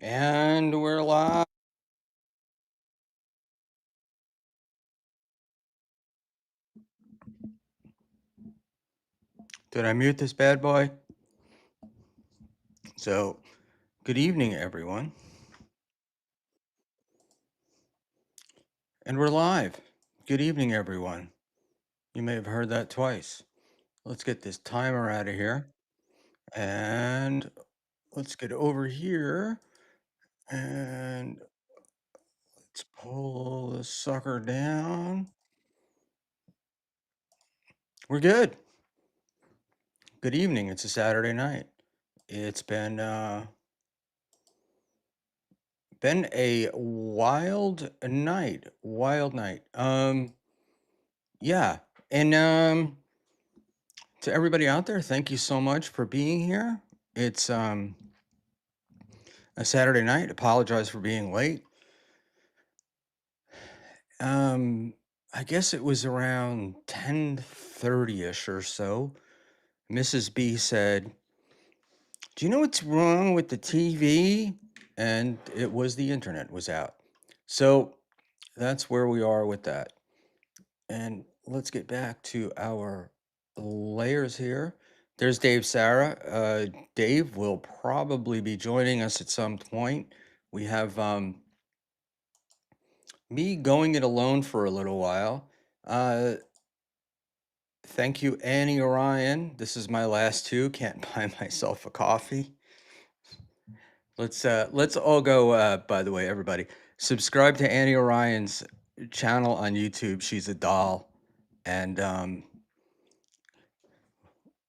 And we're live. Did I mute this bad boy? So, good evening, everyone. And we're live. Good evening, everyone. You may have heard that twice. Let's get this timer out of here. And let's get over here. And let's pull the sucker down. We're good. Good evening. It's a Saturday night. It's been a wild night. Wild night. Yeah. And to everybody out there, thank you so much for being here. It's a Saturday night. Apologize for being late. I guess it was around 10:30ish or so. Mrs. B said, "Do you know what's wrong with the TV?" And it was the internet was out. So that's where we are with that. And let's get back to our layers here. There's Dave Sarah. Dave will probably be joining us at some point. We have me going it alone for a little while. Thank you, Annie Orion. This is my last two. Can't buy myself a coffee. Let's all go. By the way, everybody, subscribe to Annie Orion's channel on YouTube. She's a doll, and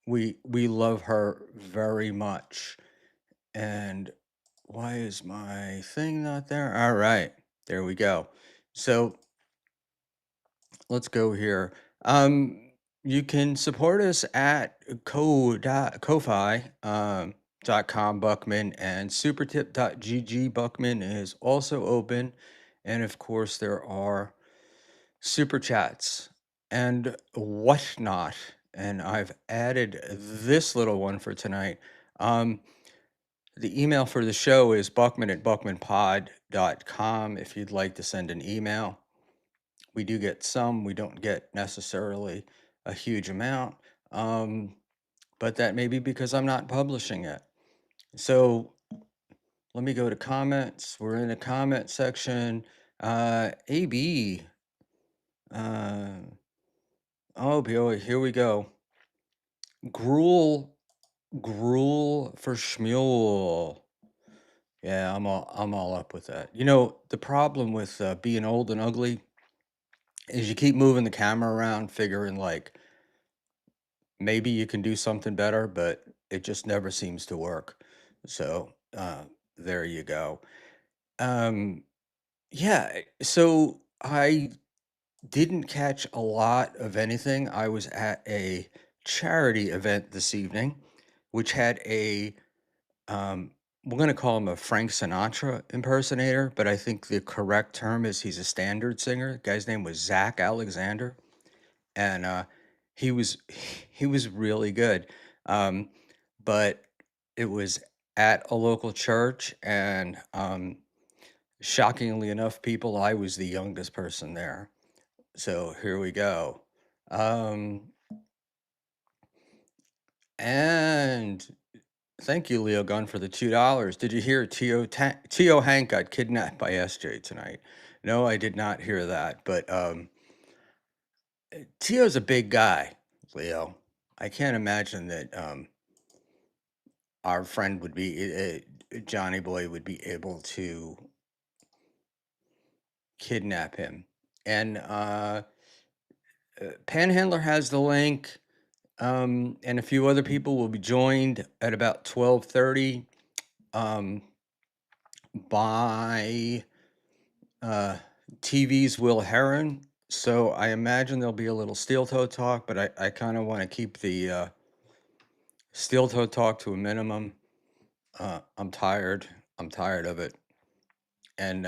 we love her very much. And why is my thing not there? All right, there we go. So let's go here. You can support us at ko-fi .com Buckman, and supertip.gg Buckman is also open. And of course, there are super chats and whatnot. And I've added this little one for tonight. The email for the show is buckman@buckmanpod.com if you'd like to send an email. We do get some, we don't get necessarily a huge amount, but that may be because I'm not publishing it. So let me go to comments. We're in the comment section. AB. Oh boy, here we go. Gruel for Schmuel. Yeah, I'm all up with that. You know, the problem with being old and ugly is you keep moving the camera around, figuring like maybe you can do something better, but it just never seems to work. So there you go. Um, yeah, so I didn't catch a lot of anything. I was at a charity event this evening, which had a we're going to call him a Frank Sinatra impersonator, but I think the correct term is he's a standard singer. The guy's name was Zach Alexander, and he was he was really good. Um, but it was at a local church, and shockingly enough, people, I was the youngest person there. So here we go. Um, and thank you, Leo Gunn, for the $2. Did you hear Tio Hank got kidnapped by SJ tonight? No, I did not hear that. But Tio's a big guy, Leo. I can't imagine that our friend would be Johnny Boy would be able to kidnap him. And Panhandler has the link, and a few other people will be joined at about 12:30 um, by TV's Will Heron. So I imagine there'll be a little steel toe talk, but I kind of want to keep the steel toe talk to a minimum. I'm tired. I'm tired of it. And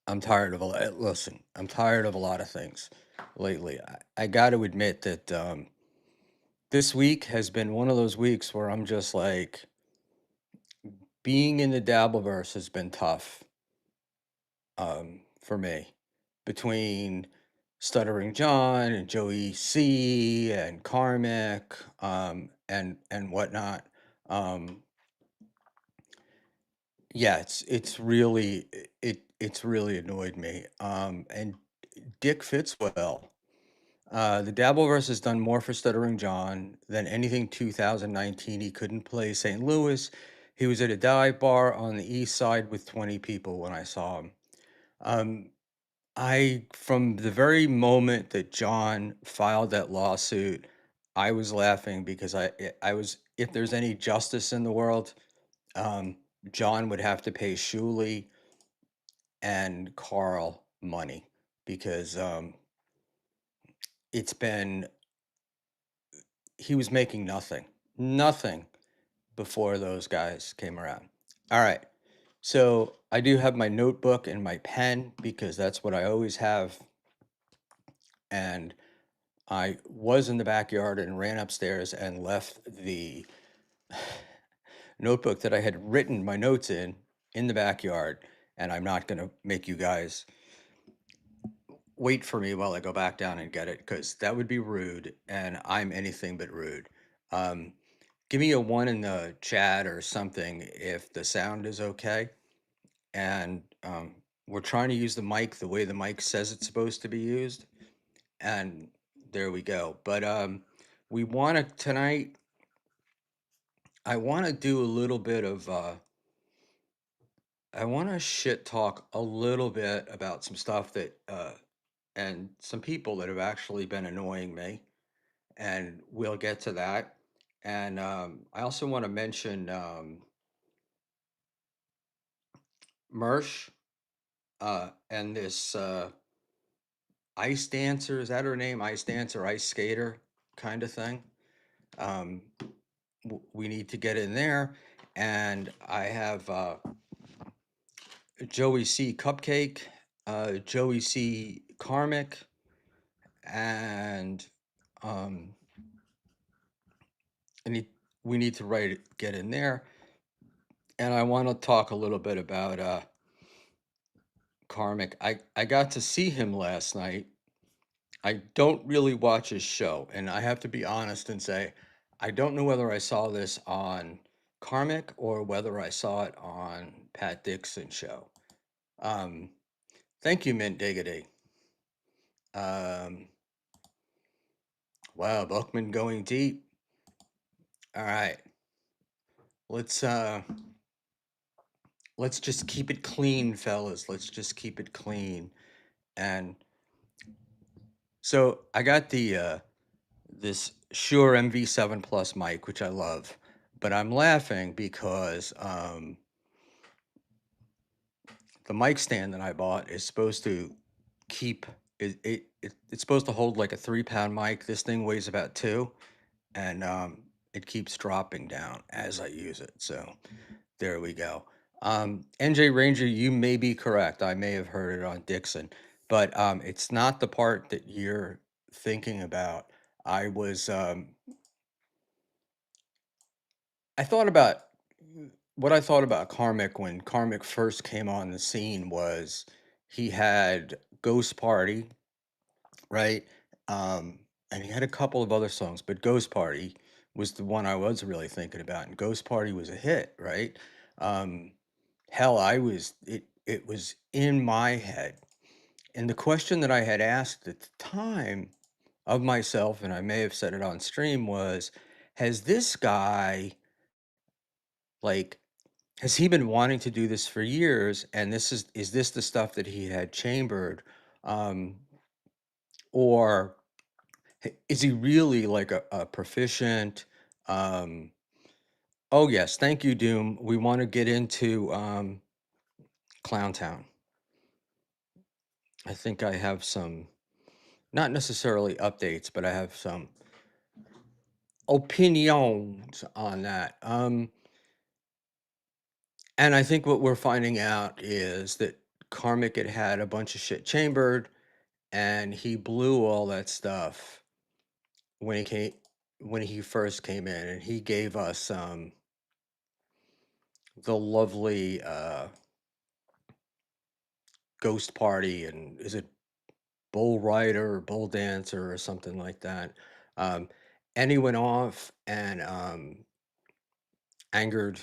I'm tired of a lot. Listen, I'm tired of a lot of things lately. I got to admit that this week has been one of those weeks where I'm just like, being in the Dabbleverse has been tough for me. Between Stuttering John and Joey C and Karmic and whatnot. Um, yeah, it's really it's really annoyed me. And Dick Fitzwell. The Dabbleverse has done more for Stuttering John than anything 2019. He couldn't play St. Louis. He was at a dive bar on the east side with 20 people when I saw him. Um, from the very moment that John filed that lawsuit, I was laughing because I was, if there's any justice in the world, um, John would have to pay Shuley and Carl money because it's been he was making nothing before those guys came around. All right. So I do have my notebook and my pen because that's what I always have. And I was in the backyard and ran upstairs and left the notebook that I had written my notes in the backyard. And I'm not going to make you guys wait for me while I go back down and get it because that would be rude. And I'm anything but rude. Um, Give me a one in the chat or something if the sound is okay. And we're trying to use the mic the way the mic says it's supposed to be used. And there we go. But we want to tonight, I want to do a little bit of, I want to shit talk a little bit about some stuff that, and some people that have actually been annoying me. And we'll get to that. And I also want to mention Mersh and this ice dancer. Is that her name? Ice dancer, ice skater kind of thing. Um, we need to get in there. And I have Joey C. Cupcake, Joey C. Karmic, and um, I need, we need to get in there. And I want to talk a little bit about Karmic. I got to see him last night. I don't really watch his show, and I have to be honest and say, I don't know whether I saw this on Karmic or whether I saw it on Pat Dixon's show. Um, Thank you, Mint Diggity. Um, wow, Buckman going deep. All right, let's uh, let's just keep it clean, fellas. Let's just keep it clean. And so I got the this Shure MV7 Plus mic, which I love, but I'm laughing because the mic stand that I bought is supposed to keep it's supposed to hold like a 3 pound mic. This thing weighs about two, and it keeps dropping down as I use it. So there we go. NJ Ranger, you may be correct. I may have heard it on Dixon, but it's not the part that you're thinking about. I was I thought about what I thought about Karmic when Karmic first came on the scene was he had Ghost Party, right? Um, and he had a couple of other songs, but Ghost Party was the one I was really thinking about, and Ghost Party was a hit, right? Um, hell, it was in my head. And the question that I had asked at the time of myself, and I may have said it on stream, was, has this guy, like, has he been wanting to do this for years? And is this the stuff that he had chambered? Um, or is he really like a proficient? Um, oh yes, thank you, Doom. We want to get into Clown Town. I think I have some, not necessarily updates, but I have some opinions on that. And I think what we're finding out is that Karmic had a bunch of shit chambered, and he blew all that stuff when he first came in, and he gave us the lovely Ghost Party, and is it Bull Rider or Bull Dancer or something like that. Um, and he went off and angered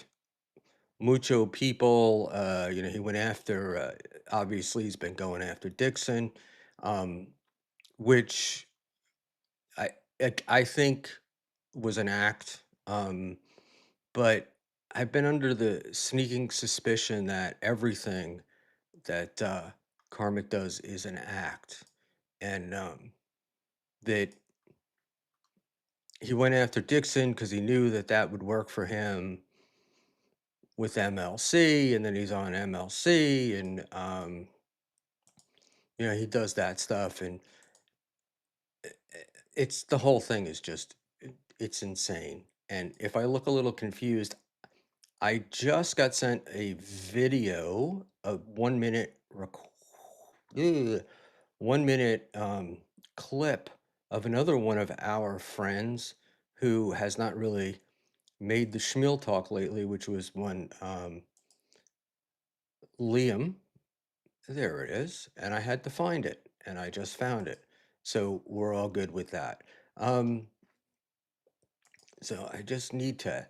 mucho people. He went after. Obviously, he's been going after Dixon, um, which I I think was an act. But I've been under the sneaking suspicion that everything that Karmic does is an act, and that he went after Dixon because he knew that that would work for him with MLC, and then he's on MLC, and he does that stuff, and it's the whole thing is just it's insane. And if I look a little confused, I just got sent a video, a 1 minute 1 minute clip of another one of our friends who has not really made the Schmuel talk lately, which was one Liam. There it is, and I had to find it, and I just found it. So we're all good with that. Um, so I just need to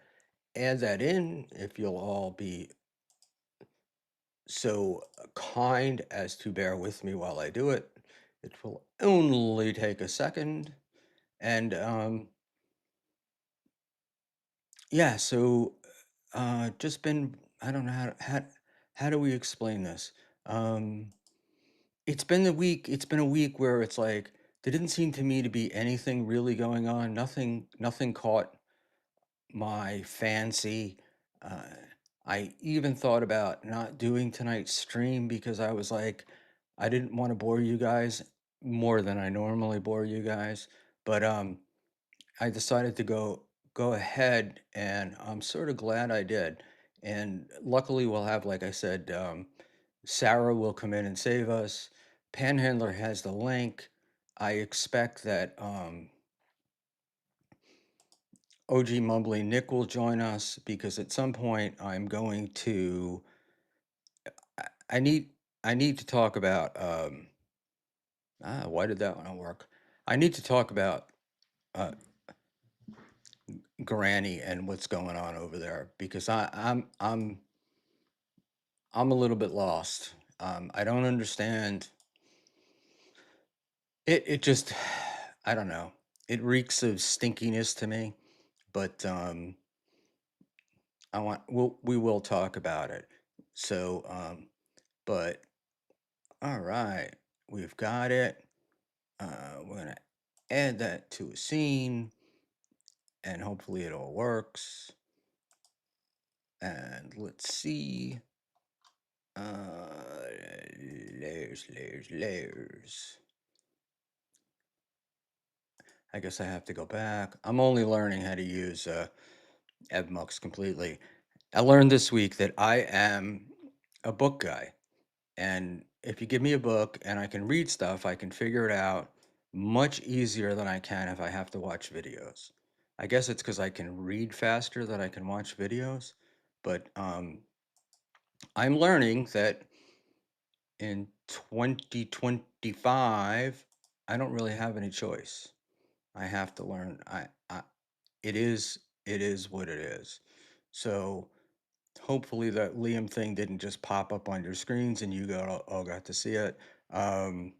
add that in. If you'll all be so kind as to bear with me while I do it, it will only take a second. And yeah, so just been, I don't know how do we explain this? Um, it's been a week where it's like there didn't seem to me to be anything really going on. Nothing caught my fancy. Uh, I even thought about not doing tonight's stream because I was like, I didn't want to bore you guys more than I normally bore you guys. But I decided to go ahead, and I'm sort of glad I did. And luckily, we'll have, like I said, Sarah will come in and save us. Panhandler has the link. I expect that OG Mumbly Nick will join us because at some point I'm going to. I, I need I need to talk about. Why did that one not work? I need to talk about uh, Granny and what's going on over there because I'm a little bit lost. I don't understand. It just I don't know. It reeks of stinkiness to me, but we will talk about it. So but all right, we've got it. We're gonna add that to a scene, and hopefully it all works. And let's see. Layers. I guess I have to go back. I'm only learning how to use Evmux completely. I learned this week that I am a book guy. And if you give me a book and I can read stuff, I can figure it out much easier than I can if I have to watch videos. I guess it's because I can read faster that I can watch videos. but I'm learning that in 2025, I don't really have any choice. I have to learn. It is it is what it is. So hopefully that Liam thing didn't just pop up on your screens and you all got to see it. Um,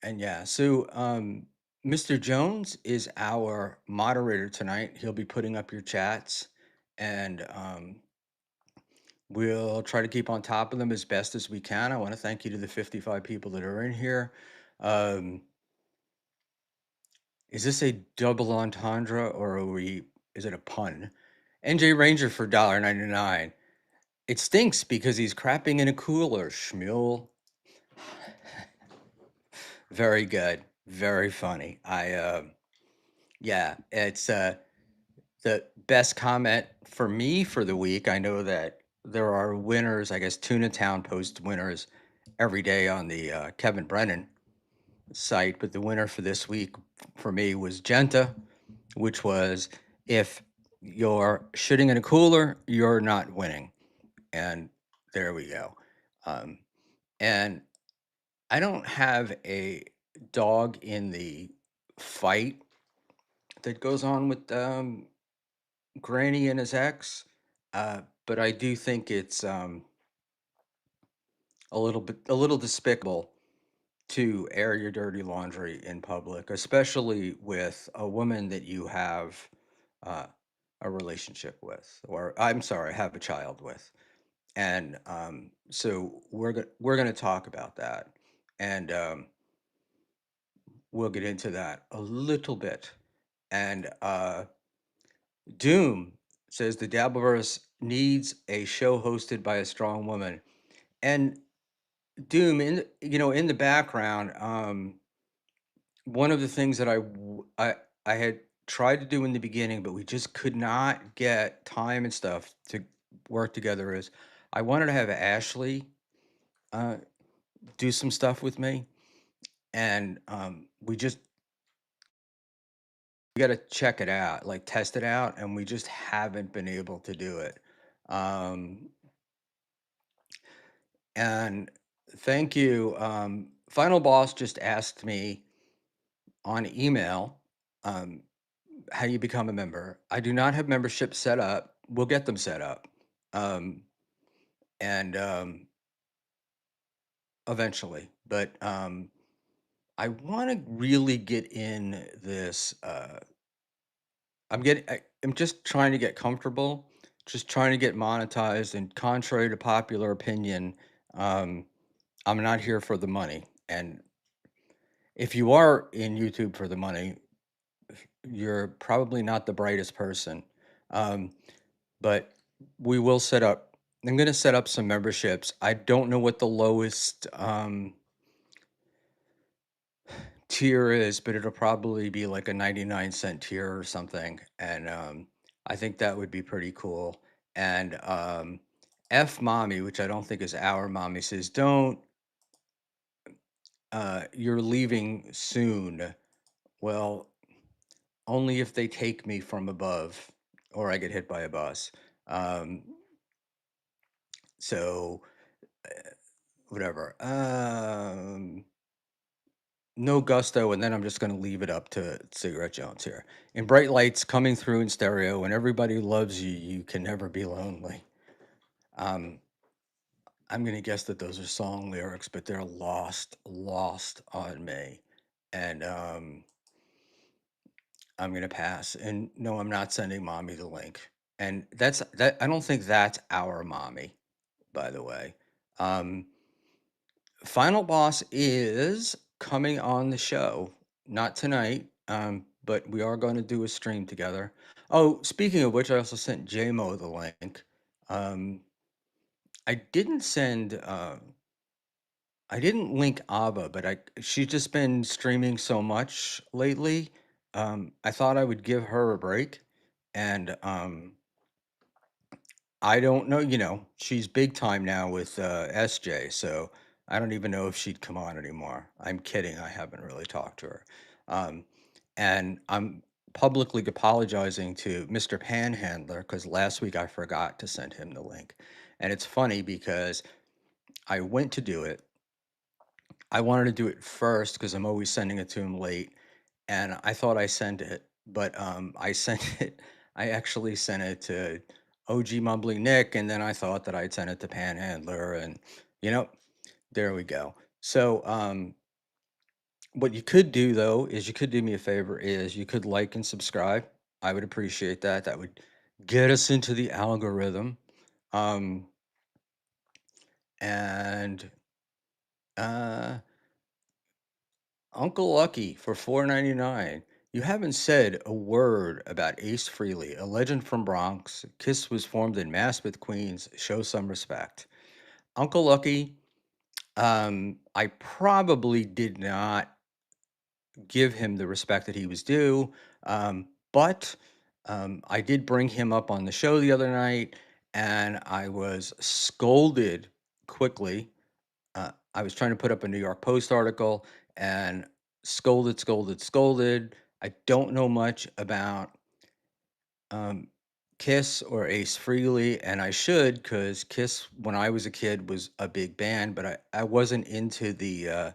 and yeah, so Mr. Jones is our moderator tonight. He'll be putting up your chats, and we'll try to keep on top of them as best as we can. I want to thank you to the 55 people that are in here. Um, is this a double entendre or is it a pun? NJ Ranger for $1.99. It stinks because he's crapping in a cooler, Schmuel. Very good. Very funny. Yeah, it's the best comment for me for the week. I know that there are winners. I guess Tuna Town posts winners every day on the Kevin Brennan site, but the winner for this week for me was Genta, which was if you're shitting in a cooler, you're not winning. And there we go. Um, and I don't have a dog in the fight that goes on with Granny and his ex, but I do think it's a little despicable to air your dirty laundry in public, especially with a woman that you have uh, a relationship with, or I'm sorry, have a child with. And so we're gonna talk about that, and we'll get into that a little bit. And Doom says the Dabbleverse needs a show hosted by a strong woman. And Doom, in the background, one of the things that I had tried to do in the beginning, but we just could not get time and stuff to work together. Is I wanted to have Ashley uh, do some stuff with me, and we got to check it out, like test it out, and we just haven't been able to do it. Um, and thank you. Final Boss just asked me on email, um, how you become a member. I do not have membership set up. We'll get them set up, um, and eventually. But I want to really get in this. I'm just trying to get comfortable, just trying to get monetized. And contrary to popular opinion, um, I'm not here for the money. And if you are in YouTube for the money, you're probably not the brightest person. Um, but we will set up. I'm going to set up some memberships. I don't know what the lowest tier is, but it'll probably be like a 99-cent tier or something. And I think that would be pretty cool. And F Mommy, which I don't think is our mommy, says, don't, you're leaving soon. Well, only if they take me from above or I get hit by a bus. Um, so, whatever. No gusto, and then I'm just going to leave it up to Cigarette Jones here. In bright lights coming through in stereo, when everybody loves you, you can never be lonely. Um, I'm going to guess that those are song lyrics, but they're lost on me. And I'm going to pass. And no, I'm not sending mommy the link. And that. I don't think that's our mommy, by the way. Um, Final Boss is coming on the show, not tonight, but we are going to do a stream together. Oh, speaking of which, I also sent JMO the link. Um, I didn't send, I didn't link Ava, but she's just been streaming so much lately. I thought I would give her a break, and I don't know, she's big time now with SJ, so I don't even know if she'd come on anymore. I'm kidding. I haven't really talked to her. Um, and I'm publicly apologizing to Mr. Panhandler because last week I forgot to send him the link. And it's funny because I went to do it. I wanted to do it first because I'm always sending it to him late, and I thought I sent it, but I sent it. I actually sent it to OG Mumbling Nick, and then I thought that I'd sent it to Panhandler, and you know, there we go. So, what you could do though is you could do me a favor is you could like and subscribe. I would appreciate that. That would get us into the algorithm. Um, and uh, Uncle Lucky for 4.99. You haven't said a word about Ace Frehley, a legend from Bronx. Kiss was formed in Maspeth, Queens. Show some respect. Uncle Lucky, I probably did not give him the respect that he was due, but I did bring him up on the show the other night, and I was scolded quickly. I was trying to put up a New York Post article and scolded, scolded, scolded. I don't know much about um, Kiss or Ace Frehley, and I should because Kiss, when I was a kid, was a big band, but I wasn't into the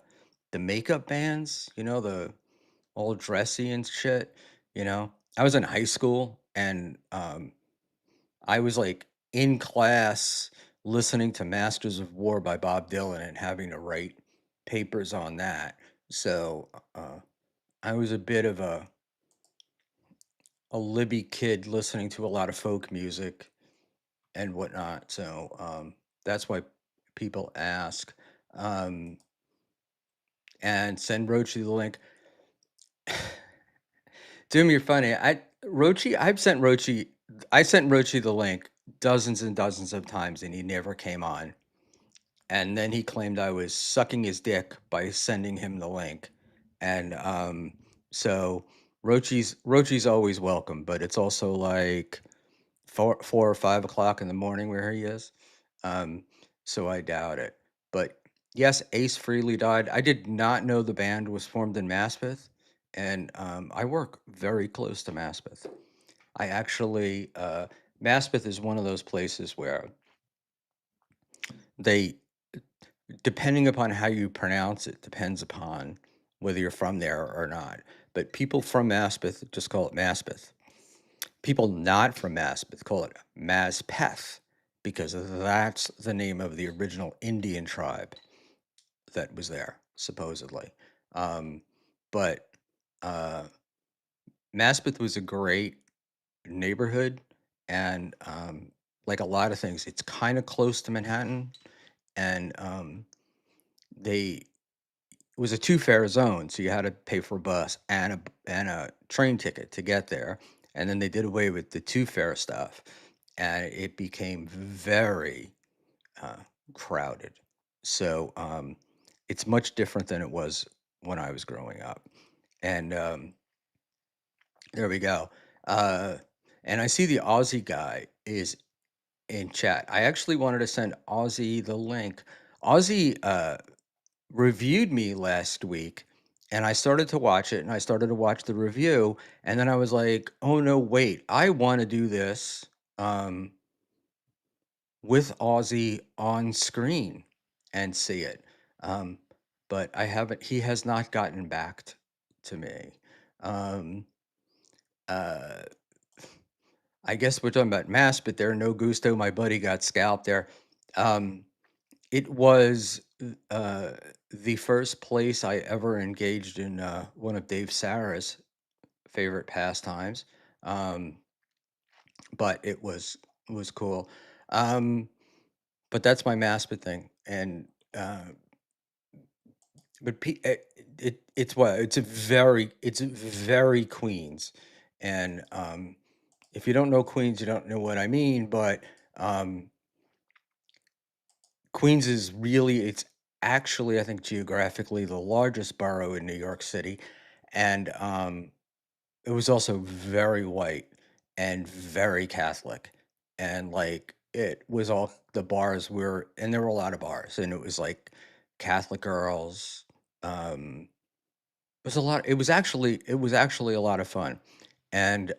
makeup bands, the all dressy and shit. I was in high school and I was like in class listening to Masters of War by Bob Dylan and having to write papers on that. So I was a bit of a Libby kid listening to a lot of folk music and whatnot. So that's why people ask. Um, and send Rochi the link. Doom, you're funny. I sent Rochi the link dozens and dozens of times, and he never came on. And then he claimed I was sucking his dick by sending him the link. And so Rochi's always welcome, but it's also like 4 or 5 o'clock in the morning where he is. Um, so I doubt it. But yes, Ace Frehley died. I did not know the band was formed in Maspeth, and I work very close to Maspeth. I actually, Maspeth is one of those places where they, depending upon how you pronounce it, depends upon whether you're from there or not. But people from Maspeth just call it Maspeth. People not from Maspeth call it Mazpeth because that's the name of the original Indian tribe that was there, supposedly. Um, but uh, Maspeth was a great neighborhood, and like a lot of things, it's kind of close to Manhattan, and they it was a two-fare zone, so you had to pay for a bus and a train ticket to get there. And then they did away with the two-fare stuff, and it became very uh, crowded. So it's much different than it was when I was growing up. And there we go. Uh, and I see the Aussie guy is in chat. I actually wanted to send Aussie the link. Aussie reviewed me last week, and I started to watch it, and I started to watch the review, and then I was like, "Oh no, wait! I want to do this um, with Aussie on screen and see it." Um, but I haven't. He has not gotten back to me. Um, uh, I guess we're talking about mass, but there, no gusto. My buddy got scalped there. Um, It was, uh, the first place I ever engaged in, one of Dave Sarah's favorite pastimes, um, but it was cool. Um, but that's my MASPA thing, and, but it's what? It's very Queens, and, if you don't know Queens, you don't know what I mean, but, um Queens is really it's actually, I think, geographically the largest borough in New York City, and, it was also very white and very Catholic, and, like, it was all the bars were and there were a lot of bars, and it was, like, Catholic girls, it was actually a lot of fun, and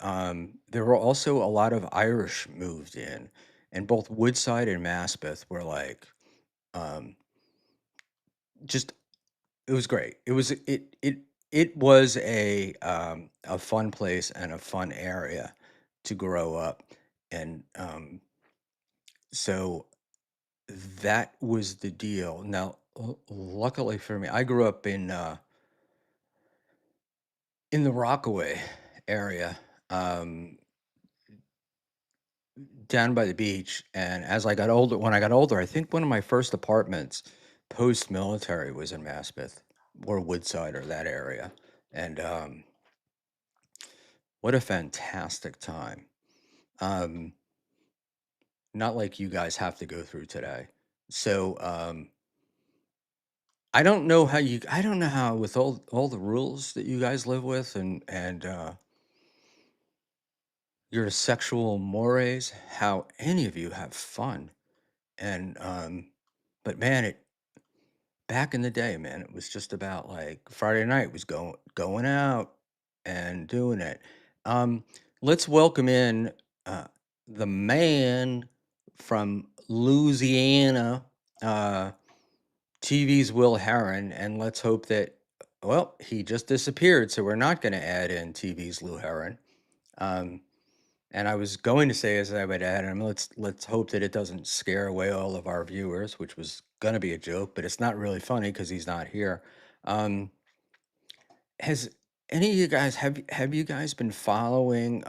there were also a lot of Irish moved in, and both Woodside and Maspeth were like um, just it was great. It was a fun place and a fun area to grow up, and so that was the deal. Now, luckily for me, I grew up in the Rockaway area, um, down by the beach. And as I got older, when I got older, I think one of my first apartments post military was in Maspeth or Woodside or that area. And what a fantastic time. Um, Not like you guys have to go through today. So I don't know how with all the rules that you guys live with and your sexual mores, how any of you have fun. And but man, it back in the day, man, it was just about like Friday night was going out and doing it. Um, let's welcome in uh, the man from Louisiana, uh, TV's Will Heron, and let's hope that well, he just disappeared, so we're not going to add in TV's Lou Heron. Um, and I was going to say, as I would add, let's hope that it doesn't scare away all of our viewers, which was gonna be a joke, but it's not really funny because he's not here. Um, has any of you guys have you guys been following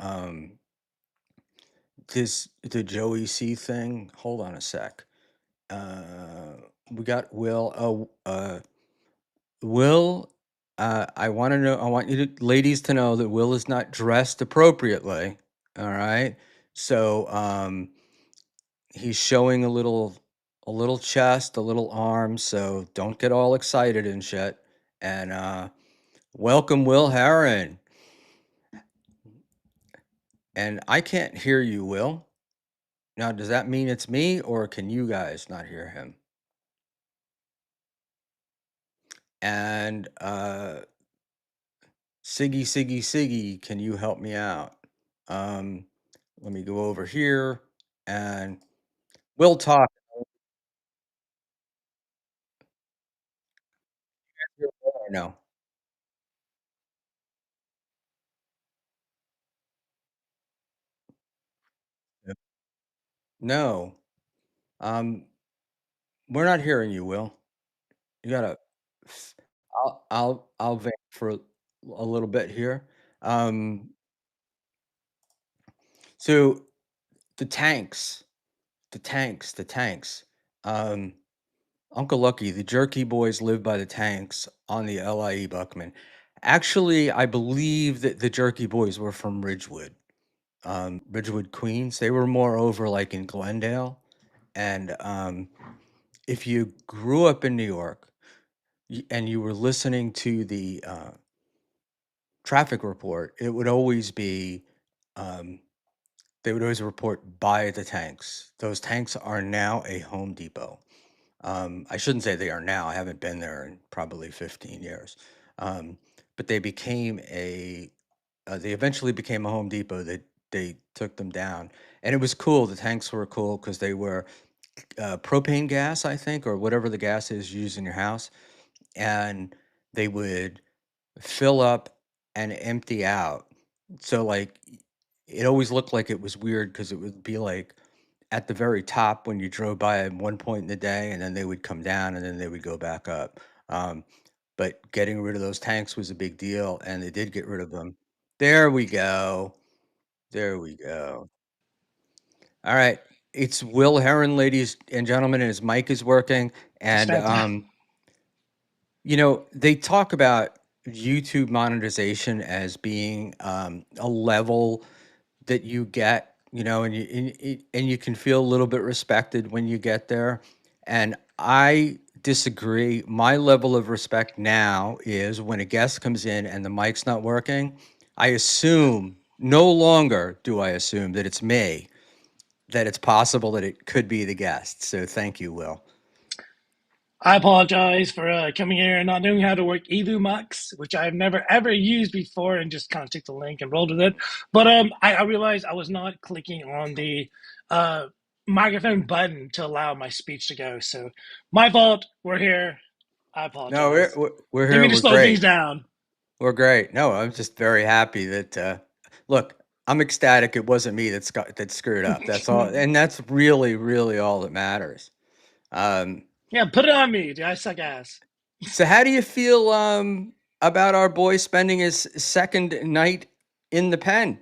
this the Joey C thing? Hold on a sec. Uh, we got Will. Oh, Will. I want to know. I want you to, ladies, to know that Will is not dressed appropriately. All right. So, he's showing a little chest, a little arm, so don't get all excited and shit. And welcome Will Heron. And I can't hear you, Will. Now, does that mean it's me or can you guys not hear him? And Siggy, can you help me out? Um, let me go over here and we'll talk. No, no. Um, we're not hearing you, Will. You gotta f I'll vamp for a little bit here. Um, so the tanks, the tanks. Um, Uncle Lucky, the Jerky Boys live by the tanks on the LIE Buckman. Actually, I believe that the Jerky Boys were from Ridgewood, Ridgewood, Queens. They were more over like in Glendale. And if you grew up in New York and you were listening to the traffic report, it would always be um, they would always report by the tanks. Those tanks are now a Home Depot. I shouldn't say they are now. I haven't been there in probably 15 years. Um, but they became they eventually became a Home Depot. They took them down, and it was cool. The tanks were cool because they were propane gas, I think, or whatever the gas is used in your house, and they would fill up and empty out. So, like, it always looked like it was weird because it would be, like, at the very top when you drove by at one point in the day, and then they would come down, and then they would go back up. Um, but getting rid of those tanks was a big deal, and they did get rid of them. There we go. There we go. Alright. It's Will Heron, ladies and gentlemen, and his mic is working, It's and, fantastic. you know, they talk about YouTube monetization as being a level that you get, you know, and you can feel a little bit respected when you get there. And I disagree. My level of respect now is when a guest comes in and the mic's not working, I assume no longer do I assume that it's me, that it's possible that it could be the guest. So thank you, Will. I apologize for coming here and not knowing how to work Mux, which I've never ever used before, and just kind of took the link and rolled with it. But I realized I was not clicking on the uh, microphone button to allow my speech to go. So my fault. We're here. I No, apologize. we're Didn't here mean and to we're slow things great. down. We're great. No, I'm just very happy that look, I'm ecstatic it wasn't me that screwed up. That's all, and that's really all that matters. Um, Yeah, put it on me. Dude, I suck ass. so how do you feel about our boy spending his second night in the pen?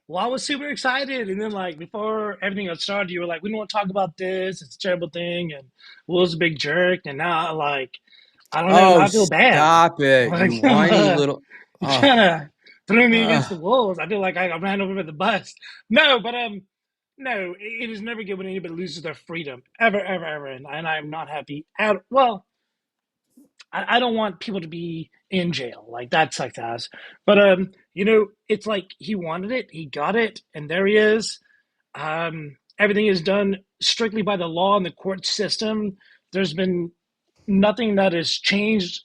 Well, I was super excited, and then like before everything got started, you were like, "We don't want to talk about this. It's a terrible thing." And Will's a big jerk, and now like I don't know. Now Oh, I feel bad. stop it, Like you whiny little. you Oh, kind of threw me against the uh, wolves. I feel like I ran over the bus. No, but no. It is never good when anybody loses their freedom, ever, and I'm not happy at. Well, I don't want people to be in jail. Like that sucks ass. But it's like he wanted it, he got it, and there he is. Everything is done strictly by the law and the court system. There's been nothing that has changed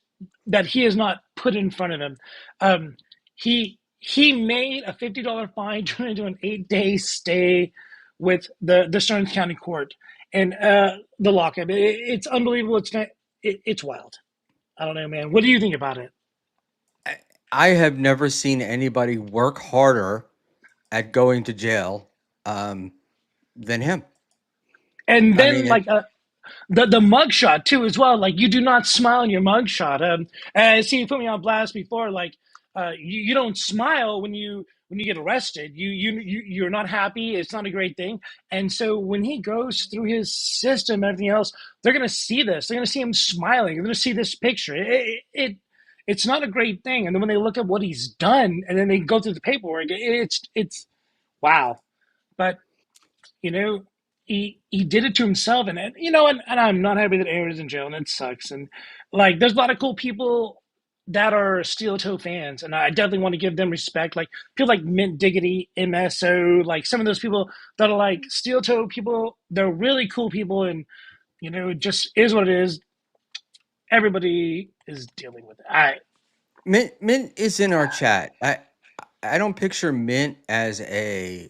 that he has not put in front of him. He made a $50 fine turn into an 8-day stay with the Stearns County Court and the lockup. It's unbelievable. It's wild. I don't know, man. What do you think about it? I I have never seen anybody work harder at going to jail um, than him. And I then mean, it, like the mugshot too as well. Like you do not smile in your mugshot. And see, you put me on blast before. Like you don't smile when you get arrested. You're not happy. It's not a great thing. And so when he goes through his system and everything else, they're gonna see this. They're gonna see him smiling. They're gonna see this picture. It's not a great thing. And then when they look at what he's done, and then they go through the paperwork, it's wow. But you know, he did it to himself, and and I'm not happy that Aaron is in jail, and it sucks. And like, there's a lot of cool people that are steel toe fans, and I definitely want to give them respect. Like people like Mint Diggity, MSO, like some of those people that are like steel toe people. They're really cool people, and it just is what it is. Everybody is dealing with it. Mint is in our chat. I don't picture Mint as a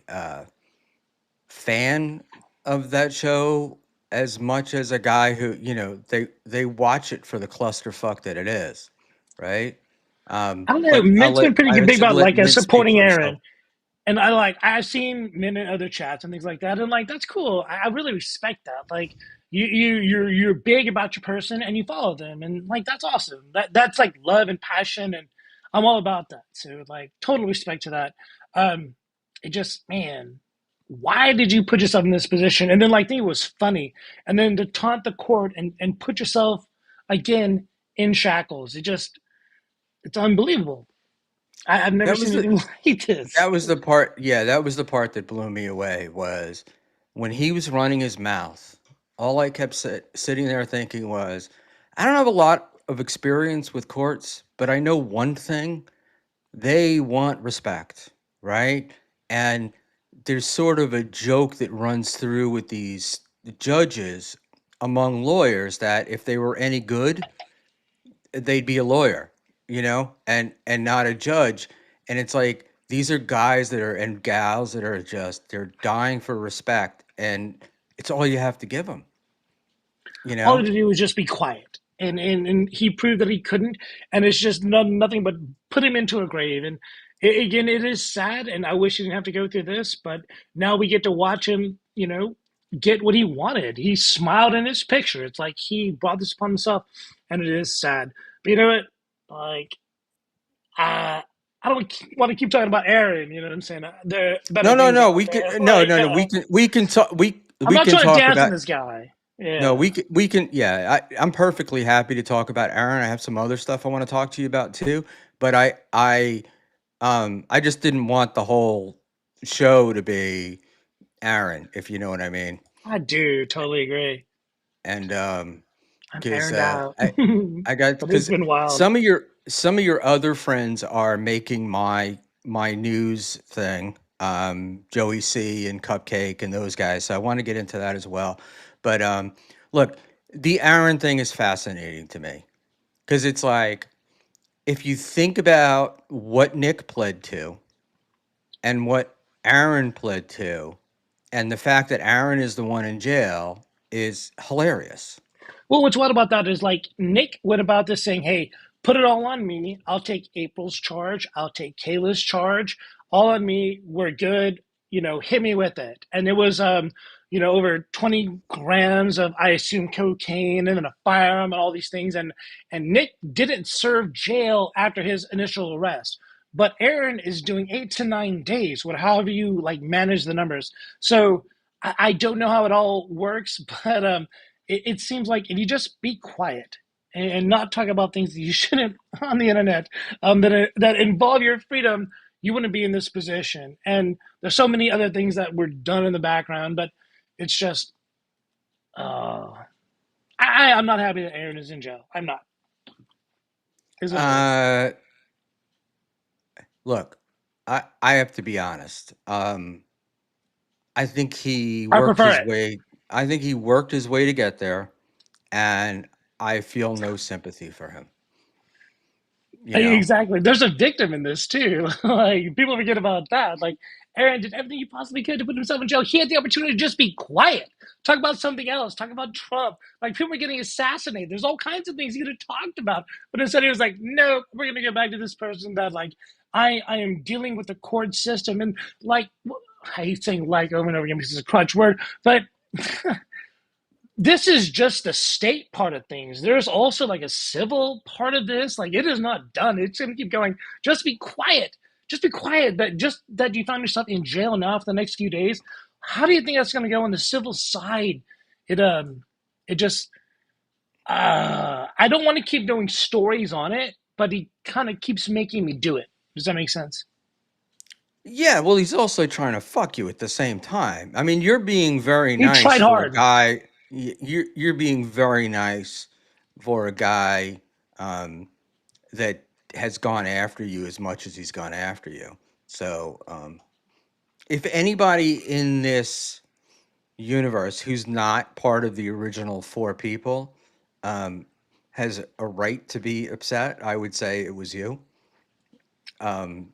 fan of that show as much as a guy who they watch it for the clusterfuck that it is, right? I don't know. But Mint's been pretty I big should about let like Mint speak supporting for himself. Aaron. And I've seen men in other chats and things like that, and like that's cool. I really respect that. Like you're big about your person and you follow them, and like that's awesome. That's like love and passion, and I'm all about that. So like total respect to that. Um, it just man, why did you put yourself in this position? And then like think it was funny, and then to taunt the court and put yourself again in shackles. It's unbelievable. I've never That seen was the anything like this. that was the part. Yeah, that was the part that blew me away. Was when he was running his mouth. All I kept sitting there thinking was, I don't have a lot of experience with courts, but I know one thing: they want respect, right? And there's sort of a joke that runs through with these judges among lawyers that if they were any good, they'd be a lawyer, and not a judge. And it's like these are guys that are and gals that are just they're dying for respect, and it's all you have to give them, you All he know. had to do was just be quiet. And he proved that he couldn't. And it's just nothing but put him into a grave. And again, it is sad. And I wish he didn't have to go through this. But now we get to watch him, get what he wanted. He smiled in his picture. It's like he brought this upon himself. And it is sad. But you know what? Like, I don't want to keep talking about Aaron. You know what I'm saying? There are better No, no, things no. out We can there. no, Like, no, no. We can talk. I'm We not can trying to talk dance on about. this guy. No, Yeah. we can. Yeah, I'm perfectly happy to talk about Aaron. I have some other stuff I want to talk to you about too. But I just didn't want the whole show to be Aaron, if you know what I mean. I do totally agree. And I'm because aired out, I got but it's because been wild. some of your other friends are making my news thing. Joey C and Cupcake and those guys. So I want to get into that as well. But look. The Aaron thing is fascinating to me because it's like if you think about what Nick pled to and what Aaron pled to, and the fact that Aaron is the one in jail is hilarious. Well, what's what about that is like Nick went about this saying, "Hey, put it all on me. I'll take April's charge. I'll take Kayla's charge. All on me. We're good. Hit me with it." And it was, over 20 grams of, I assume, cocaine and then a firearm and all these things. And Nick didn't serve jail after his initial arrest. But Aaron is doing 8 to 9 days, with however you like manage the numbers. So I don't know how it all works, but it seems like if you just be quiet and not talk about things that you shouldn't on the internet, that involve your freedom, you wouldn't be in this position. And there's so many other things that were done in the background, but it's just, uh, I'm not happy that Aaron is in jail. I'm not. Is what it is. Uh, Look, I have to be honest. I think he I worked prefer his it. way. I think he worked his way to get there, and I feel no sympathy for him. You know, Exactly. There's a victim in this too. Like people forget about that. Like Aaron did everything he possibly could to put himself in jail. He had the opportunity to just be quiet, talk about something else, talk about Trump. Like people were getting assassinated. There's all kinds of things he could have talked about, but instead he was like, "No, we're gonna get back to this person that like I am dealing with the court system." And like I hate saying like over and over again because it's a crutch word, but this is just the state part of things. There's also like a civil part of this. Like it is not done. It's gonna keep going. Just be quiet. Just be quiet. That you find yourself in jail now for the next few days. How do you think that's gonna go on the civil side? It it just I don't want to keep doing stories on it, but he kind of keeps making me do it. Does that make sense? yeah. Well, he's also trying to fuck you at the same time. I mean, you're being very He nice tried for a hard. guy. You're being very nice for a guy that has gone after you as much as he's gone after you. So, if anybody in this universe who's not part of the original four people um, has a right to be upset, I would say it was you. Um,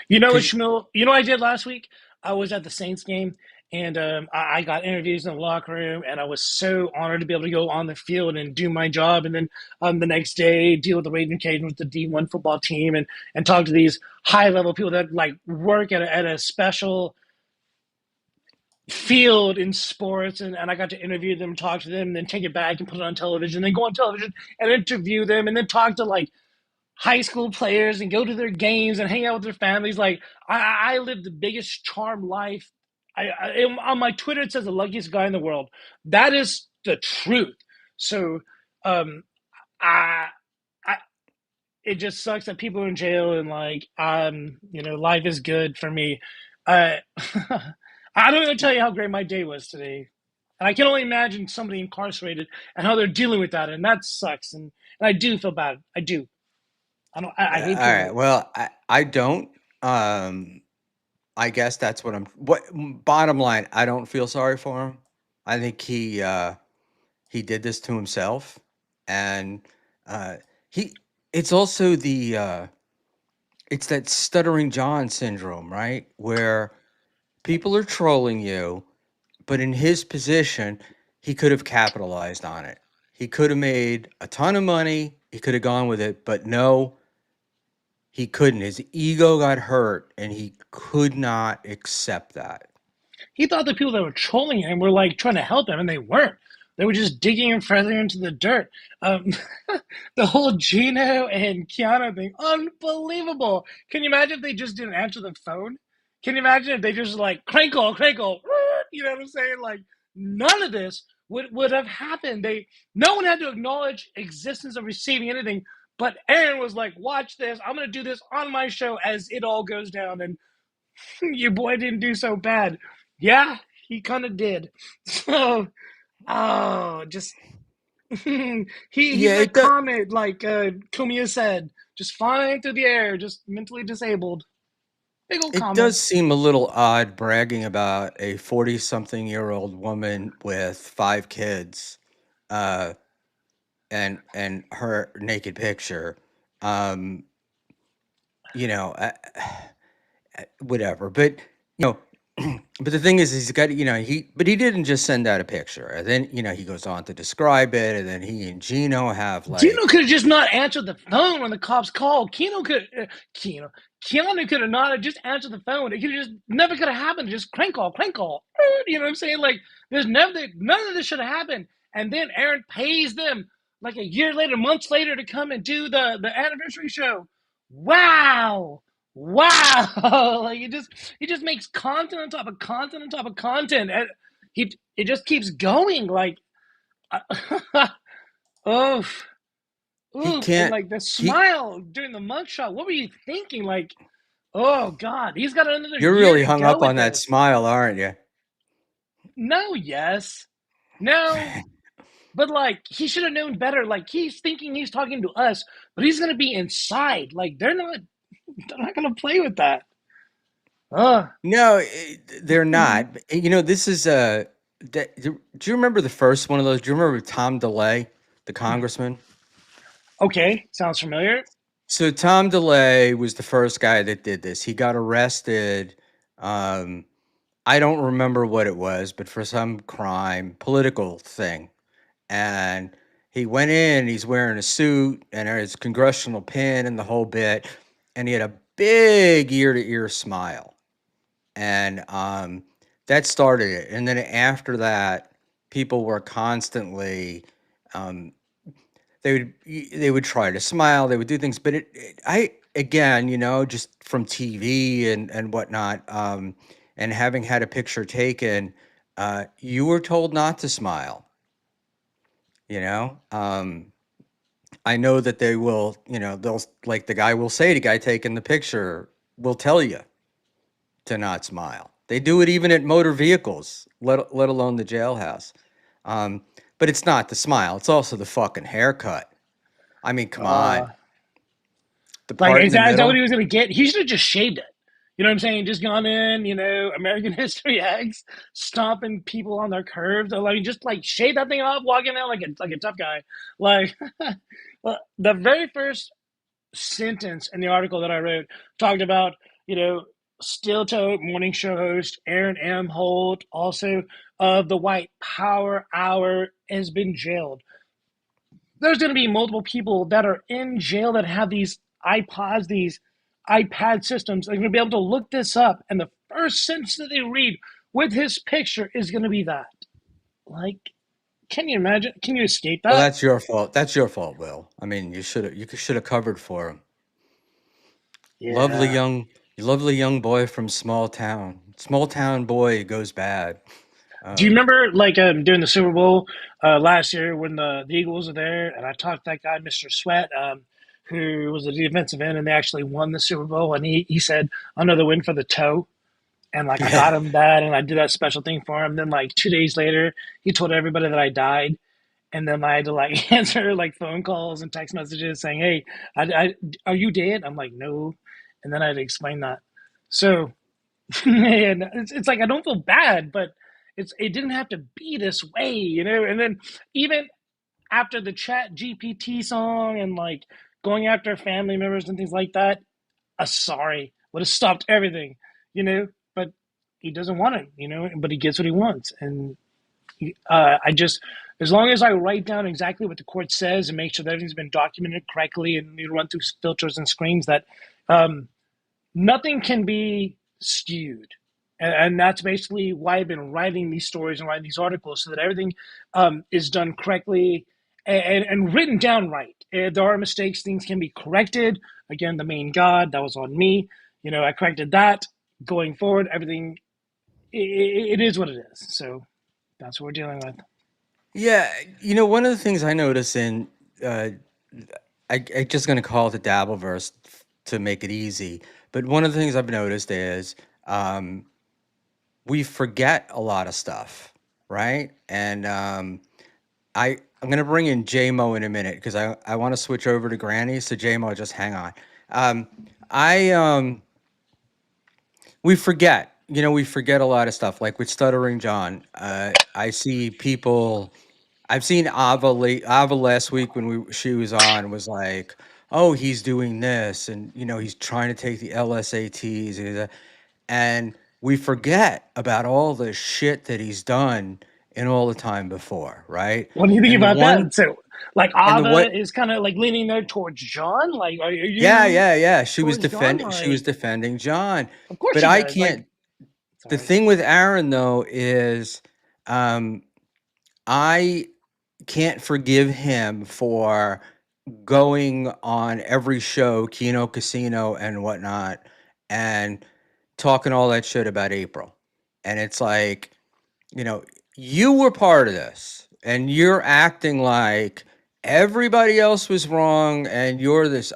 You know what, cause Schmuel? You know what I did last week? I was at the Saints game, and I got interviews in the locker room, and I was so honored to be able to go on the field and do my job, and then the next day deal with the Raven Cajun with the D1 football team, and talk to these high level people that like work at a special field in sports, and I got to interview them, talk to them, and then take it back and put it on television, then go on television and interview them, and then talk to like high school players and go to their games and hang out with their families. Like I live the biggest charm life. On my Twitter it says the luckiest guy in the world. That is the truth. So um, I, I it just sucks that people are in jail and like life is good for me. Uh, I don't even tell you how great my day was today. And I can only imagine somebody incarcerated and how they're dealing with that, and that sucks. And I do feel bad. I do. I don't. I hate all right, people. well, I don't. Um, I guess that's what I'm. Bottom line, I don't feel sorry for him. I think he did this to himself, and uh, he. It's also it's that stuttering John syndrome, right? Where people are trolling you, but in his position, he could have capitalized on it. He could have made a ton of money. He could have gone with it, but no, he couldn't. His ego got hurt and he could not accept that. He thought the people that were trolling him were like trying to help him, and they weren't. They were just digging him further into the dirt. Um, the whole Gino and Keanu thing, unbelievable. Can you imagine if they just didn't answer the phone? Can you imagine if they just like crankle, crankle? You know what I'm saying? Like none of this would have happened. No one had to acknowledge existence of receiving anything. But Aaron was like, "Watch this! I'm gonna do this on my show as it all goes down." And your boy didn't do so bad. Yeah, he kind of did. So, just he's Yeah, like it does. Comet, like Kumiya said, just flying through the air, just mentally disabled. Big old It Comet. does seem a little odd bragging about a 40-something-year-old woman with 5 kids uh, and her naked picture. Um, you know, whatever. But you know, but the thing is, he's got he didn't just send out a picture. And then he goes on to describe it, and then he and Gino have Gino like, could have just not answered the phone when the cops called. Keanu could have not just answered the phone. It could have just never could have happened. Just crank call, crank call. You know what I'm saying? Like there's never none of this should have happened. And then Aaron pays them like a year later, months later, to come and do the anniversary show. Wow. Wow. Like he just makes content on top of content on top of content. And it just keeps going. Like oh he oof, and can't like the he smile during the mugshot. What were you thinking? Like, oh God, he's got another you're year really to hung go up with on that this. smile, aren't you? No, yes, no, but like he should have known better. Like he's thinking he's talking to us, but he's gonna be inside. Like they're not gonna play with that. Uh No, they're not. This is do you remember the first one of those? Do you remember Tom DeLay, the congressman? okay, sounds familiar. So Tom DeLay was the first guy that did this. He got arrested. Um, I don't remember what it was, but for some crime, political thing. And he went in, he's wearing a suit and his congressional pin and the whole bit. And he had a big ear to ear smile. And that started it. And then after that, people were constantly um, they would try to smile, they would do things, but I again, just from TV and whatnot, and having had a picture taken, you were told not to smile. You know, I know that they will. They'll like the guy will say, the guy taking the picture will tell you to not smile. They do it even at motor vehicles, let alone the jailhouse. Um, but it's not the smile; it's also the fucking haircut. I mean, come Uh on. The Like, part in the is that what he middle? was going to get? He should have just shaved it. You know what I'm saying? Just gone in, American History X, stomping people on their curves. Or like, just like shave that thing off, walking out like a tough guy. Like, well, the very first sentence in the article that I wrote talked about, you know, steel toe morning show host Aaron M. Holt, also of the White Power Hour, has been jailed. There's going to be multiple people that are in jail that have these iPods, these iPad systems. They're going to be able to look this up, and the first sentence that they read with his picture is going to be that. Like, can you imagine? Can you escape Well, that? that's your fault. That's your fault, Will. I mean, you should have covered for him. Lovely Yeah. young, lovely young boy from small town. Small town boy goes bad. Do you Um, remember during the Super Bowl last year when the Eagles were there, and I talked to that guy, Mr. Sweat, who was a defensive end, and they actually won the Super Bowl, and he said another win for the toe. And like I yeah, got him that, and I did that special thing for him. Then like 2 days later, he told everybody that I died, and then I had to like answer like phone calls and text messages saying, "Hey, are you dead?" I'm like, "No," and then I had to explain that. So, man, it's like I don't feel bad, but it didn't have to be this way. And then even after the Chat GPT song and like going after family members and things like that, a sorry would have stopped everything, you know. But he doesn't want it, But he gets what he wants, and I just, as long as I write down exactly what the court says and make sure that everything's been documented correctly and you run through filters and screens, that um, nothing can be skewed. And that's basically why I've been writing these stories and writing these articles so that everything is done correctly and written down right. There are mistakes, things can be corrected. Again, the main God, that was on me. I corrected that. Going forward, everything, it is what it is. So that's what we're dealing with. yeah. One of the things I notice in, uh, I just gonna call it the Dabbleverse to make it easy. But one of the things I've noticed is, um, we forget a lot of stuff, right? And I'm gonna bring in JMO in a minute because I want to switch over to Granny. So JMO, just hang on. Um, I We forget. We forget a lot of stuff. Like with Stuttering John, I see people. I've seen Ava last week when she was on was like, "Oh, he's doing this, and he's trying to take the LSATs, and we forget about all the shit that he's done in all the time before, right? What do you think And the about one that? So, like, and the what Ava is kind of like leaning there towards John. Like, are Yeah, you yeah, yeah. She was towards John? Like, defending John. of course But she I does. Like, can't the sorry. thing with Aaron though is um I can't forgive him for going on every show, Kino Casino and whatnot, and talking all that shit about April. And it's like, you know, you were part of this and you're acting like everybody else was wrong and you're this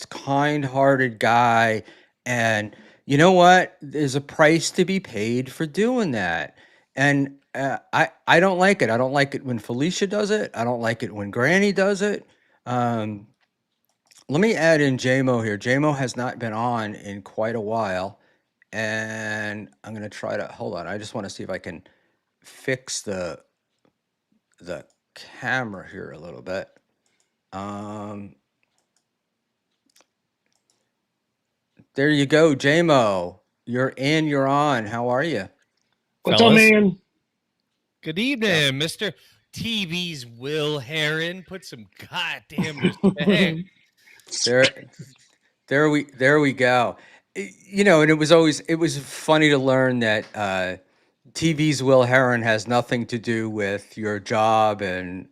kind-hearted guy, and you know what? There's a price to be paid for doing that. And I don't like it. I don't like it when Felicia does it. I don't like it when Granny does it. Um, Let me add in JMO here. JMO has not been on in quite a while, and I'm gonna try to hold on. I just want to see if I can fix the camera here a little bit. Um, there you go, JMO. You're in. You're on. How are you? What's up, Fellas, man? good Yeah. evening, Mr. TV's Will Heron. Put some goddamn respect. There, there we go. And it was funny to learn that TV's Will Heron has nothing to do with your job, and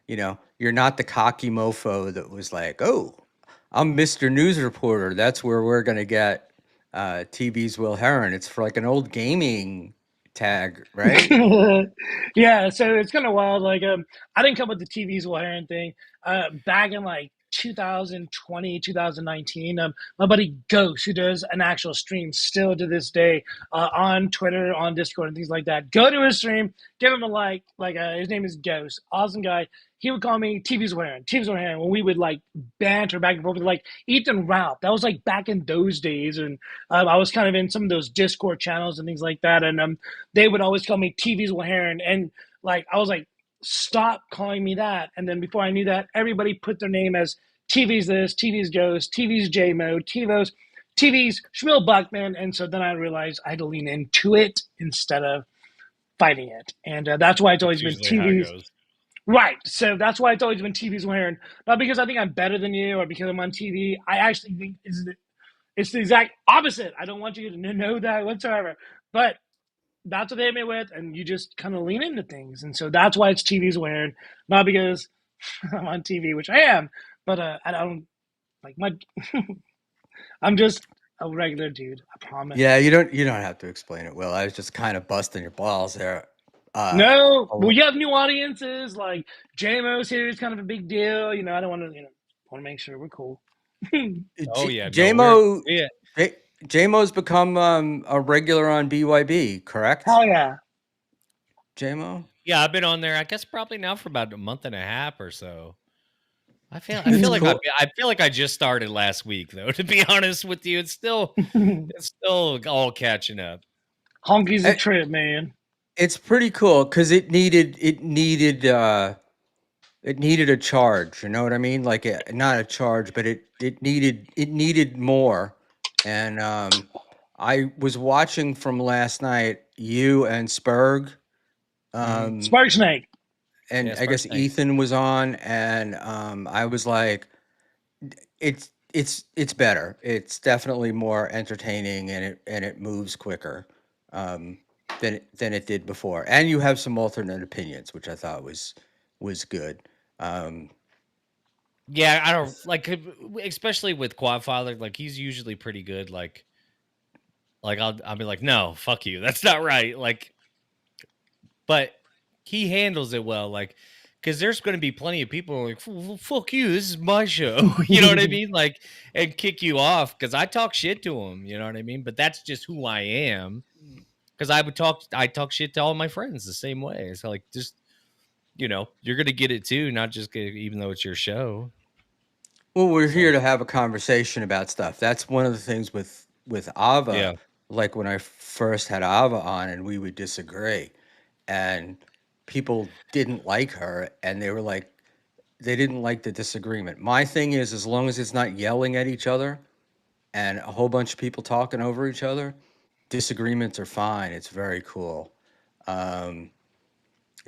you're not the cocky mofo that was like, "Oh, I'm Mr. News Reporter." That's where we're gonna get TV's Will Heron. It's for like an old gaming tag, right? Yeah, so it's kind of wild. Like, I didn't come up with the TV's Heron thing. Back in like 2020, 2019, my buddy Ghost, who does an actual stream still to this day, on Twitter, on Discord, and things like that. Go to his stream, give him a like. Like, his name is Ghost, awesome guy. He would call me TV's Heron, TV's Heron, when we would like banter back and forth with like Ethan Ralph. That was like back in those days, and I was kind of in some of those Discord channels and things like that, and they would always call me TV's Heron. And like, I was like, stop calling me that. And then before I knew that, everybody put their name as TV's this, TV's Ghost, TV's JMO, TV's Schmuel Buckman. And so then I realized I had to lean into it instead of fighting it. And that's why it's That's always been usually how it TV's. goes. Right. So that's why it's always been TV's Heron. Not because I think I'm better than you or because I'm on TV. I actually think it's the exact opposite. I don't want you to know that whatsoever. But that's what they hit me with, and you just kind of lean into things, and so that's why it's TV's weird, not because I'm on TV, which I am, but I don't like my. I'm just a regular dude. I promise. Yeah, you don't have to explain it, Will. I was just kind of busting your balls there. Uh, No, a well, lo- you have new audiences. Like JMO's here is kind of a big deal. I don't want to. Want to make sure we're cool. Oh yeah, no, JMO yeah, JMO's become a regular on BYB, correct? Hell yeah. JMO? yeah. I've been on there. I guess probably now for about a month and a half or so. I It's feel like cool. I feel like I just started last week though. To be honest with you, it's still all catching up. Honky's a Eh, trip, man. It's pretty cool because it needed a charge. You know what I mean? Like not a charge, but it needed more. And I was watching from last night, you and Spurg, Hmm. um, Spark Snake. and Yeah, I Spark guess Snake. Ethan was on, and I was like, it's better. It's definitely more entertaining, and it moves quicker um, than it did before. And you have some alternate opinions, which I thought was good. Um, Yeah, I don't like, especially with Quadfather. Like he's usually pretty good. Like I'll be like, no, fuck you. That's not right. Like, but he handles it well. Like, because there's going to be plenty of people who are like, fuck you. This is my show. You know what I mean? Like, and kick you off because I talk shit to him. You know what I mean? But that's just who I am. Because I talk shit to all my friends the same way. So like, just you're gonna get it too, not just even though it's your show. well, we're here So to have a conversation about stuff. That's one of the things with Ava. yeah, Like when I first had Ava on, and we would disagree, and people didn't like her, and they were like, they didn't like the disagreement. My thing is, as long as it's not yelling at each other and a whole bunch of people talking over each other, disagreements are fine. It's very cool. Um,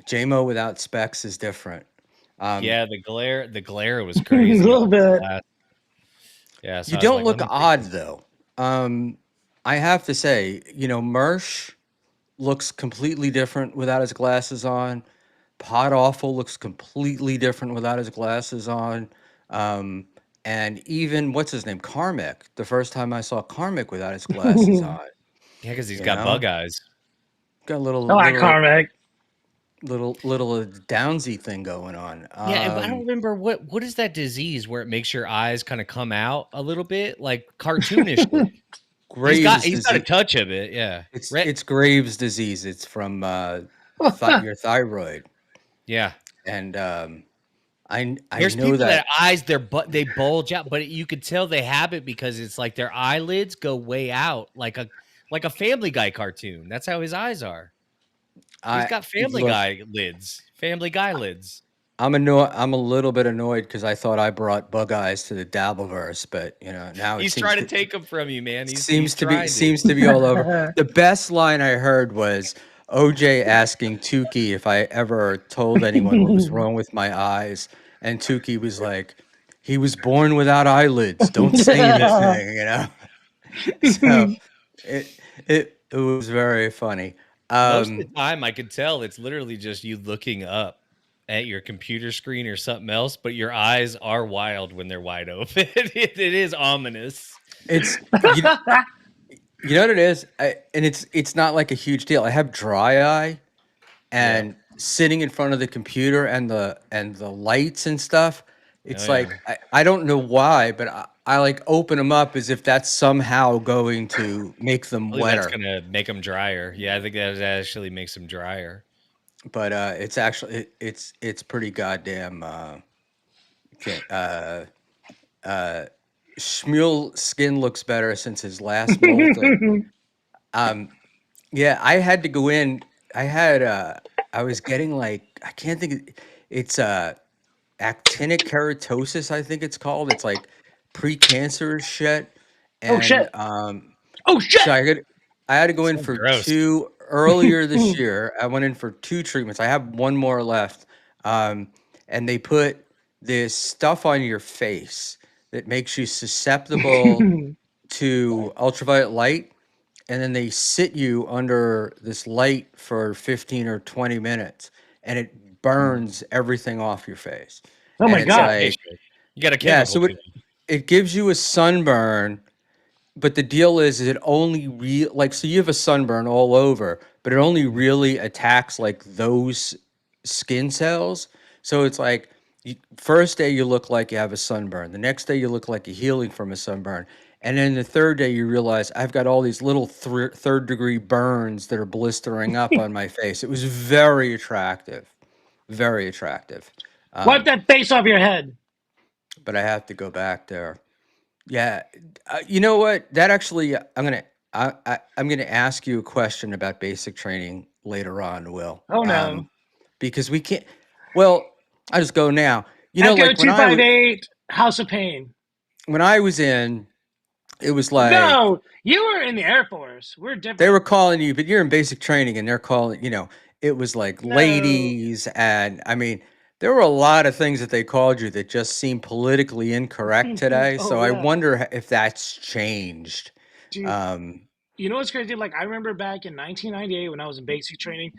JMO without specs is different. Um, Yeah, the glare was A crazy little on the bit. glass. Yeah, you so I was don't like, let look me take odd though. I have to say, Mersh looks completely different without his glasses on. Pod Awful looks completely different without his glasses on. Um, and even what's his name, Karmic. The first time I saw Karmic without his glasses on, yeah, because he's you got know, bug eyes. got a I like Carmack. little Downsy thing going on. Yeah, but I don't remember what is that disease where it makes your eyes kind of come out a little bit, like cartoonishly. Graves He's got a disease. touch of it, yeah. It's Graves disease. It's from your thyroid, Yeah. and I There's know people that that eyes they bulge out, but you could tell they have it because it's like their eyelids go way out, like a Family Guy cartoon. That's how his eyes are. He's I got Family look. Guy lids, Family Guy lids. I'm a little bit annoyed because I thought I brought Bug Eyes to the Dabbleverse, but now it He's trying to take them from you, man. He's trying to. seems to be all over. The best line I heard was OJ asking Tukey if I ever told anyone what was wrong with my eyes, and Tukey was like, "He was born without eyelids. Don't say anything." So it was very funny. Most of Um, the time, I could tell it's literally just you looking up at your computer screen or something else, but your eyes are wild when they're wide open. It is ominous. it's you know what it is, and it's not like a huge deal. I have dry eye, Yeah. and sitting in front of the computer and the lights and stuff, Oh it's yeah. like I don't know why, but I like open them up as if that's somehow going to make them I believe that's wetter. gonna make them drier. Yeah, I think that actually makes them drier. But it's actually it's pretty goddamn can uh Schmuel skin looks better since his last molting. Um yeah, I had to go in. I had I was getting like I can't think it's actinic keratosis, I think it's called. It's like precancerous shit. Oh And shit! Oh so shit! I had to go in Sounds for gross. two earlier this year. I went in for two treatments. I have one more left. Um, and they put this stuff on your face that makes you susceptible to ultraviolet light, and then they sit you under this light for 15 or 20 minutes, and it burns everything off your face. Oh And my it's Yeah, god! like, facial. You got a yeah, chemical so to it gives you a sunburn, but the deal is it only like, so you have a sunburn all over, but it only them. really attacks like those skin cells. So it's like, first day you look like you have a sunburn. The next day you look like you're healing from a sunburn. And then the third day you realize I've got all these little third degree burns that are blistering up on my face. It was very attractive, very attractive. Wipe Um, that face off your head. but I have to go back there. Yeah, you know what? That actually, I'm gonna ask you a question about basic training later on, Will. Oh no! Because we can't. Well, I just go now. Echo Like two five eight. House of Pain. when I was in, it was like No, you were in the Air Force. We're they were different. calling you, but you're in basic training, and they're calling. It was like No. ladies, and I mean, there were a lot of things that they called you that just seem politically incorrect today. Oh So I yeah, wonder if that's changed. dude. Um, You know what's crazy? Like I remember back in 1998 when I was in basic training,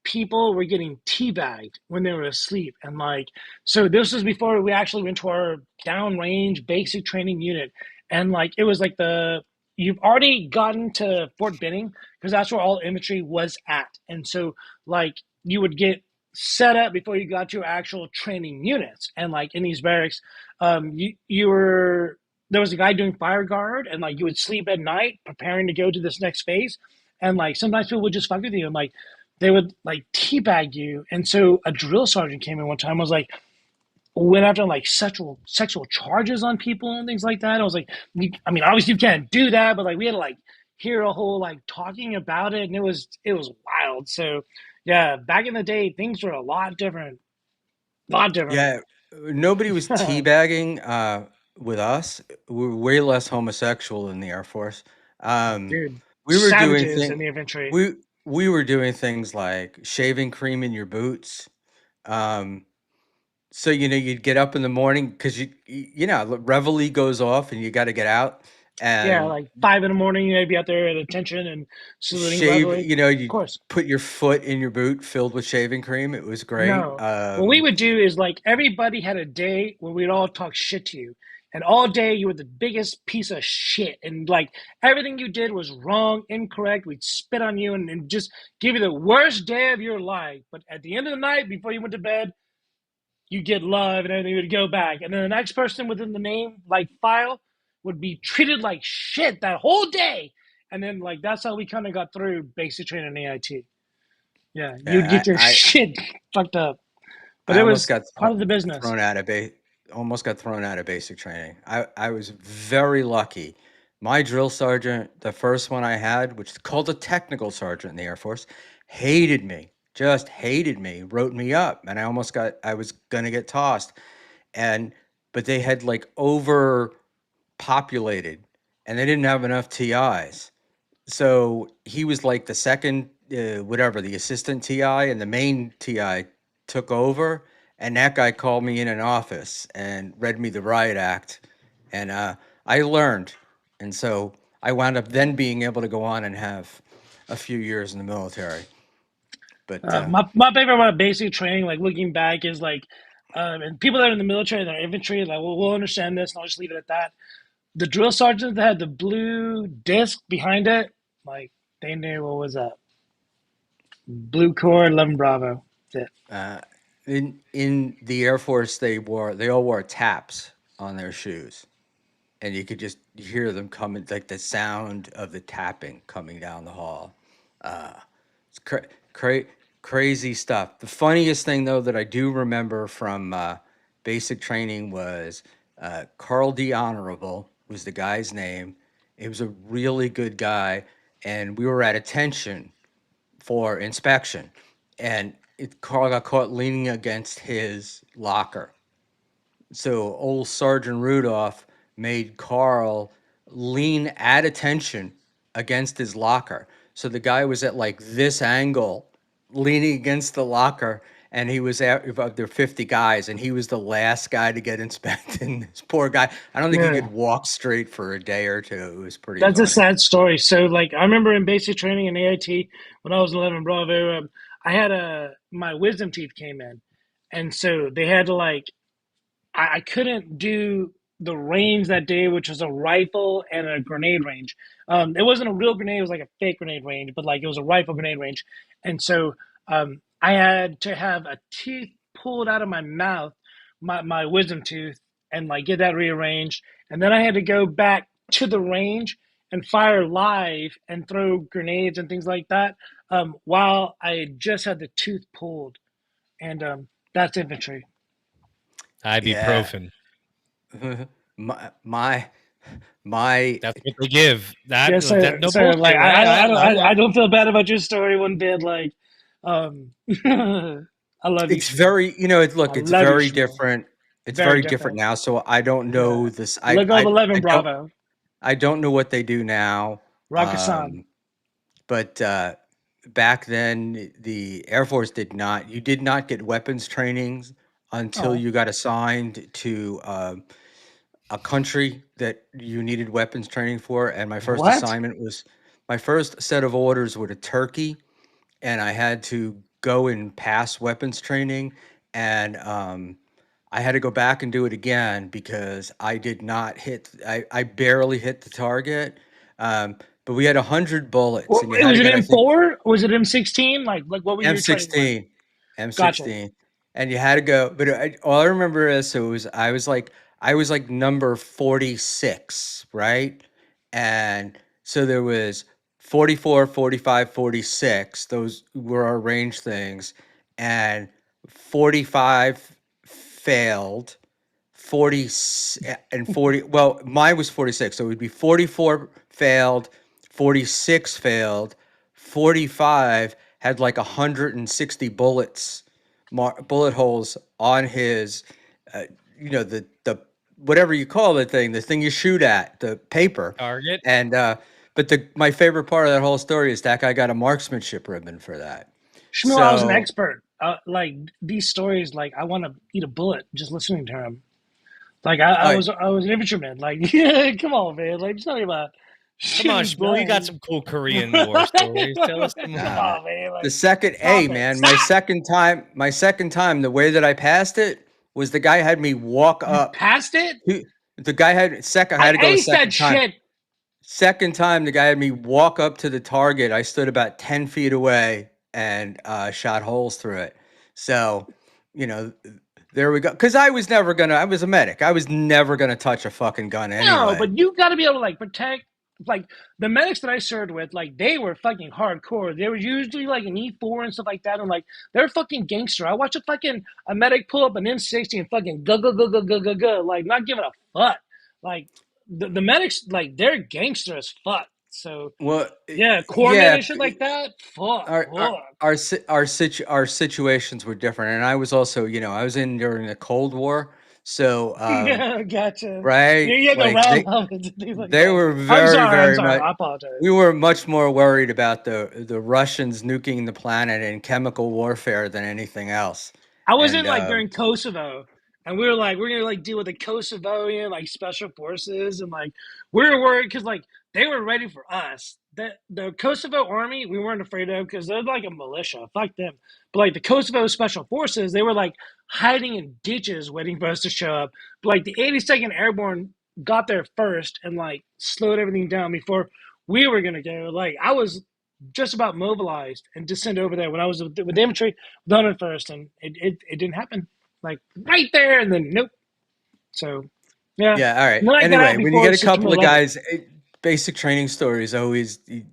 people were getting teabagged when they were asleep, and like so this was before we actually went to our downrange basic training unit, and like it was like the you've already gotten to Fort Benning because that's where all infantry was at, and so like you would get set up before you got to your actual training units, and like in these barracks, you were there was a guy doing fire guard, and like you would sleep at night preparing to go to this next phase, and like sometimes people would just fuck with you, and like they would like teabag you. And so a drill sergeant came in one time, was like went after like sexual charges on people and things like that. I was like, I mean, obviously you can't do that, but like we had to like hear a whole like talking about it, and it was wild. So Yeah, back in the day, things were a lot different. A lot different. Yeah, nobody was teabagging with us. We were way less homosexual in the Air Force. Um, Dude, we were doing savages in things the infantry. we we were doing things like shaving cream in your boots. Um, so you'd get up in the morning because reveille goes off and you got to get out Yeah, and like 5 in the morning, you'd be out there at attention and saluting shave. readily. You Of course. put your foot in your boot filled with shaving cream. It was great. No. What we would do is like everybody had a day where we'd all talk shit to you. And all day you were the biggest piece of shit. And like everything you did was wrong, incorrect. We'd spit on you and just give you the worst day of your life. But at the end of the night, before you went to bed, you get love and everything would go back. And then the next person within the name, like file, would be treated like shit that whole day. And then like that's how we kind of got through basic training in AIT. Yeah, you'd Yeah, get your shit fucked up. But I it almost was got part of the business. thrown out of almost got thrown out of basic training. I was very lucky. My drill sergeant, the first one I had, which is called a technical sergeant in the Air Force, hated me. Just hated me, wrote me up, and I was gonna get tossed. And but they had like overpopulated and they didn't have enough TIs. So he was like the second, whatever, the assistant TI, and the main TI took over. And that guy called me in an office and read me the riot act, and I learned. And so I wound up then being able to go on and have a few years in the military. But My favorite about basic training, like looking back, is like, and people that are in the military, that are infantry, like we'll understand this, and I'll just leave it at that. The drill sergeant that had the blue disc behind it, like they knew what was up. Blue Corps, 11 Bravo. That's it. uh, in the Air Force, they all wore taps on their shoes, and you could just hear them coming, like the sound of the tapping coming down the hall. Uh, it's crazy stuff. The funniest thing though that I do remember from basic training was Carl D. Honorable was the guy's name. He was a really good guy, and we were at attention for inspection, and Carl got caught leaning against his locker. So old Sergeant Rudolph made Carl lean at attention against his locker. So the guy was at like this angle, leaning against the locker, and he was about there 50 guys, and he was the last guy to get inspected. And this poor guy, I don't think he Yeah, could walk straight for a day or two. It was pretty that's a funny. sad story. So, like, I remember in basic training in AIT when I was in 11 Bravo, I had my wisdom teeth came in, and so they had to like I couldn't do the range that day, which was a rifle and a grenade range. It wasn't a real grenade; it was like a fake grenade range, but like it was a rifle grenade range. And so I had to have a tooth pulled out of my mouth, my wisdom tooth, and like get that rearranged. And then I had to go back to the range and fire live and throw grenades and things like that while I had just had the tooth pulled. And that's infantry. Yeah. Ibuprofen. my my my That's what they give. That Yes, sir. no Sir, like bullshit, right? I don't feel bad about your story one bit. Like, I love you, it's Shmuel. very, I it's love you, very Shmuel. different. It's Very very different different. now. So I don't know Yeah. this. Look over 11 Bravo. I don't know what they do now. Rakkasan. Um, but back then, the Air Force you did not get weapons trainings until Oh, you got assigned to a country that you needed weapons training for. And what? my first set of orders were to Turkey, and I had to go and pass weapons training, and I had to go back and do it again because I did not hit. I barely hit the target, but we had 100 bullets, and you had to Was it get, I think, M4? Was it M16? Like what were you training like? M16, Gotcha. M16, and you had to go. But all I remember is so it was I was like number 46, right? And so there was 44, 45, 46. Those were our range things, and 45 failed. 40 and 40, well, mine was 46, so it would be 44 failed, 46 failed, 45 had like 160 bullet holes on his, uh, the whatever you call the thing you shoot at, the paper, Target. and but the my favorite part of that whole story is that guy got a marksmanship ribbon for that. Schmuel, I was an So, expert. Like these stories, like I want to eat a bullet just listening to him. Like all right, I was an infantryman. Like, yeah, come on, man. Like, just tell me about Come on, shooting Shmuel, you got guns. some cool Korean Come War stories. Tell us some more. nah, on, man. the Like, second, stop hey it. man, Stop. my second time, the way that I passed it was the guy had me walk You up. passed it. The guy had second. I I had to go a aced that second time. shit. Second time, the guy had me walk up to the target. I stood about 10 feet away and shot holes through it. So, you know, there we go. Because I was never gonna. I was a medic. I was never gonna touch a fucking gun No, anyway. but you got to be able to like protect. Like the medics that I served with, like they were fucking hardcore. They were usually like an E4 and stuff like that, and like they're fucking gangster. I watched a medic pull up an M60 and fucking go go go go go go go, like not giving a fuck. Like the medics, like they're gangster as fuck. So Well, yeah, corpsman yeah. and shit like that. Fuck, our our fuck. our situations were different, and I was also, I was in during the Cold War, so Yeah, gotcha. Yeah, right, you had the like round helmets and things like they that. were I'm very sorry, I'm very sorry. much. I apologize. We were much more worried about the Russians nuking the planet and chemical warfare than anything else, I was in and like during Kosovo, and we were like, we're gonna like deal with the Kosovoian like special forces, and like we were worried because like they were ready for us. The Kosovo army we weren't afraid of because they're like a militia. Fuck them. But like the Kosovo special forces, they were like hiding in ditches waiting for us to show up. But like the 82nd Airborne got there first and like slowed everything down before we were gonna go. Like I was just about mobilized and to send over there when I was with the infantry done it first, and it didn't happen. Like right there, and then nope. So yeah, yeah, all right. and then I got out Anyway, when you before get a September couple of 11th. guys, basic training stories always you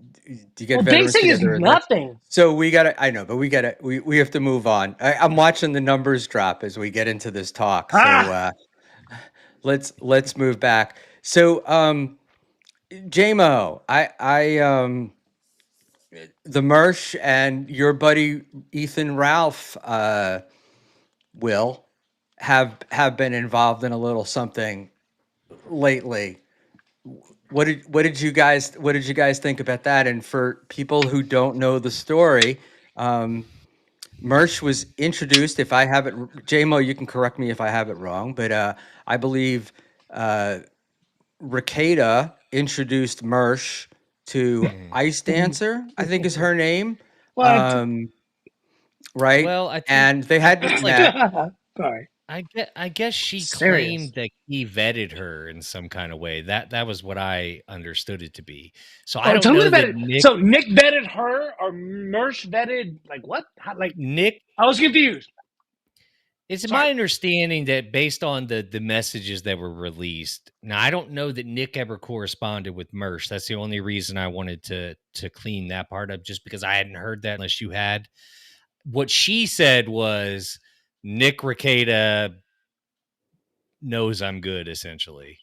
get Well, veterans basic is together, and that's nothing. so we gotta. I know, but we have to move on. I'm watching the numbers drop as we get into this talk, so Ah, let's move back. So, JMO, the Mersh and your buddy Ethan Ralph, will have been involved in a little something lately. What did you guys think about that? And for people who don't know the story, um, Mersh was introduced. If I have it, JMO, you can correct me if I have it wrong, but I believe uh, Ricada introduced Mersh to Mhm. Ice Dancer, I think is her name. what? Um, right? Well, And they I think hadn't like met. Sorry, I guess she serious. claimed that he vetted her in some kind of way. That was what I understood it to be. So I Oh, don't tell me know about that it. So Nick vetted her, or Mersh vetted like what? How, like Nick I was confused. it's Sorry. my understanding that based on the messages that were released. Now I don't know that Nick ever corresponded with Mersh. That's the only reason I wanted to clean that part up, just because I hadn't heard that unless you had. What she said was Nick Ricada knows I'm good, essentially.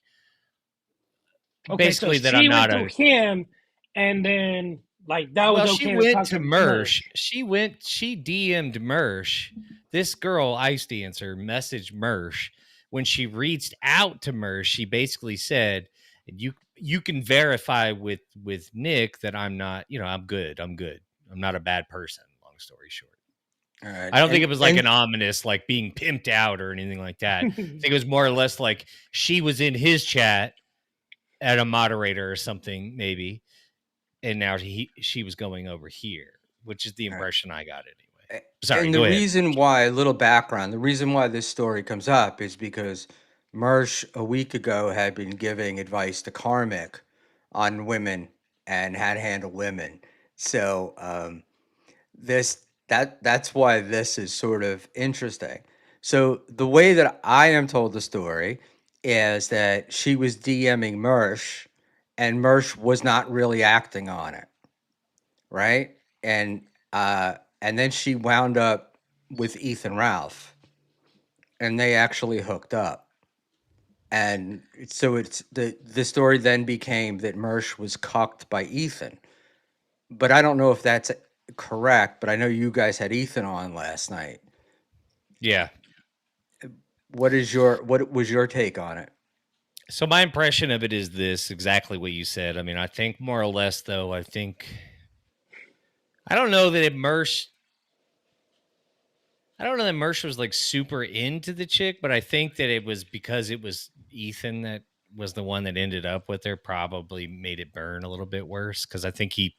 Okay, so Basically that I'm she went not through a him, and then like that was well, she okay to went talk to to Mersh. Mersh. She DM'd Mersh. This girl, Ice Dancer, messaged Mersh. When she reached out to Mersh, she basically said, you can verify with Nick that I'm not, I'm good. I'm good. I'm not a bad person, long story short. All right. I don't think And it was like and an ominous, like being pimped out or anything like that. I think it was more or less like she was in his chat at a moderator or something, maybe, and now she was going over here, which is the all right. impression I got anyway. A- Sorry, And the go ahead. reason why, a little background, the reason why this story comes up is because Mersh a week ago had been giving advice to Karmic on women and how to handle women. So that's why this is sort of interesting. So the way that I am told the story is that she was DMing Mersh, and Mersh was not really acting on it, right? And and then she wound up with Ethan Ralph, and they actually hooked up. And so it's the story then became that Mersh was cucked by Ethan. But I don't know if that's correct, but I know you guys had Ethan on last night. Yeah. What was your take on it? So my impression of it is this exactly what you said. I mean, I think more or less though, I don't know that Mersh I don't know that Mersh was like super into the chick, but I think that it was because it was Ethan that was the one that ended up with her, probably made it burn a little bit worse. Cause I think he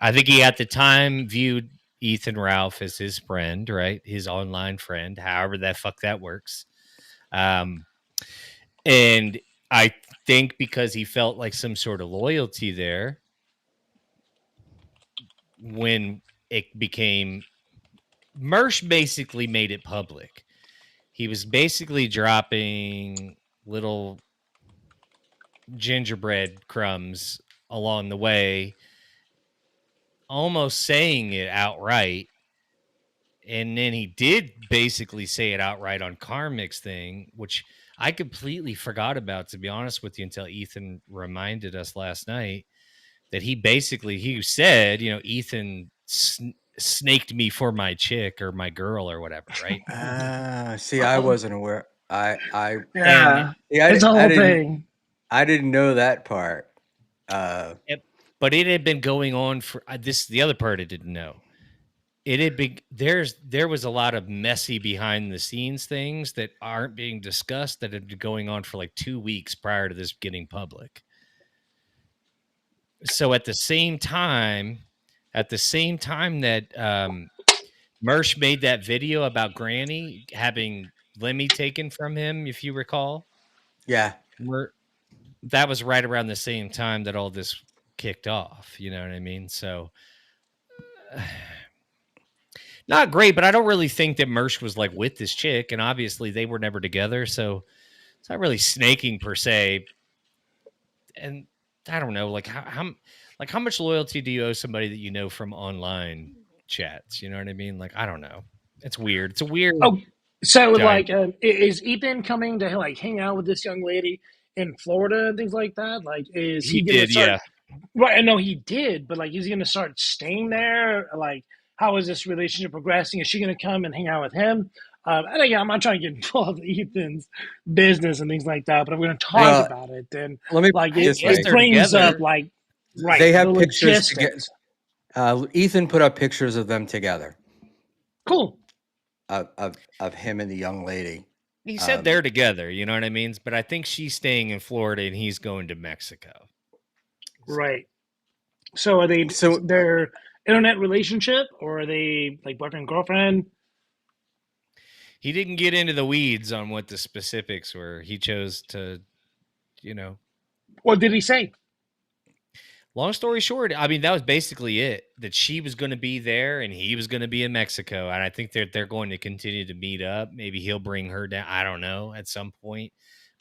at the time viewed Ethan Ralph as his friend, right? His online friend, however that fuck that works. Um, and I think because he felt like some sort of loyalty there when it became Mersh basically made it public. He was basically dropping little gingerbread crumbs along the way, almost saying it outright. And then he did basically say it outright on Karmic's thing, which I completely forgot about, to be honest with you, until Ethan reminded us last night that he said, Ethan snaked me for my chick or my girl or whatever, right? Ah, see, I wasn't aware. And Yeah, See, it's a whole thing. I didn't know that part. Uh, Yep. But it had been going on for this. The other part I didn't know. It had been there was a lot of messy behind the scenes things that aren't being discussed that had been going on for like 2 weeks prior to this getting public. So at the same time that Mersh made that video about Granny having Lemmy taken from him, if you recall, yeah. Mer- that was right around the same time that all this kicked off. You know what I mean? So not great, but I don't really think that Mersh was like with this chick, and obviously they were never together, so it's not really snaking per se. And I don't know, like how much loyalty do you owe somebody that you know from online chats? You know what I mean? Like I don't know. It's weird. It's a weird Oh, so dynamic. like, is Ethan coming to like hang out with this young lady in Florida and things like that? Like, is He he gonna did, start? yeah. Right, I know he did, but like, is he gonna start staying there? Like, how is this relationship progressing? Is she gonna come and hang out with him? And again, I'm not trying to get involved in Ethan's business and things like that, but if we're gonna talk Well, about it, then let me put like it I this guess way: it they're brings up together. like they right the have pictures to get. logistics. Ethan put up pictures of them together, Cool, of him and the young lady. He said Um, they're together, you know what I mean? But I think she's staying in Florida and he's going to Mexico. So right. So are they so their internet relationship or are they like boyfriend girlfriend? he didn't get into the weeds on what the specifics were. He chose to, you know, What did he say? long story short, I mean, that was basically it. That she was going to be there and he was going to be in Mexico. And I think they're going to continue to meet up. Maybe he'll bring her down. I don't know at some point.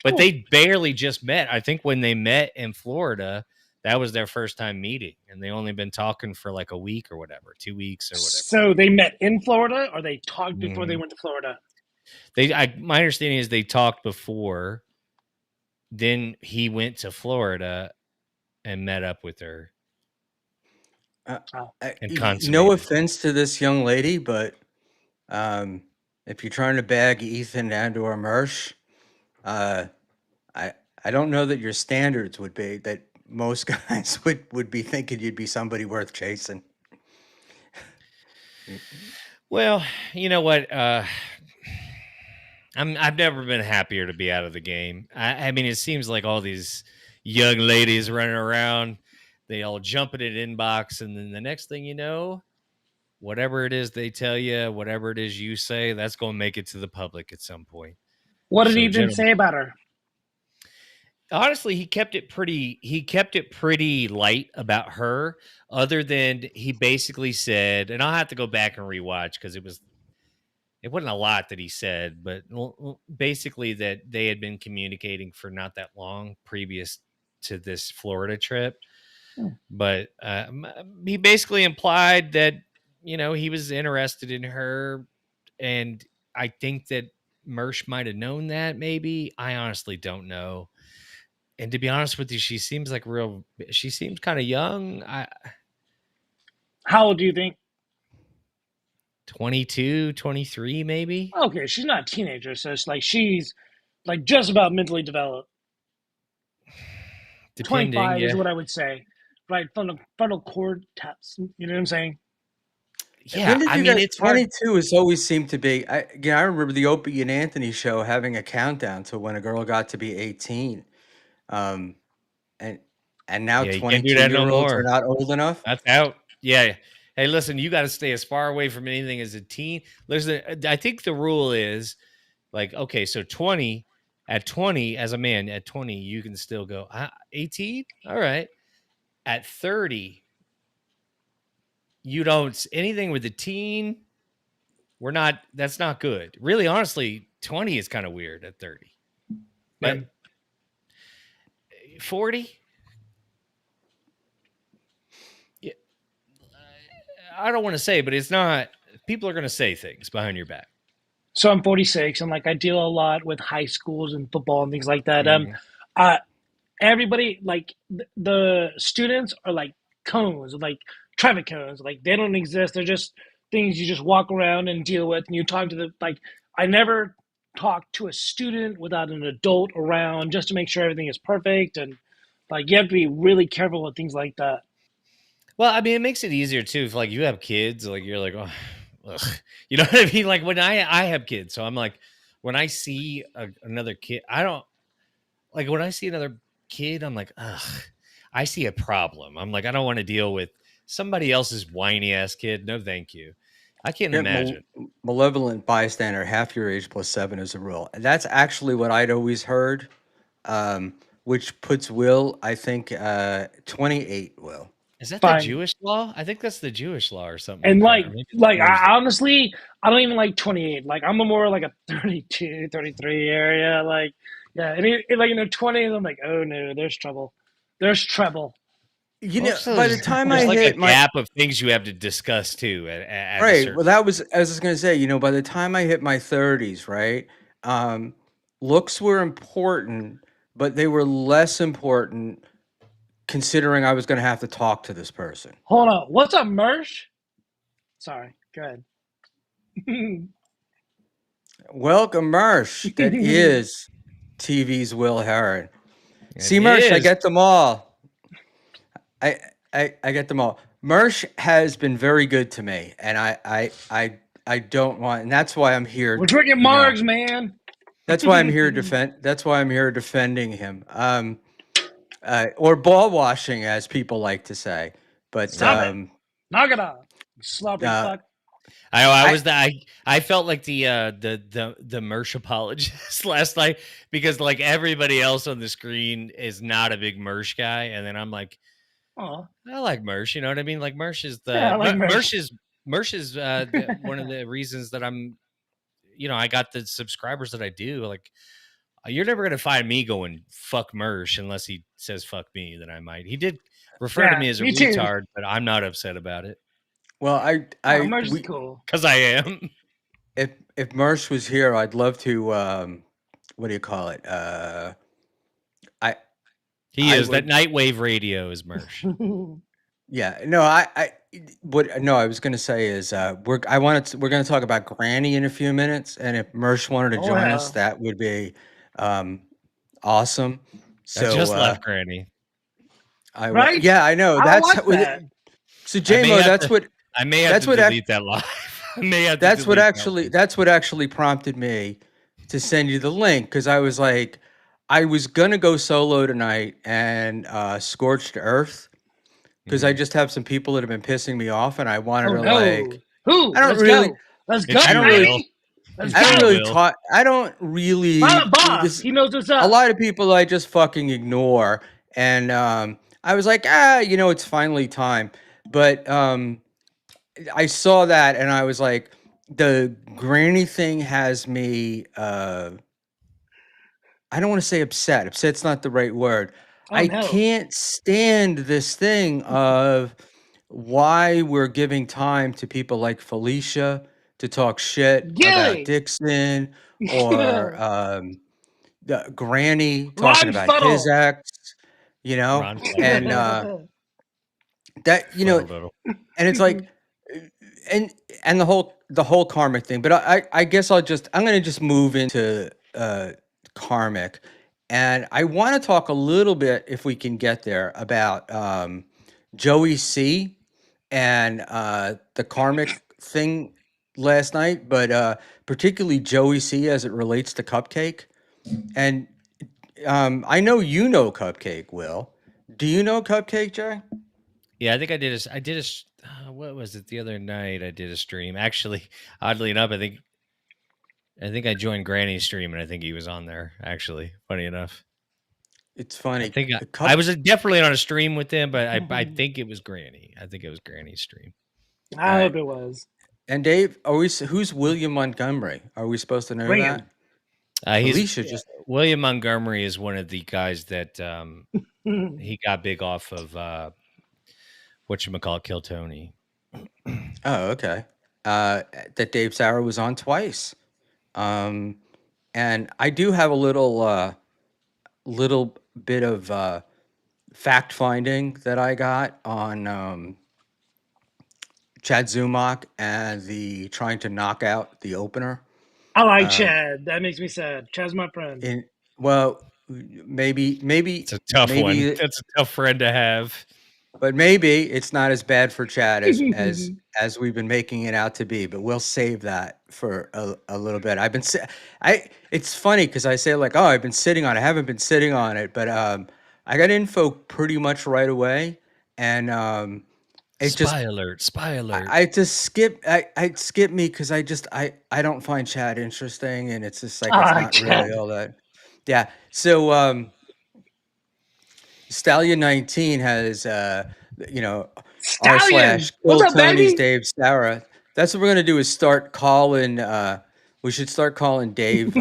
But Cool. they barely just met. I think when they met in Florida, that was their first time meeting. And they only been talking for like a week or whatever, 2 weeks or whatever. So they met in Florida or they talked before they Mhm. went to Florida? My understanding is they talked before. Then he went to Florida and met up with her uh, Oh. and no consummated. offense to this young lady, but um, if you're trying to bag Ethan and or Mersh, uh, I I don't know that your standards would be that most guys would be thinking you'd be somebody worth chasing. Well, you know what? I've never been happier to be out of the game. I mean, it seems like all these young ladies running around, they all jump in an inbox, and then the next thing you know, whatever it is they tell you, whatever it is you say, that's going to make it to the public at some point. What did So, Ethan gentlemen, say about her? honestly, he kept it pretty light about her, other than he basically said, and I'll have to go back and rewatch because it wasn't a lot that he said, but basically that they had been communicating for not that long previous to this Florida trip. Hmm. But he basically implied that, he was interested in her. And I think that Mersh might have known that, maybe. I honestly don't know. And to be honest with you, she seems kind of young. How old do you think? 22, 23 maybe. Okay, she's not a teenager, so it's like she's like just about mentally developed. Depending, 25 is yeah. what I would say. Right, frontal cortex. You know what I'm saying? When Yeah, did I you mean, guys it's hard. 22 has always seemed to be I remember the Opie and Anthony show having a countdown to when a girl got to be 18. Um, and now Yeah, you can't do that no 22-year-olds are more. not old enough? That's out. Yeah. Hey, listen, you got to stay as far away from anything as a teen. Listen, I think the rule is like, okay, so 20, at 20, as a man, at 20, you can still go, 18? All right. At 30, you don't, anything with a teen, that's not good. Really, honestly, 20 is kind of weird at 30. Yeah. But 40, yeah, I don't want to say, but it's not, people are going to say things behind your back. So I'm 46, and like I deal a lot with high schools and football and things like that. Mhm. Uh, everybody like the students are like cones, like traffic cones. Like they don't exist. They're just things you just walk around and deal with. And you talk to the like. I never talk to a student without an adult around just to make sure everything is perfect. And like you have to be really careful with things like that. Well, I mean, it makes it easier too. If like you have kids, like you're like, oh, ugh. You know what I mean? Like when I have kids, so I'm like, when I see another kid, I don't like when I see another kid, I'm like, ugh, I see a problem. I'm like, I don't want to deal with somebody else's whiny ass kid. No, thank you. I can't Yeah, imagine. malevolent bystander, half your age plus 7 is a rule. And that's actually what I'd always heard, which puts Will, I think, 28 Will. Is that the Fine. Jewish law? I think that's the Jewish law or something And like that. Or like maybe like Thursday. I honestly I don't even like 28. Like I'm a more like a 32, 33 area. Like yeah, and like in the 20s, I'm like, oh no, there's trouble. There's trouble. You Well, know, so by the time I there's like a hit my gap of things you have to discuss too at a right, well, certain. that was I was gonna say, by the time I hit my 30s, right, um, looks were important, but they were less important considering I was gonna have to talk to this person. Hold on. What's up, Mersh? Sorry, go ahead. Welcome, Mersh. That is TV's Will Heron. It See, Mersh, I is. get them all. I I get them all. Mersh has been very good to me, and I don't want, and that's why I'm We're here. drinking Margs, man. That's why I'm here defend. That's why I'm here defending him. Or ball washing, as people like to say. But Stop it. Knock it off. You sloppy uh, fuck. I I was the I felt like the Mersh apologist last night because like everybody else on the screen is not a big Mersh guy, and then I'm like, Oh, I like Mersh, you know what I mean? Like Mersh is yeah, I the like Mersh. Mersh is one of the reasons that I'm, I got the subscribers that I do. Like you're never gonna find me going fuck Mersh unless he says fuck me. Then I might. He did refer to Yeah, me as a me too. retard, but I'm not upset about it well, Oh, Mersh is cool. because I am. if Mersh was here, I'd love to. What do you call it? I He I is that would. Nightwave radio is Mersh. Yeah, no, what no, I was gonna say is we're gonna talk about Granny in a few minutes, and if Mersh wanted to Oh join us, hell, that would be um, awesome. I So just left Granny. I will. right? Yeah, I know. I don't That's like that. so I may JMO. have to. I may have to That's what delete that live. I may have to that's what delete that actually one. that's what actually prompted me to send you the link, because I was like, I was gonna go solo tonight and Scorched Earth, because I Mhm. just have some people that have been pissing me off, and I wanted Oh to no. like, Who? I don't Let's really, go. Let's go, It's I don't you, really, Will. Granny. Let's I It's don't you, go. really Will. talk. I don't really. Silent boss. This He knows what's a up. lot of people I just fucking ignore, and I was like, it's finally time, but I saw that and I was like, the Granny thing has me. I don't want to say upset. Upset's not the right word. Oh I no. can't stand this thing of why we're giving time to people like Felicia to talk shit about Gilly. Dixon, or the Granny talking Ron about his Fuddle. ex, Ron Fuddle. and that Fuddle. and it's like, uh, and the whole the whole karmic thing, but I guess I'm gonna just move into karmic, and I want to talk a little bit, if we can get there, about Joey C and the karmic thing last night, but particularly Joey C as it relates to Cupcake. And I know you know Cupcake, Will. Do you know Cupcake, Jay? Yeah, I think I did what was it the other night? I did a stream. Actually, oddly enough, I think I joined Granny's stream, and I think he was on there. Actually, funny enough, It's I funny. think I Cup. was definitely on a stream with him, but I think it was Granny. I think it was Granny's stream. All I right. hope it was And Dave, who's William Montgomery? Are we supposed to know that? Graham. He's Alicia just William Montgomery is one of the guys that Hmm. he got big off of whatchamacallit, Kill Tony. oh, okay. That Dave Sauer was on twice. Um and I do have a little bit of fact finding that I got on Chad Zumach and the trying to knock out the opener. I like Um Chad. That makes me sad. Chad's my friend. in well maybe It's a tough one. maybe That's a tough friend to have. but maybe it's not as bad for Chad as we've been making it out to be. But we'll save that for a little bit. I. It's funny because I say like, oh, I've been sitting on it. I haven't been sitting on it, but I got info pretty much right away, and it just Spy alert! Spy alert! I just skip I skip me because I don't find Chad interesting, and it's just like I it's like not really Chad. all that. Yeah. So Stallion 19 has you know r Stallion, slash what's Kill up, Tony's baby? Dave Sarah. That's what we're gonna do is start calling. We should start calling Dave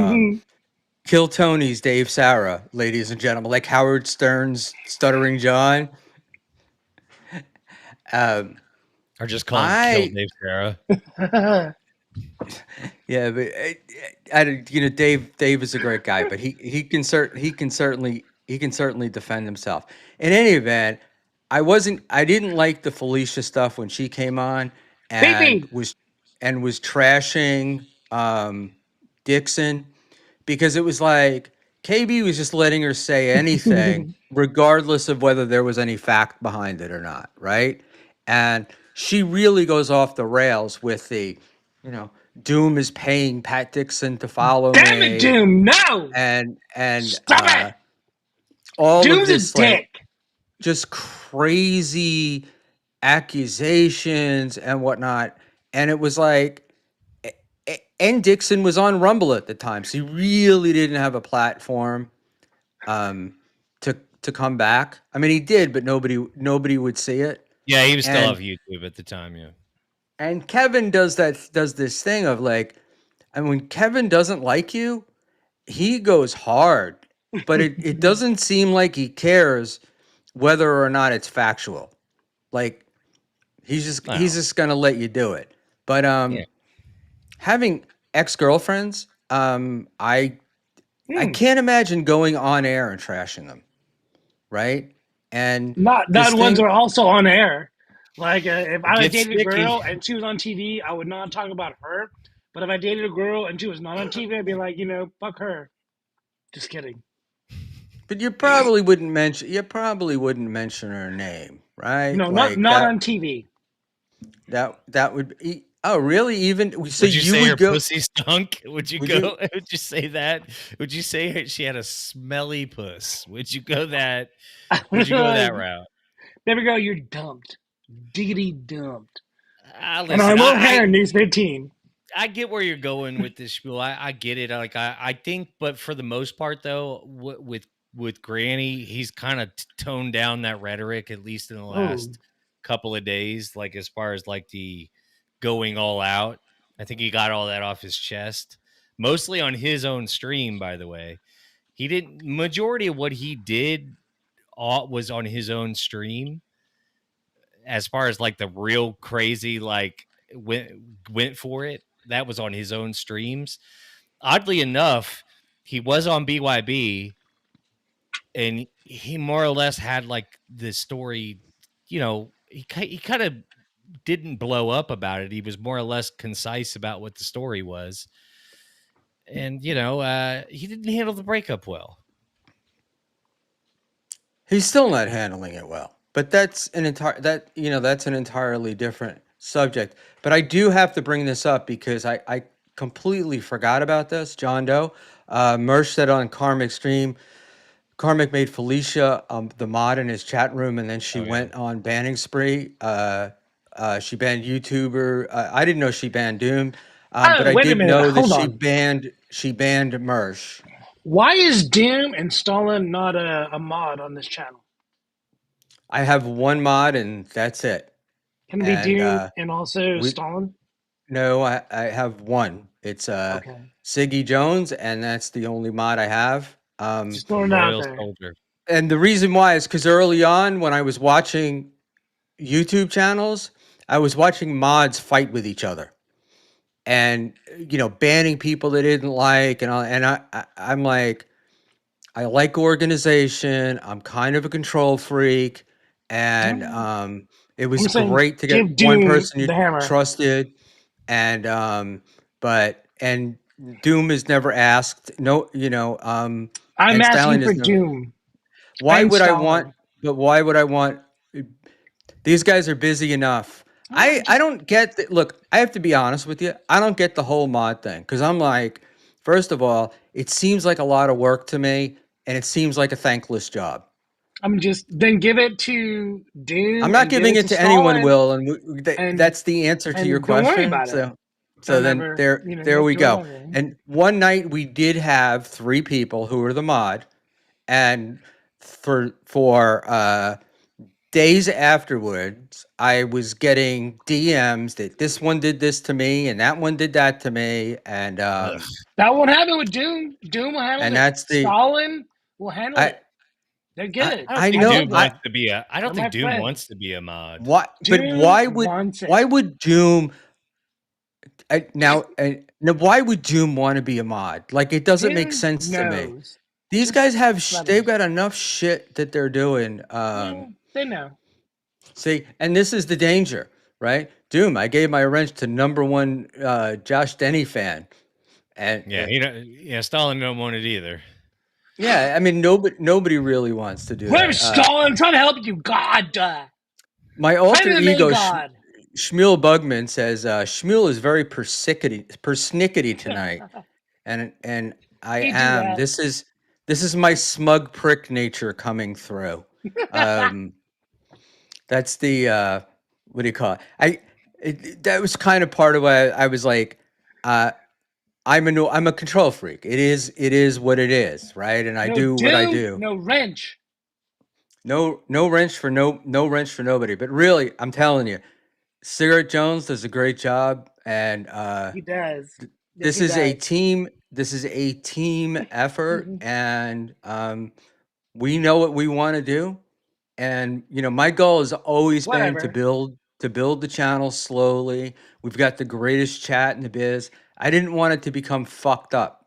Kill Tony's Dave Sarah, ladies and gentlemen, like Howard Stern's Stuttering John. Um, Or just call him Kill I Dave Sarah. Yeah, but Dave is a great guy, but he can certainly defend himself. In any event, I didn't like the Felicia stuff when she came on and Pee was trashing Dixon because it was like KB was just letting her say anything, pee. regardless of whether there was any fact behind it or not, right? And she really goes off the rails with you know, Doom is paying Pat Dixon to follow Damn it, me, Doom! No, and stop it. all of Doom's a this like dick. just crazy accusations and whatnot. And it was like, and Dixon was on Rumble at the time, so he really didn't have a platform um, to come back. I mean, he did, but nobody would see it. Yeah, he was still And off YouTube at the time. Yeah. Kevin does this thing of like, and when Kevin doesn't like you, he goes hard, but it doesn't seem like he cares whether or not it's factual. Like he's Oh, just gonna let you do it. But yeah. having ex-girlfriends, I Hmm. can't imagine going on air and trashing them, right? And Not this ones thing, are also on air. Like if It I gets dated a sticky. girl and she was on TV, I would not talk about her. But if I dated a girl and she was not on TV, I'd be like, fuck her. Just kidding. but you probably wouldn't mention her name, right? No, not Like not on TV. that would be, oh really? Even so Would you you say would her go, pussy stunk? Would you would you? go? Would you say that? Would you say she had a smelly puss? Would you go that? Would you go that route? Baby girl, you're dumped. Diggity dumped. And Listen, I'm O'Hare, news 15. I get where you're going with this spiel. I get it. Like I think, but for the most part, though, with Granny, he's kind of toned down that rhetoric at least in the Oh, last couple of days. Like as far as like the going all out, I think he got all that off his chest. Mostly on his own stream, by the way. He didn't. Majority of what he did was on his own stream. As far as like the real crazy, like went for it, that was on his own streams. Oddly enough, he was on BYB, and he more or less had like the story. He kind of didn't blow up about it. He was more or less concise about what the story was, and he didn't handle the breakup well. He's still not handling it well. But that's an entirely different subject. But I do have to bring this up because I completely forgot about this. John Doe, Mersh said on Karmic Stream, Karmic made Felicia the mod in his chat room, and then she Oh yeah, went on banning spree. She banned YouTuber. I didn't know she banned Doom, but Oh, I wait a did minute. know that Hold on. she banned Mersh. Why is Doom and Stalin not a mod on this channel? I have one mod, and that's it. Can it be And Doom and also we Stalin? no, I have one. It's Okay. Siggy Jones, and that's the only mod I have. Just a throwing it out loyal there. soldier. And the reason why is because early on when I was watching YouTube channels, I was watching mods fight with each other, and banning people they didn't like, and all. And I'm like, I like organization. I'm kind of a control freak, and it was I'm saying great to get give one Doom person you the hammer. trusted, and Doom is never asked. No, I'm and asking Stallion for is never. Doom Why and would I want? Stalin. But why would I want? These guys are busy enough. I Just don't get the, look, I have to be honest with you. I don't get the whole mod thing cuz I'm like, first of all, it seems like a lot of work to me and it seems like a thankless job. I'm just then give it to I'm Doom not and give giving it it to to anyone, Stalin Will, and and that's the answer to your don't worry question. about it. So They'll then never, there we do it go. over. And one night we did have 3 people who were the mod, and for days afterwards, I was getting DMs that this one did this to me and that one did that to me, Ugh. That won't happen with Doom. Doom will handle and it. that's the Stalin will handle I it. They're I good. I don't I think I know told Doom you. I wants to be a. I They're don't my think Doom friends. wants to be a mod. what but Doom wants it. why would Doom now why would Doom want to be a mod? Like it doesn't make Doom sense to me. knows. These Just guys have let they've him. got enough shit that they're doing. Yeah, they know. See, and this is the danger, right? Doom, I gave my wrench to number one Josh Denny fan. And Yeah, Stalin don't want it either. yeah, I mean nobody really wants to do Where's that. Stalin? I'm trying to help you, God. My Pray alter to the main ego God. Schmuel Bugman says Schmuel is very persnickety tonight, and I You do am. that. This is my smug prick nature coming through. Um, that's the what do you call it? That was kind of part of why I was like, uh, I'm a control freak. It is what it is, right? And I No do what I Doom, do. no wrench. No wrench for no wrench for nobody. But really, I'm telling you, Cigarette Jones does a great job, and He does. Yes, this he is a does. team. This is a team effort, and we know what we want to do. And my goal has always been to Whatever. build the channel slowly. We've got the greatest chat in the biz. I didn't want it to become fucked up,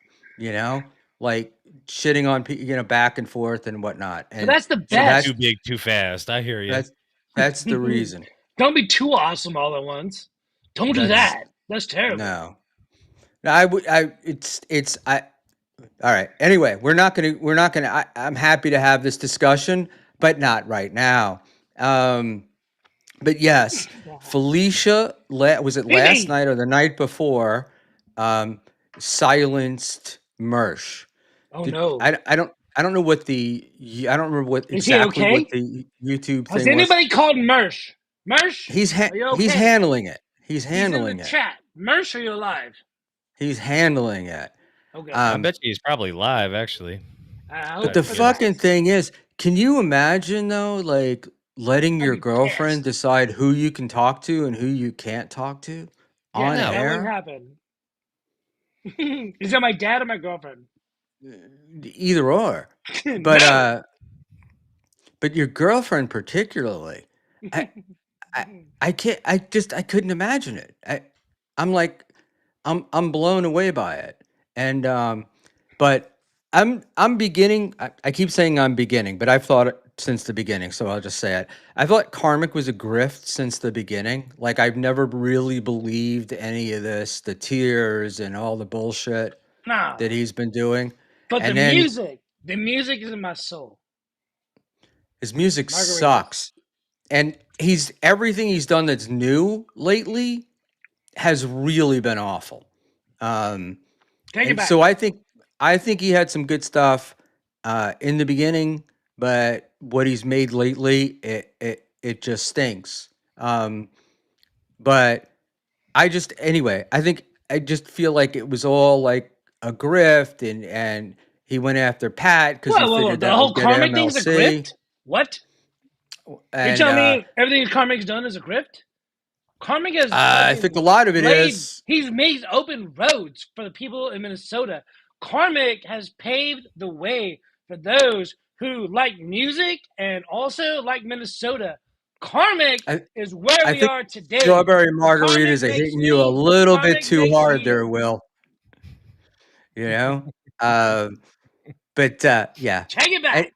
like shitting on back and forth and whatnot. But And that's the so Getting best. too big too fast. I hear you. that's the reason. Don't be too awesome all at once. Don't do That's that. That's terrible. no. No, I would. I. It's. I. All right. Anyway, we're not gonna. I'm happy to have this discussion, but not right now. Um. But yes, Felicia. Was it last Phoebe! night or the night before? Um. Silenced Mersh. Oh Did no. I don't know what I don't remember what Is he exactly what okay? the YouTube Has thing was. anybody called Mersh? Mersh, are you He's okay? handling it. He's He's in the handling it. chat. Mersh, are you alive? He's handling it. Okay. I Um. bet you he's probably live actually. I But hope the for the fucking best. thing is, can you imagine though, like letting I'd your be girlfriend pissed. decide who you can talk to and who you can't talk to Yeah, on no, that No. wouldn't air? happen. Is that my dad or my girlfriend? Either or. But No. but your girlfriend particularly, I I I can't I couldn't imagine it. I'm like I'm blown away by it. And but I'm beginning I keep saying I'm beginning, but I've thought since the beginning, so I'll just say it. I thought Karmic was a grift since the beginning. Like I've never really believed any of this, the tears and all the bullshit Nah, that he's been doing. but And then the music is in my soul. his music Margaritas. sucks. And he's everything he's done that's new lately has really been awful. Um, Take it and back. so I think he had some good stuff in the beginning, but what he's made lately, it just stinks. But I think I just feel like it was all like a grift, and he went after Pat because he Whoa. figured The that whole would get karmic thing's a MLC, grift? What? You and tell me everything karmic's done is a grift? Karmic has I think a fucking lot of it is. he's made open roads for the people in Minnesota. Karmic has paved the way for those who like music and also like Minnesota. Karmic I is where I we think are today. strawberry Karmic margaritas are makes hitting you a me, little bit Karmic too makes hard me, there, Will. You know, um, but yeah, take it I, back.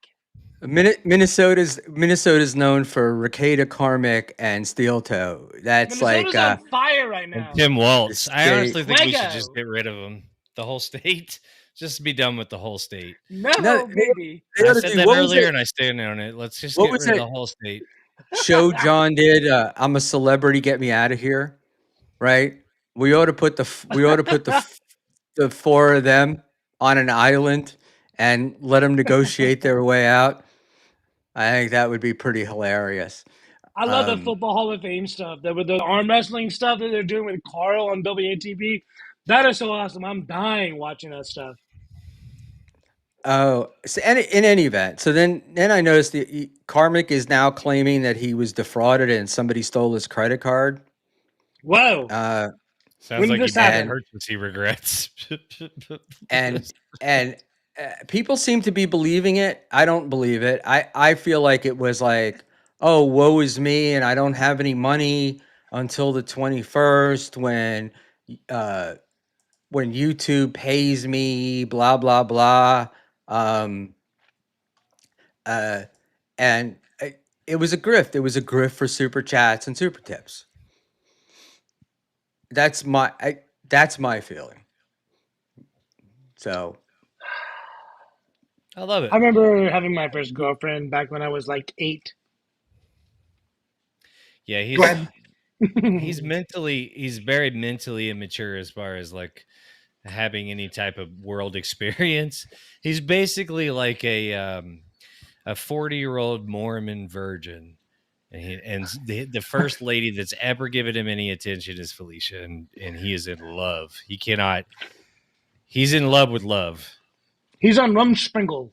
Minnesota's known for Ricada Karmic and Steel Toe. That's like Minnesota's on fire right And now. Tim the Waltz. I state. honestly think we should just Fuego. get rid of him. The whole state. Just be done with the whole state. No, No, baby. they I ought to said do that what was earlier it? and I stand on it. Let's just What get was rid of that the whole state. show John did? I'm a celebrity. Get me out of here. Right? We ought to put the four of them on an island and let them negotiate their way out. I think that would be pretty hilarious. I love the Um, Football Hall of Fame stuff. That with the arm wrestling stuff that they're doing with Carl on WATV. That is so awesome. I'm dying watching that stuff. oh, so in any event, so then I noticed Karmic is now claiming that he was defrauded and somebody stole his credit card. Whoa. Uh, Sounds When did like he this made a and happen? purchase he regrets. and and people seem to be believing it. I don't believe it. I feel like it was like, oh, woe is me, and I don't have any money until the 21st uh when YouTube pays me, blah blah blah. Um, uh, and it was a grift. It was a grift for super chats and super tips. That's my feeling. So I love I it. remember having my first girlfriend back when I was like 8. Yeah, Go ahead. he's very mentally immature as far as like having any type of world experience. He's basically like a 40-year-old Mormon virgin. And the first lady that's ever given him any attention is Felicia, and he is in love. He's in love with love. He's on Rumspringle.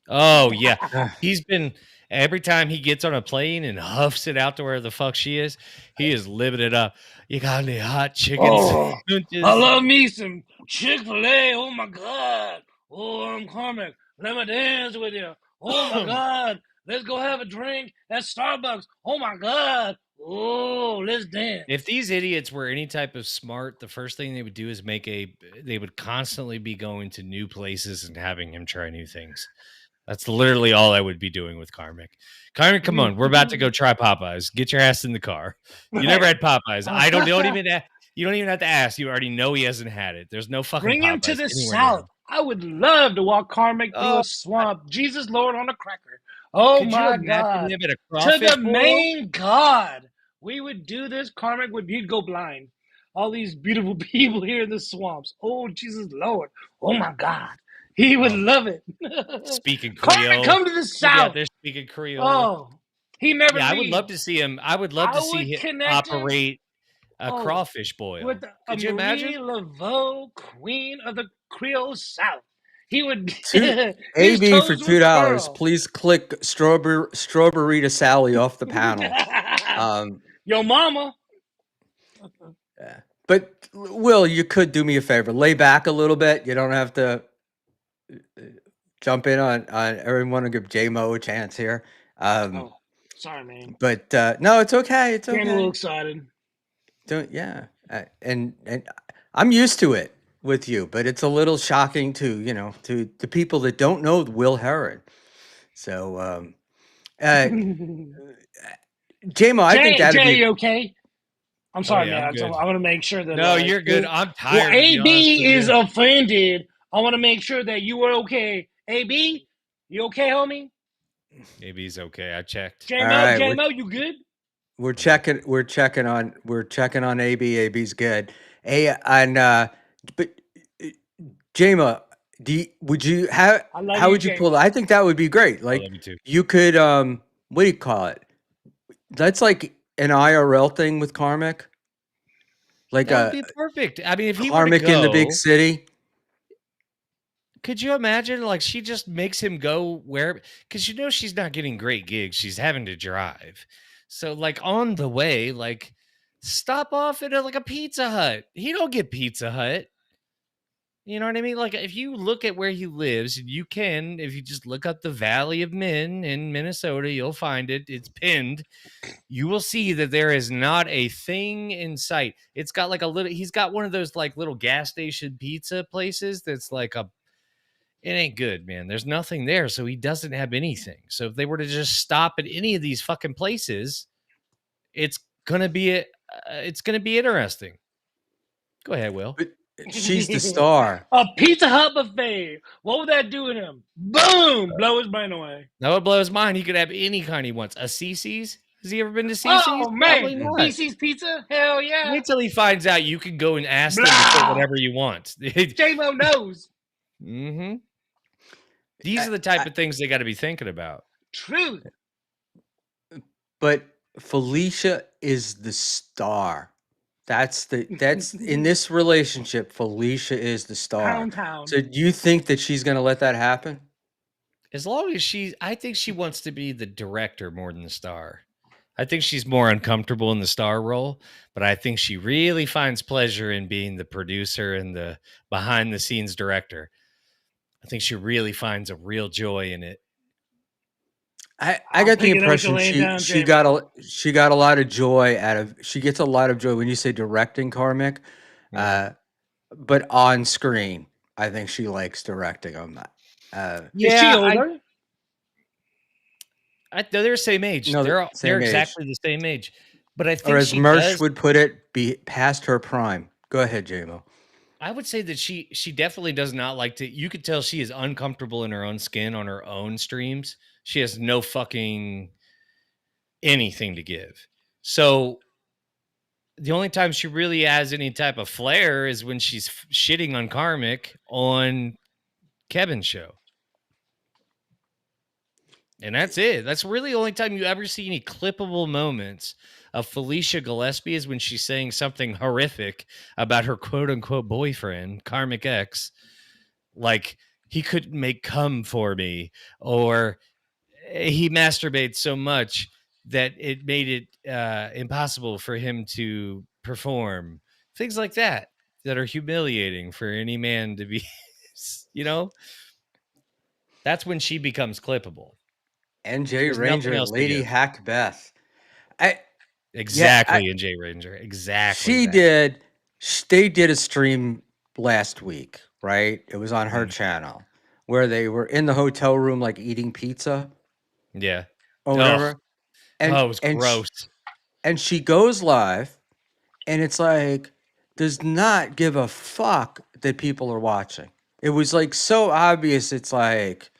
Oh yeah. uh, He's been every time he gets on a plane and huffs it out to where the fuck she is, he is living it up. You got any hot chicken Oh, I sandwiches? love me some Chick-fil-A. Oh my God. Oh, I'm Carmen. Let me dance with you. Oh my God. Let's go have a drink at Starbucks. Oh my God. Oh, let's dance. If these idiots were any type of smart, the first thing they would do is they would constantly be going to new places and having him try new things. That's literally all I would be doing with Karmic. Karmic, come on, we're about to go try Popeyes. Get your ass in the car. You never Right. had Popeyes. I don't even you don't even have to ask. You already know he hasn't had it. There's no fucking Bring him to Popeyes the anywhere near South. him. I would love to walk Carmick through Oh, a swamp. Jesus Lord on a cracker. Oh could you my imagine God. him at a To the crawfish boil? main God. We would do this. Carmick would he'd go blind. All these beautiful people here in the swamps. Oh Jesus Lord. Oh my God. He would Oh, love it. speaking Carmick, Creole. come to the He'd be out South. there speaking Creole. Oh, he never Yeah, I would love leave. to see him. I would love I to see would him connect him. operate a Oh, crawfish with boil. a Could you Marie imagine? Laveau, queen of the Creole South. He would, two his AB for toes would $2. curl. Please click strawberry to Sally off the panel. Um, Yo, mama. yeah. But Will, you could do me a favor. Lay back a little bit. You don't have to jump in on everyone to give J Mo a chance here. Um, Oh, sorry, man. but no, it's okay. It's Getting a little okay. excited. Don't yeah. And I'm used to it with you, but it's a little shocking to to people that don't know Will Herod. So Uh, JMO, I think that'd Jay, be. you okay? I'm Oh sorry, yeah, man. I'm I good. want to make sure that No, you're good. I'm well, tired to be honest AB with is you. offended. I want to make sure that you are okay. AB, you okay, homie? AB's okay. I checked. All right, JMO, you good? Yeah. we're checking on AB. AB's good. A and but uh, JMO, would you I love how you, would you pull that? JMO. I think that would be great. I Like love you too. you could what do you call it? That's like an IRL thing with Karmic, like That would a be perfect. I mean, if he were to Karmic in the big go, city. could you imagine? Like, she just makes him go where, because she's not getting great gigs. She's having to drive. So, like, on the way, like, stop off at like a Pizza Hut. He don't get Pizza Hut. You know what I mean? Like, if you look at where he lives, and you can, if you just look up the Valley of Men in Minnesota, you'll find it. It's pinned. You will see that there is not a thing in sight. It's got like a little, he's got one of those like little gas station pizza places that's like it ain't good, man. There's nothing there. So he doesn't have anything. So if they were to just stop at any of these fucking places, it's it's gonna be interesting. Go ahead, Will. But she's the star. A Pizza Hut buffet. What would that do to him? Boom! Blow his brain away. Now it blows mine. He could have any kind he wants. A CC's? Has he ever been to CC's? Oh Probably man, not. CC's Pizza? Hell yeah! Wait till he finds out you can go and ask them to put Blah. whatever you want. JMO knows. Mm-hmm. These are the type of things they got to be thinking about. Truth. But Felicia is the star. That's in this relationship, Felicia is the star. Pound town. So do you think that she's going to let that happen? As long as I think she wants to be the director more than the star. I think she's more uncomfortable in the star role, but I think she really finds pleasure in being the producer and the behind the scenes director. I think she really finds a real joy in it. I I'm got the picking up what you're impression laying down, she JMO. got a lot of joy out of she gets a lot of joy when you say directing Karmic, Yeah. but on screen, I think she likes directing them. Is she Yeah, older? they're the same age. No, They're same age, exactly the same age. But I or think as she Mersh does. would put it, be past her prime. Go ahead, JMO. I would say that she definitely does not like to. You could tell she is uncomfortable in her own skin on her own streams. She has no fucking anything to give. So the only time she really has any type of flair is when she's shitting on Karmic on Kevin's show. And that's it. That's really the only time you ever see any clippable moments of Felicia Gillespie is when she's saying something horrific about her quote unquote boyfriend, Karmic X. Like, he couldn't make cum for me, or he masturbates so much that it made it impossible for him to perform. Things like that that are humiliating for any man to be, that's when she becomes clippable. She NJ has nothing Ranger, else to Lady give. Hack Beth. I yeah, Exactly, NJ Ranger. Exactly she that. did. They did a stream last week, right? It was on her Mm, channel where they were in the hotel room, like eating pizza yeah. or Oh, whatever. And oh, it was gross. she goes live, and it's like does not give a fuck that people are watching. It was like so obvious. It's like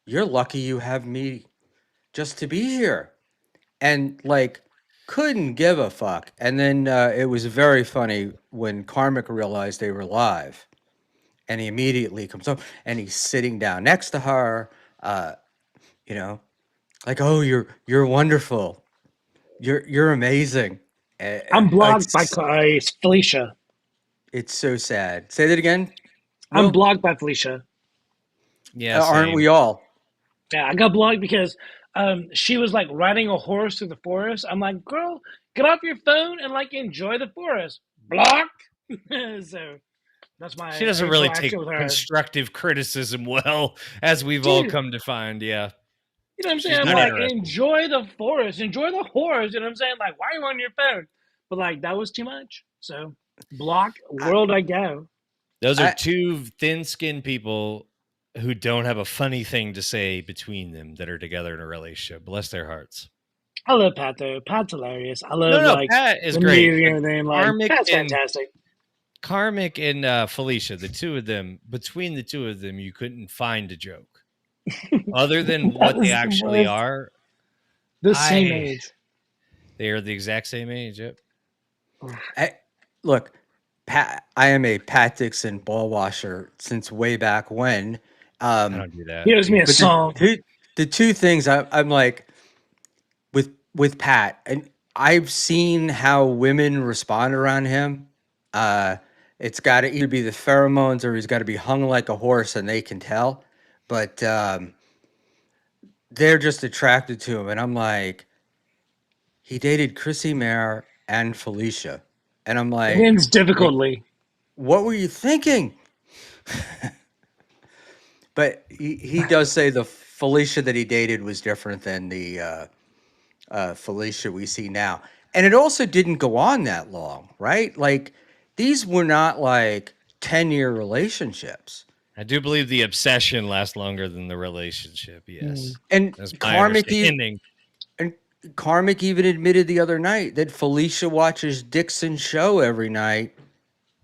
you're lucky you have me just to be here, and like couldn't give a fuck. And then it was very funny when Karmic realized they were live, and he immediately comes up and he's sitting down next to her. Uh, you know, like, oh, you're wonderful. You're amazing. I'm blocked by It's Felicia. it's so sad. Say that again, I'm Will. blocked by Felicia. Yeah, Aren't same. we all? Yeah, I got blocked because she was like riding a horse through the forest. I'm like, girl, get off your phone and like enjoy the forest. Block. So that's She my doesn't really take interaction with her. constructive criticism well, as we've all Dude, come to find. Yeah. you know what I'm saying? She's I'm not like, interested. enjoy the forest, enjoy the horse. You know what I'm saying? Like, why are you on your phone? But like, that was too much. So block, I, world I go. Those are I two thin skinned people who don't have a funny thing to say between them that are together in a relationship. Bless their hearts. I love Pat though. Pat's hilarious. I No, love no, like Pat is the great, movie but and everything. Like Karmic Pat's and fantastic. Karmic and Felicia, the two of them, between the two of them, you couldn't find a joke other than That what they was the actually worst. are. The same I age. They are the exact same age. Yep. I, look, Pat. I am a Pat Dixon ball washer since way back when. I Um, don't do that. He owes me a but song. the two things I'm like with Pat, and I've seen how women respond around him. Uh, it's got to either be the pheromones or he's got to be hung like a horse, and they can tell. But they're just attracted to him, and I'm like, he dated Chrissy Mayer and Felicia, and I'm It ends like, difficultly. what were you thinking? But he does say the Felicia that he dated was different than the Felicia we see now. And it also didn't go on that long, right? Like these were not like 10-year relationships. I do believe the obsession lasts longer than the relationship. Mm. Yes, And that's my understanding. and Karmic even admitted the other night that Felicia watches Dixon's show every night,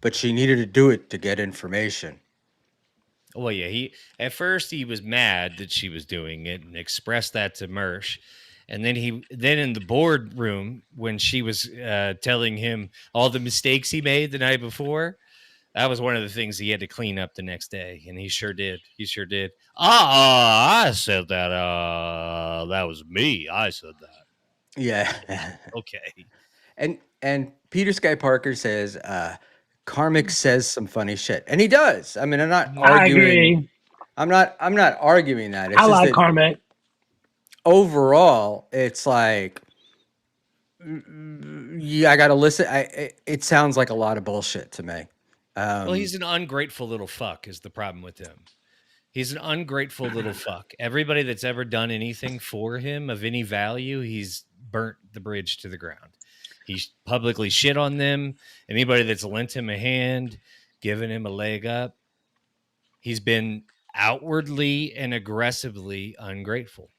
but she needed to do it to get information. Well, yeah, he at first he was mad that she was doing it and expressed that to Mersh. And then in the boardroom when she was telling him all the mistakes he made the night before, that was one of the things he had to clean up the next day, and he sure did. He sure did. I said that. That was me. I said that. Yeah. Okay. And Peter Sky Parker says Karmic says some funny shit. And he does. I mean, I agree. I'm not arguing that. I It's just like that Carmet. overall it's like yeah, I got to listen. It sounds like a lot of bullshit to me. Well, he's Um an ungrateful little fuck. Is the problem with him? He's an ungrateful little fuck. Everybody that's ever done anything for him of any value, he's burnt the bridge to the ground. He's publicly shit on them. Anybody that's lent him a hand, given him a leg up, he's been outwardly and aggressively ungrateful.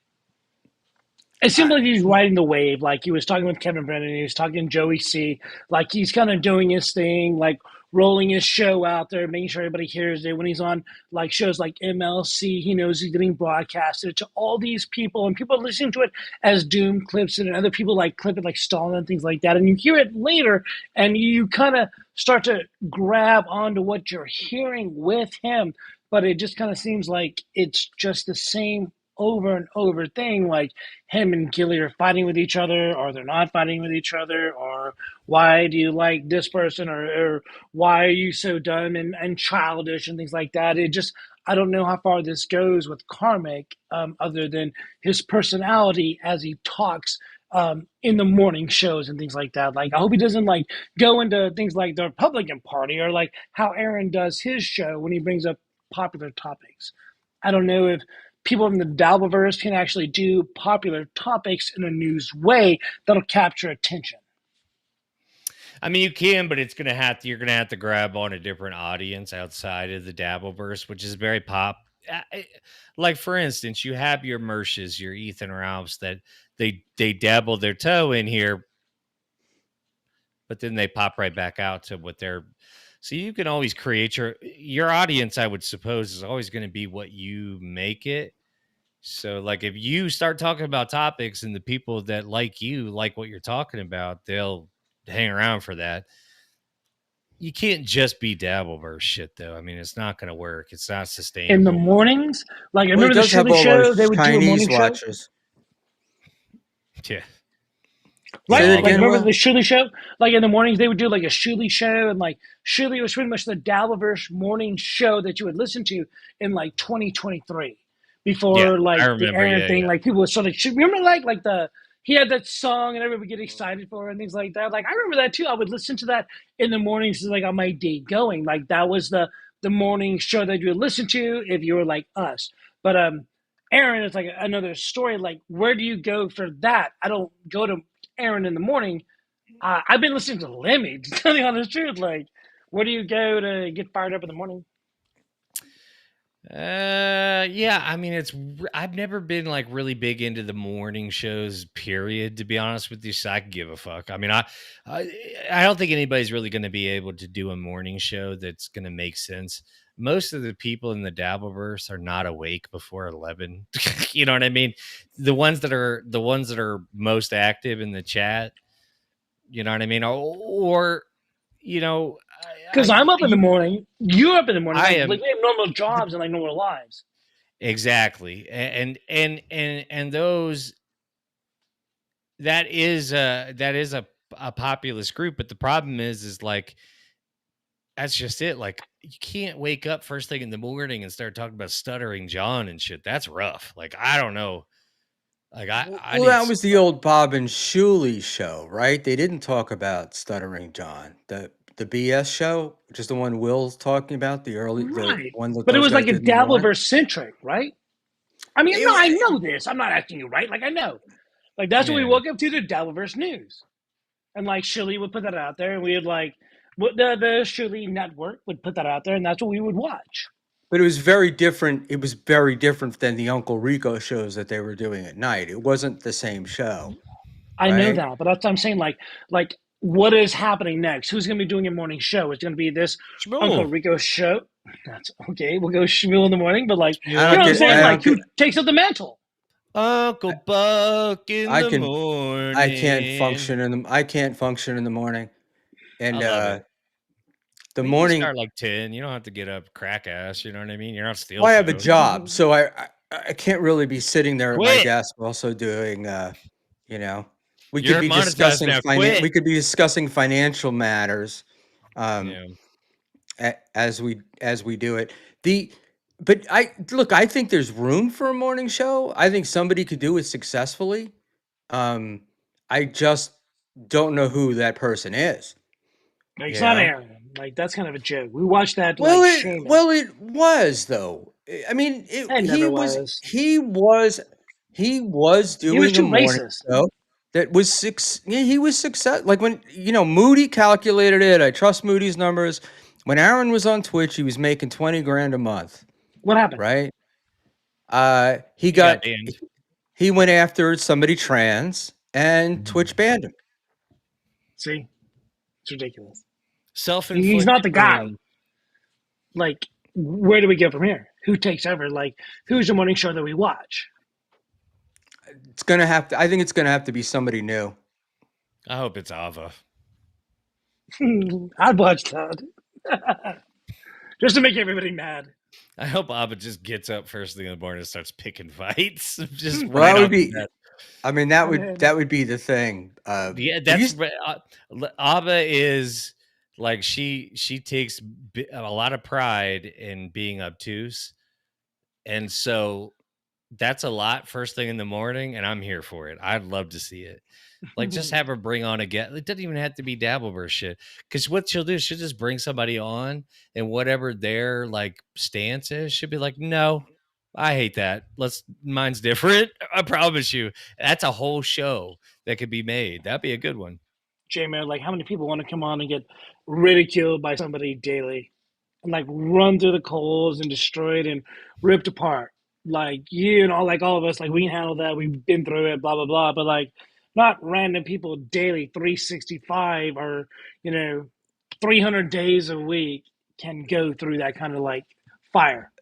It seemed I, like he's riding the wave. Like he was talking with Kevin Brennan, he was talking to Joey C. Like he's kind of doing his thing, like rolling his show out there, making sure everybody hears it. When he's on like shows like MLC, he knows he's getting broadcasted to all these people, and people are listening to it as Doom clips it, and other people like clip it like Stalin and things like that. And you hear it later, and you kind of start to grab onto what you're hearing with him. But it just kind of seems like it's just the same over and over thing. Like him and Gilly are fighting with each other, or they're not fighting with each other, or why do you like this person, or why are you so dumb and childish and things like that. It just, I don't know how far this goes with Karmic, other than his personality as he talks in the morning shows and things like that. Like, I hope he doesn't like go into things like the Republican Party or like how Aaron does his show when he brings up popular topics. I don't know if people in the Dabbleverse can actually do popular topics in a news way that'll capture attention. I mean, you can, but you're gonna have to grab on a different audience outside of the Dabbleverse, which is very pop. Like for instance, you have your Mershes, your Ethan Ralphs that they dabble their toe in here, but then they pop right back out to what they're. So you can always create your audience. I would suppose is always going to be what you make it. So, like, if you start talking about topics and the people that like you like what you're talking about, they'll hang around for that. You can't just be Dabbleverse shit, though. I mean, it's not going to work. It's not In the sustainable. mornings, like I well, he remember the does have Shirley all Show, they those would do a Chinese morning show. watches. Yeah. Say Right? that Like again, remember Will? the Shirley Show? Like in the mornings they would do like a Shirley Show, and like Shirley was pretty much the Dabbleverse morning show that you would listen to in like 2023 Yeah. before I like the remember. Aaron Yeah. thing. Yeah. Like people would sort of remember like the he had that song and everybody would get excited for it and things like that. Like I remember that too. I would listen to that in the mornings like on my day going. Like that was the morning show that you would listen to if you were like us. But Aaron is like another story. Like where do you go for that? I don't go to Aaron in the morning. I've been listening to Lemmy, to tell you the honest truth. Like, where do you go to get fired up in the morning? yeah, I mean, I've never been like really big into the morning shows, period, to be honest with you. So I can give a fuck. I mean, I, I don't think anybody's really going to be able to do a morning show that's going to make sense. Most of the people in the Dabbleverse are not awake before 11. You know what I mean? The ones that are most active in the chat, you know what I mean? Or you know, Because I'm up in the morning, you're up in the morning. I Like am we have normal jobs and like normal lives. exactly. And those that is a populous group, but the problem is like that's just it. Like you can't wake up first thing in the morning and start talking about stuttering John and shit. That's rough. Like I don't know. Like I Well, need that was the old Bob and Shuley show, right? They didn't talk about Stuttering John. The BS show, which is the one Will's talking about, the Right. one that But it those was guys like a did in the morning. Dabbleverse centric, right? I mean, no, I It, know this. I'm not asking you, right? Like I know. Like that's what we yeah. woke up to, the Dabbleverse news. And like Shirley would put that out there and we would like the Shirley network would put that out there and that's what we would watch. but it was very different. It was very different than the Uncle Rico shows that they were doing at night. It wasn't the same show, I know right? that, but that's what I'm saying. Like what is happening next? Who's going to be doing a morning show? It's going to be this Uncle Schmuel. Rico show. That's okay. We'll go Schmuel in the morning, but like, I you Schmuel know in don't what I'm the get. saying? I morning. Like, don't get. who takes up the mantle? Uncle Buck in I the can. I can't morning. function in the. I can't function in the morning, I and love it. the Well, you can morning. start like 10. You don't have to get up crack ass. You know what I mean? You're not steel Well, I have a toed. job, so I can't really be sitting there at my Quit. desk also doing, you know, we could You're be monetized discussing now. Quit. we could be discussing financial matters, um, Yeah. as we do it. The but I look, I think there's room for a morning show. I think somebody could do it successfully. Um, I just don't know who that person is. Like, it's You not know. Aaron. Like, that's kind of a joke. We watched that like Seamus. Well, it was though. I mean, It never was. he was He was doing a too morning racist. show that was six. Yeah, he was success. Like when Moody calculated it. I trust Moody's numbers. When Aaron was on Twitch, he was making 20 grand a month, What happened? right? He He got got banned. he went after somebody trans, and Twitch Mm-hmm. banned him. See, it's ridiculous. He's not Self-inflicted the guy. wound. Like, where do we go from here? Who takes over? Like, who's the morning show that we watch? It's gonna have to. I think it's gonna have to be somebody new. I hope it's Ava. I'd watch that. Just to make everybody mad. I hope Ava just gets up first thing in the morning and starts picking fights. Just Well, right that would off the be. bat. I mean, I'm in. that would be the thing. Yeah, Have you that's Ava is like she takes a lot of pride in being obtuse, and so that's a lot first thing in the morning, and I'm here for it. I'd love to see it. Like, just have her bring on a guest. It doesn't even have to be Dabbleverse shit. Because what she'll do is she'll just bring somebody on, and whatever their like stance is, she'll be like, "No, I hate that. Mine's different. I promise you." That's a whole show that could be made. That'd be a good one. J-Man, like, how many people want to come on and get ridiculed by somebody daily? And, like, run through the coals and destroyed and ripped apart? Like, like all of us, like, we can handle that. We've been through it, blah, blah, blah. But, like, not random people daily, 365 or, 300 days a week can go through that kind of, like, fire.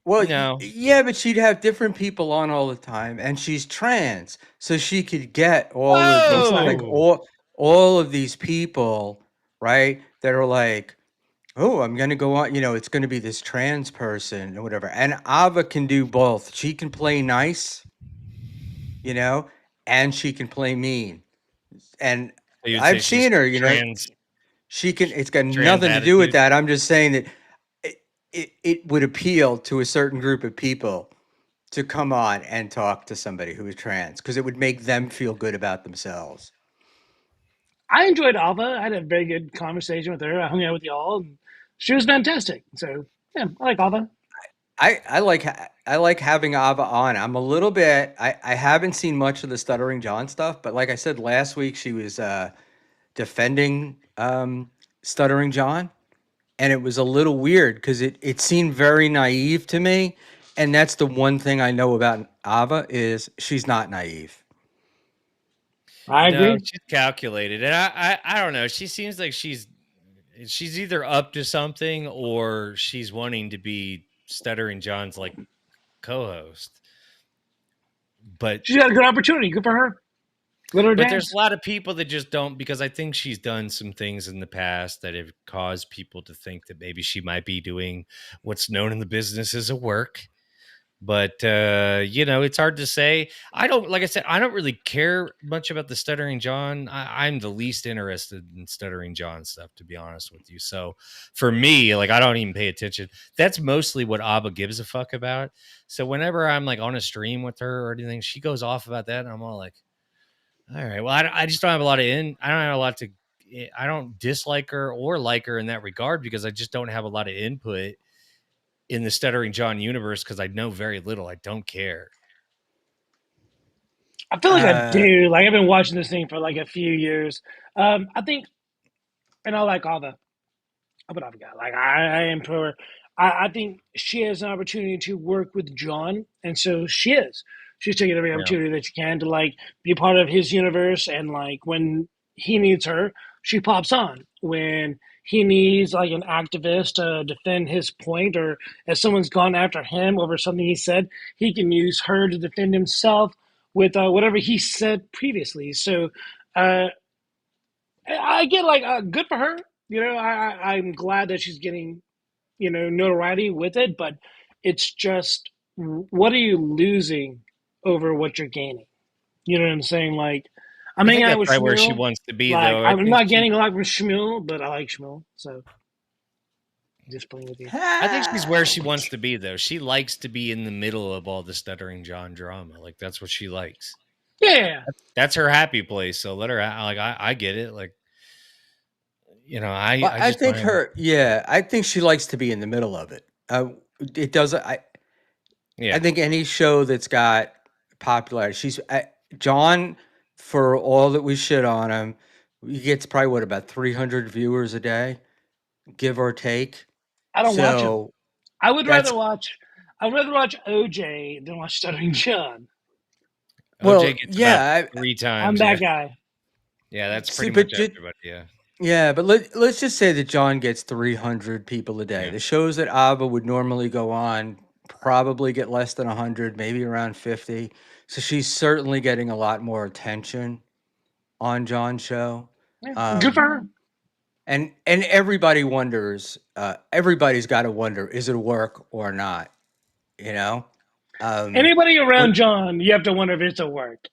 Well, No. yeah, but she'd have different people on all the time, and she's trans, so she could get all of That's these, not like Whoa! all of these people, right? That are like, oh, I'm gonna go on. It's gonna be this trans person or whatever. And Ava can do both. She can play nice, you know, and she can play mean. And So you'd say I've she's seen her. trans She can. It's got trans nothing to do with attitude. that. I'm just saying that it would appeal to a certain group of people to come on and talk to somebody who is trans because it would make them feel good about themselves. I enjoyed Alva. I had a very good conversation with her. I hung out with y'all, and she was fantastic. So, yeah, I like Alva. I like having Ava on. I'm a little bit. I haven't seen much of the Stuttering John stuff, but like I said last week, she was defending Stuttering John, and it was a little weird because it seemed very naive to me, and that's the one thing I know about Ava is she's not naive. I No, agree. she's calculated, and I don't know. She seems like she's either up to something or she's wanting to be Stuttering John's like co-host. But She's got a good opportunity. Good for her. Let her there's a dance. lot of people that just don't, because I think she's done some things in the past that have caused people to think that maybe she might be doing what's known in the business as a work. But it's hard to say. I don't, like I said, I don't really care much about the Stuttering John. I'm the least interested in Stuttering John stuff, to be honest with you. So for me, like, I don't even pay attention. That's mostly what Abba gives a fuck about. So whenever I'm like on a stream with her or anything, she goes off about that, and I'm all like, all right, well, I just don't have a lot of I don't have a lot to. I don't dislike her or like her in that regard because I just don't have a lot of input in the Stuttering John universe because I know very little. I don't care. I feel like I Uh, do. Like I've been watching this thing for like a few years. I think, and I like all the but I've got like I am for. I think she has an opportunity to work with John, and so she is. She's taking every Yeah. opportunity that she can to like be a part of his universe, and like when he needs her, she pops on. When he needs like an activist to defend his point, or if someone's gone after him over something he said, he can use her to defend himself with whatever he said previously. So uh, I get like good for her. I'm glad that she's getting notoriety with it, but it's just what are you losing over what you're gaining? You know what I'm saying? Like I'm I hanging think out that's with right where she Schmuel. wants to be, Like though. I I'm think not gaining a lot from Schmuel, but I like Schmuel, so just playing with you. she's where she wants to be, though. She likes to be in the middle of all the Stuttering John drama. Like, that's what she likes. Yeah, That's her happy place. So let her. Like, I get it. Like, well, I I just think don't have. her. Yeah, I think she likes to be in the middle of it. It doesn't. I Yeah. think any show that's got popularity, John. For all that we shit on him, he gets probably what about 300 viewers a day, give or take. I don't watch him. So I would rather that's watch. I'd rather watch OJ than watch Stuttering John. OJ well, gets about yeah. three I'm times. that Yeah. guy. Yeah. That's See, pretty much but everybody. Yeah. yeah, but let's just say that John gets 300 people a day. Yeah. The shows that Ava would normally go on probably get less than 100, maybe around 50. So she's certainly getting a lot more attention on John's show. Yeah, good for Um, her. and everybody wonders, everybody's got to wonder, is it work or not? You know? Um, Anybody when, around John, you have to wonder if it's a work.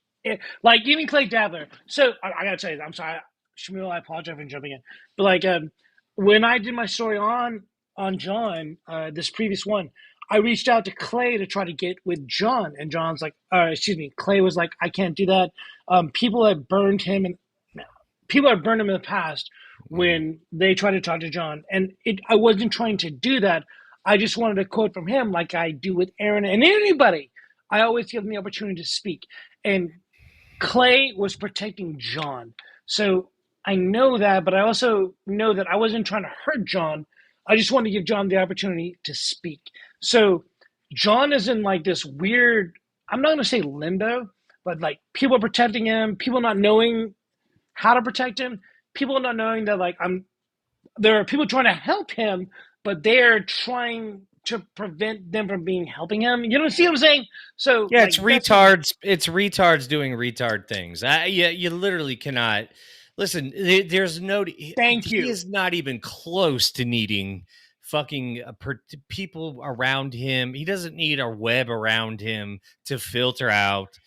Like even Clay Dabler. So I gotta tell you, I'm sorry, Shmuel. I apologize for jumping in, but like when I did my story on John, this previous one, I reached out to Clay to try to get with John, and John's like, excuse me, Clay was like, I can't do that. People have burned him, and people have burned him in the past Mm. when they tried to talk to John, and I wasn't trying to do that. I just wanted a quote from him, like I do with Aaron and anybody. I always give them the opportunity to speak, and Clay was protecting John. So I know that, but I also know that I wasn't trying to hurt John. I just wanted to give John the opportunity to speak. So John is in like this weird, I'm not going to say limbo, but like people protecting him, people not knowing how to protect him, people not knowing that like there are people trying to help him, but they're trying to prevent them from being helping him. You know, see what I'm saying? So Yeah, it's like that's just retards. It's retards doing retard things. Yeah, you literally cannot listen. There's no. thank He you. is not even close to needing fucking people around him. He doesn't need a web around him to filter out.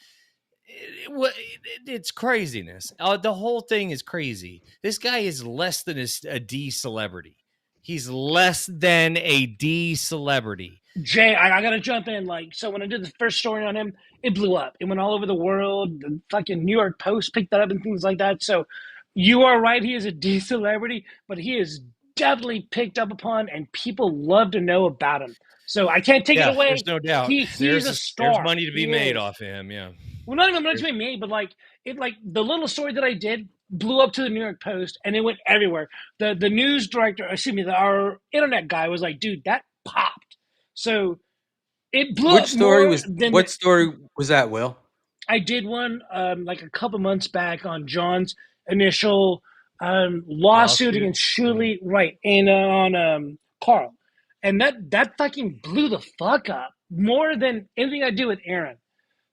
It's craziness. The whole thing is crazy. This guy is less than a D celebrity. He's less than a D celebrity. Jay, I gotta jump in. Like, so when I did the first story on him, it blew up. It went all over the world. The fucking New York Post picked that up and things like that. So you are right. He is a D celebrity, but he is definitely picked up upon, and people love to know about him. So I can't take it Yeah, there's away. no doubt. He's a There's star. money to be He made is. off of him. Yeah. Well, not even much There's- to me, but like it, like the little story that I did blew up to the New York Post, and it went everywhere. The news director, excuse me, our internet guy was like, "Dude, that popped." So It blew Which up story more was than what story was that, Will? I did one like a couple months back on John's initial lawsuit Lawsuit. against Shuley, right, and on Carl, and that fucking blew the fuck up more than anything I do with Aaron.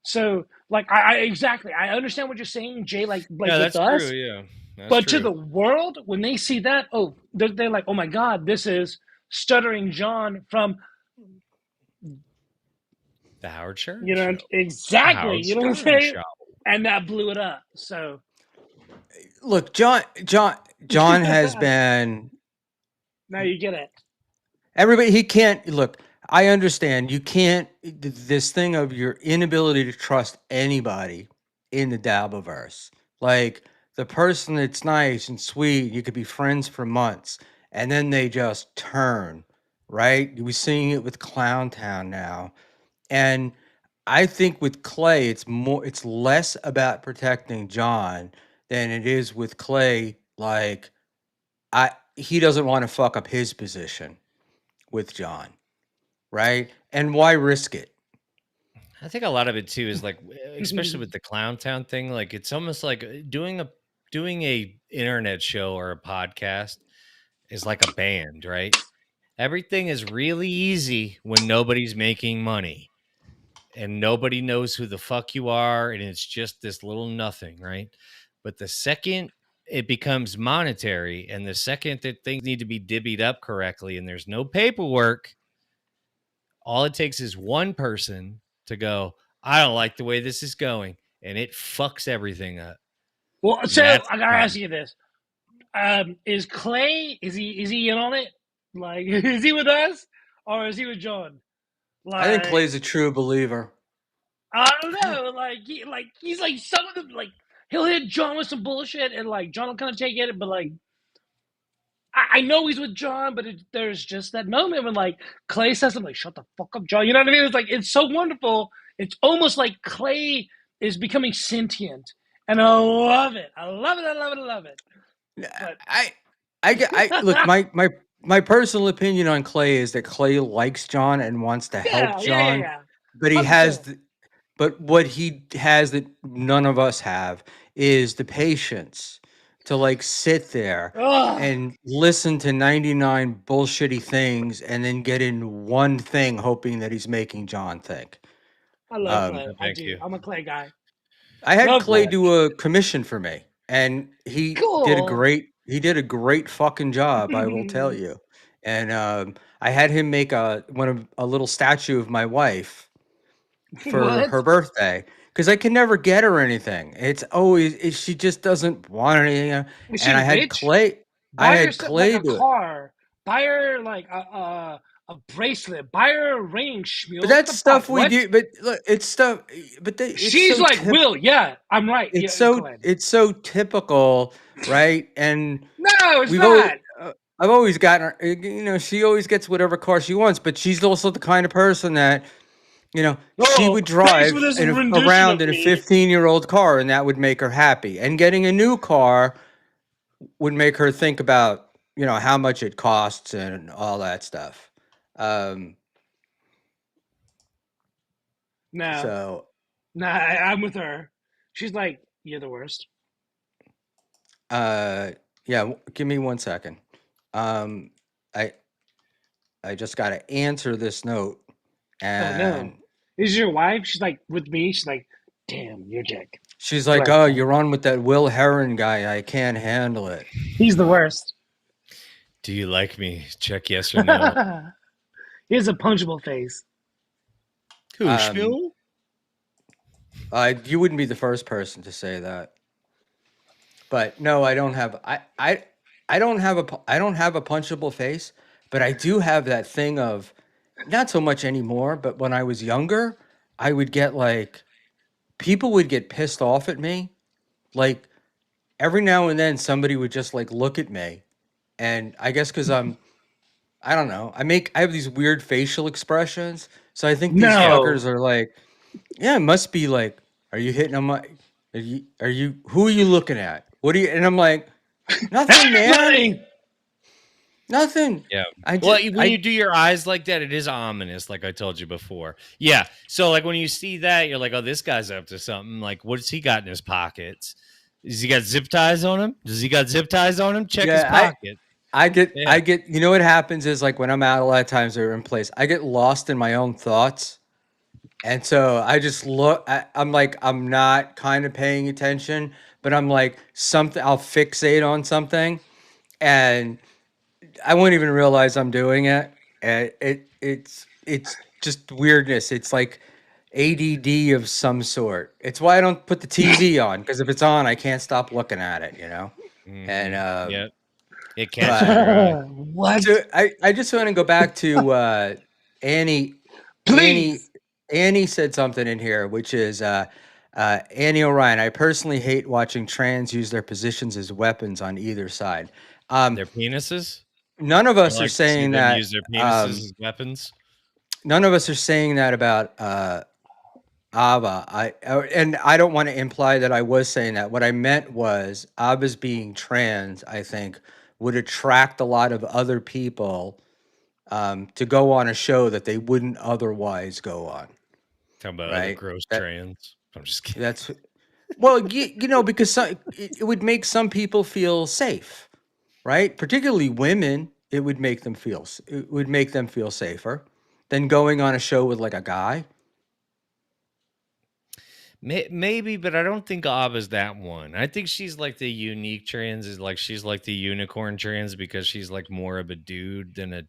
So, like, I exactly, I understand what you're saying, Jay. Like Yeah, with that's true. us, Yeah, that's but to true. the world, when they see that, oh, they're like, oh my god, this is stuttering John from, The Howard Stern you know, Show. The exactly, Howard you know what I'm Stern saying, Show. and that blew it up. So. Look, John has been Now you get it. everybody. He can't look. I understand you can't. This thing of your inability to trust anybody in the Dabbleverse, like the person that's nice and sweet, you could be friends for months, and then they just turn. Right? We're seeing it with Clown Town now, and I think with Clay, it's less about protecting John than it is with Clay. Like he doesn't want to fuck up his position with John, right? And why risk it? I think a lot of it too is like, especially with the Clown Town thing, like it's almost like doing a internet show or a podcast is like a band, right? Everything is really easy when nobody's making money and nobody knows who the fuck you are, and it's just this little nothing, right? But the second it becomes monetary, and the second that things need to be divvied up correctly, and there's no paperwork, all it takes is one person to go, I don't like the way this is going, and it fucks everything up. Well, And so that's I the gotta ask problem. you this: is Clay is he in on it? Like, is he with us or is he with John? I think Like, Clay's a true believer. I don't know. He's like some of them. Like, he'll hit John with some bullshit, and like John will kind of take it, but like I know he's with John, but there's just that moment when like Clay says something like "Shut the fuck up, John." You know what I mean? It's like it's so wonderful. It's almost like Clay is becoming sentient, and I love it. I love it. I love it. I love it. But I, I look. My personal opinion on Clay is that Clay likes John and wants to help John, yeah, but he 100%. has but what he has that none of us have is the patience to like sit there Oh, and listen to 99 bullshitty things and then get in one thing hoping that he's making John think. I love Um, Clay. I Thank do. you. I'm a Clay guy. I had Love Clay Clay. do a commission for me and Cool. he did a great fucking job, I will tell you. And I had him make a little statue of my wife for What? her birthday because I can never get her anything. It's always she just doesn't want anything. Is And she rich? I Buy her had something like Clay a do it. car. Buy her like a bracelet. Buy her a ring, But Schmuel. What that's the fuck? stuff we What? do. But look, it's stuff. It's She's so like, Will, yeah, I'm right. Yeah, Glenn. it's so typical, right? And No, it's we've always. not. I've always gotten her, she always gets whatever car she wants, but she's also the kind of person that, she Oh, would thanks for drive this rendition around of in a me. 15-year-old car, and that would make her happy. And getting a new car would make her think about, how much it costs and all that stuff. Um, No, so, nah, I'm with her. She's like, you're the worst. uh, yeah, give me 1 second. Um, I I just got to answer this note, Oh no. and Is your wife? She's like with me. She's like, damn, you're Dick. she's Go like, ahead. "Oh, Go ahead. you're on with that Will Heron guy. I can't handle it." He's the worst. Do you like me? Check yes or no. He has a punchable face. Who, Um, Schmuel? you wouldn't be the first person to say that. But no, I don't have I don't have a punchable face, but I do have that thing of not so much anymore, but when I was younger, I would get like people would get pissed off at me. Like every now and then somebody would just like look at me and I guess cuz I don't know. I have these weird facial expressions. So I think these No. fuckers are like, yeah, it must be like, are you hitting on my are you who are you looking at? What do you and I'm like, nothing, man. Everybody. Nothing. Yeah. I Well, just when you do your eyes like that, it is ominous, like I told you before. Yeah. So, like, when you see that, you're like, "Oh, this guy's up to something." Like, what's he got in his pockets? Does he got zip ties on him? Does he got zip ties on him? Check his yeah, pocket. Yeah. I get, you know what happens is like when I'm out a lot of times they're in place, I get lost in my own thoughts. And so I just look, I'm like, I'm not kind of paying attention, but I'm like, something, I'll fixate on something and I won't even realize I'm doing it. And it's just weirdness. It's like ADD of some sort. It's why I don't put the TV on because if it's on, I can't stop looking at it, you know? And, Mhm. Yep. It catches but your eye. What? so I just want to go back to Annie. Annie Please. Annie said something in here, which is Annie O'Ryan. I personally hate watching trans use their positions as weapons on either side. Um, Their penises? none of You don't us are like to see saying them that. use their penises as weapons? None of us are saying that about Ava. And I don't want to imply that I was saying that. What I meant was Ava's being trans. I think would attract a lot of other people to go on a show that they wouldn't otherwise go on, Talking about other right? gross That trans. I'm just kidding. that's well, you know, because it would make some people feel safe, right? Particularly women, it would make them feel it would make them feel safer than going on a show with like a guy. Maybe, but I don't think Abba's that one. I think she's like the unique trans, is like she's like the unicorn trans because she's like more of a dude than a.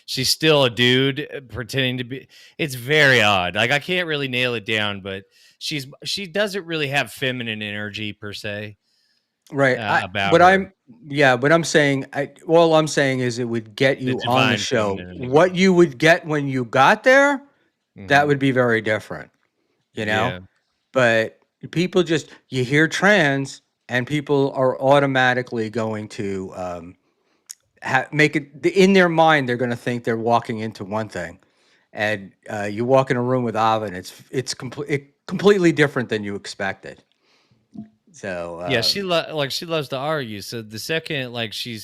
She's still a dude pretending to be. It's very odd. Like I can't really nail it down, but she doesn't really have feminine energy per se Right. about her. What I'm saying, all I'm saying is it would get The you on the divine show. femininity. What you would get when you got there, that Hmm. would be very different, you know? Yeah. But people just, you hear trans and people are automatically going to make it in their mind, they're going to think they're walking into one thing. And you walk in a room with Ava and completely different than you expected. So, Yeah, like she loves to argue. So the second like she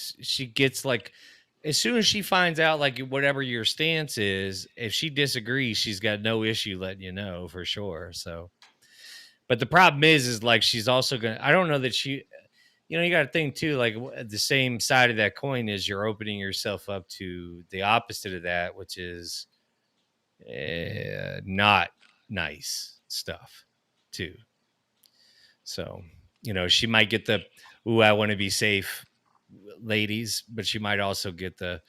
gets like as soon as she finds out like whatever your stance is, if she disagrees, she's got no issue letting you know for sure. So, but the problem is like she's also gonna. I don't know that she. You know, you got to think too. Like the same side of that coin is you're opening yourself up to the opposite of that, which is not nice stuff too. So, you know, she might get the, ooh, I want to be safe ladies, but she might also get the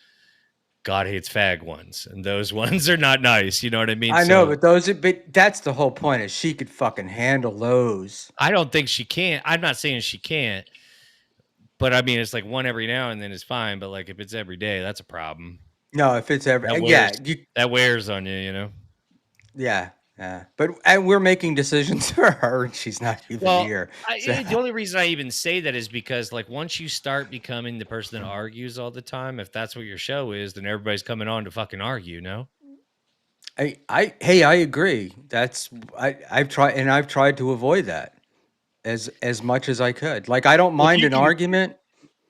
God hates fag ones. And those ones are not nice. You know what I mean? I know, So but but that's the whole point is she could fucking handle those. I don't think she can't. I'm not saying she can't, but I mean, it's like one every now and then is fine. But like if it's every day, that's a problem. No, if it's ever, That wears, yeah, you, that wears on you, you know? yeah, yeah. But and we're making decisions for her, and she's not even Well, here. So, the only reason I even say that is because, like, once you start becoming the person that argues all the time, if that's what your show is, then everybody's coming on to fucking argue. No, hey, I agree. I've tried to avoid that as much as I could. Like, I don't well, mind an argument.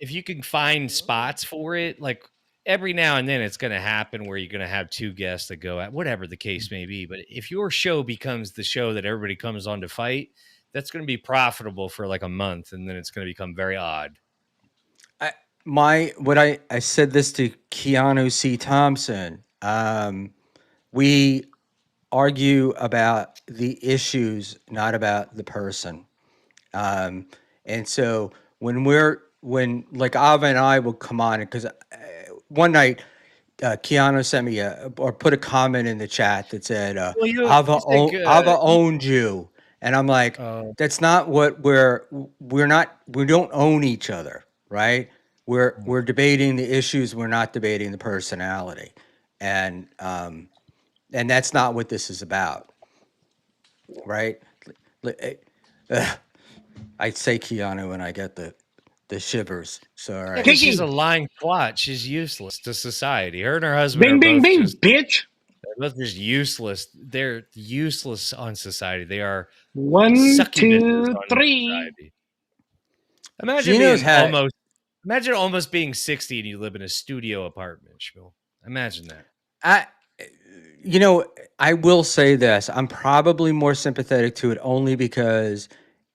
if you can find spots for it, like every now and then, it's going to happen where you're going to have two guests that go at whatever the case may be. But if your show becomes the show that everybody comes on to fight, that's going to be profitable for like a month, and then it's going to become very odd. I, I said this to Keanu C. Thompson. We argue about the issues, not about the person. Um, and so when like Ava and I will come on, because one night Keanu sent me or put a comment in the chat that said Well, you think Ava owned you, and I'm like, uh, that's not what we're not, we don't own each other, right? We're debating the issues, we're not debating the personality, and that's not what this is about, right? Li- I say Keanu and I get the shivers. So all yeah, right. because she's a Kiki. lying twat. She's useless to society. Her and her husband are Bing, bing, both bing, just bitch. useless. They're useless on society. They are One, succubuses two, on three. society. Imagine Gino's being had almost Imagine almost being 60 and you live in a studio apartment, Schmuel. Imagine that. I, you know, I will say this. I'm probably more sympathetic to it only because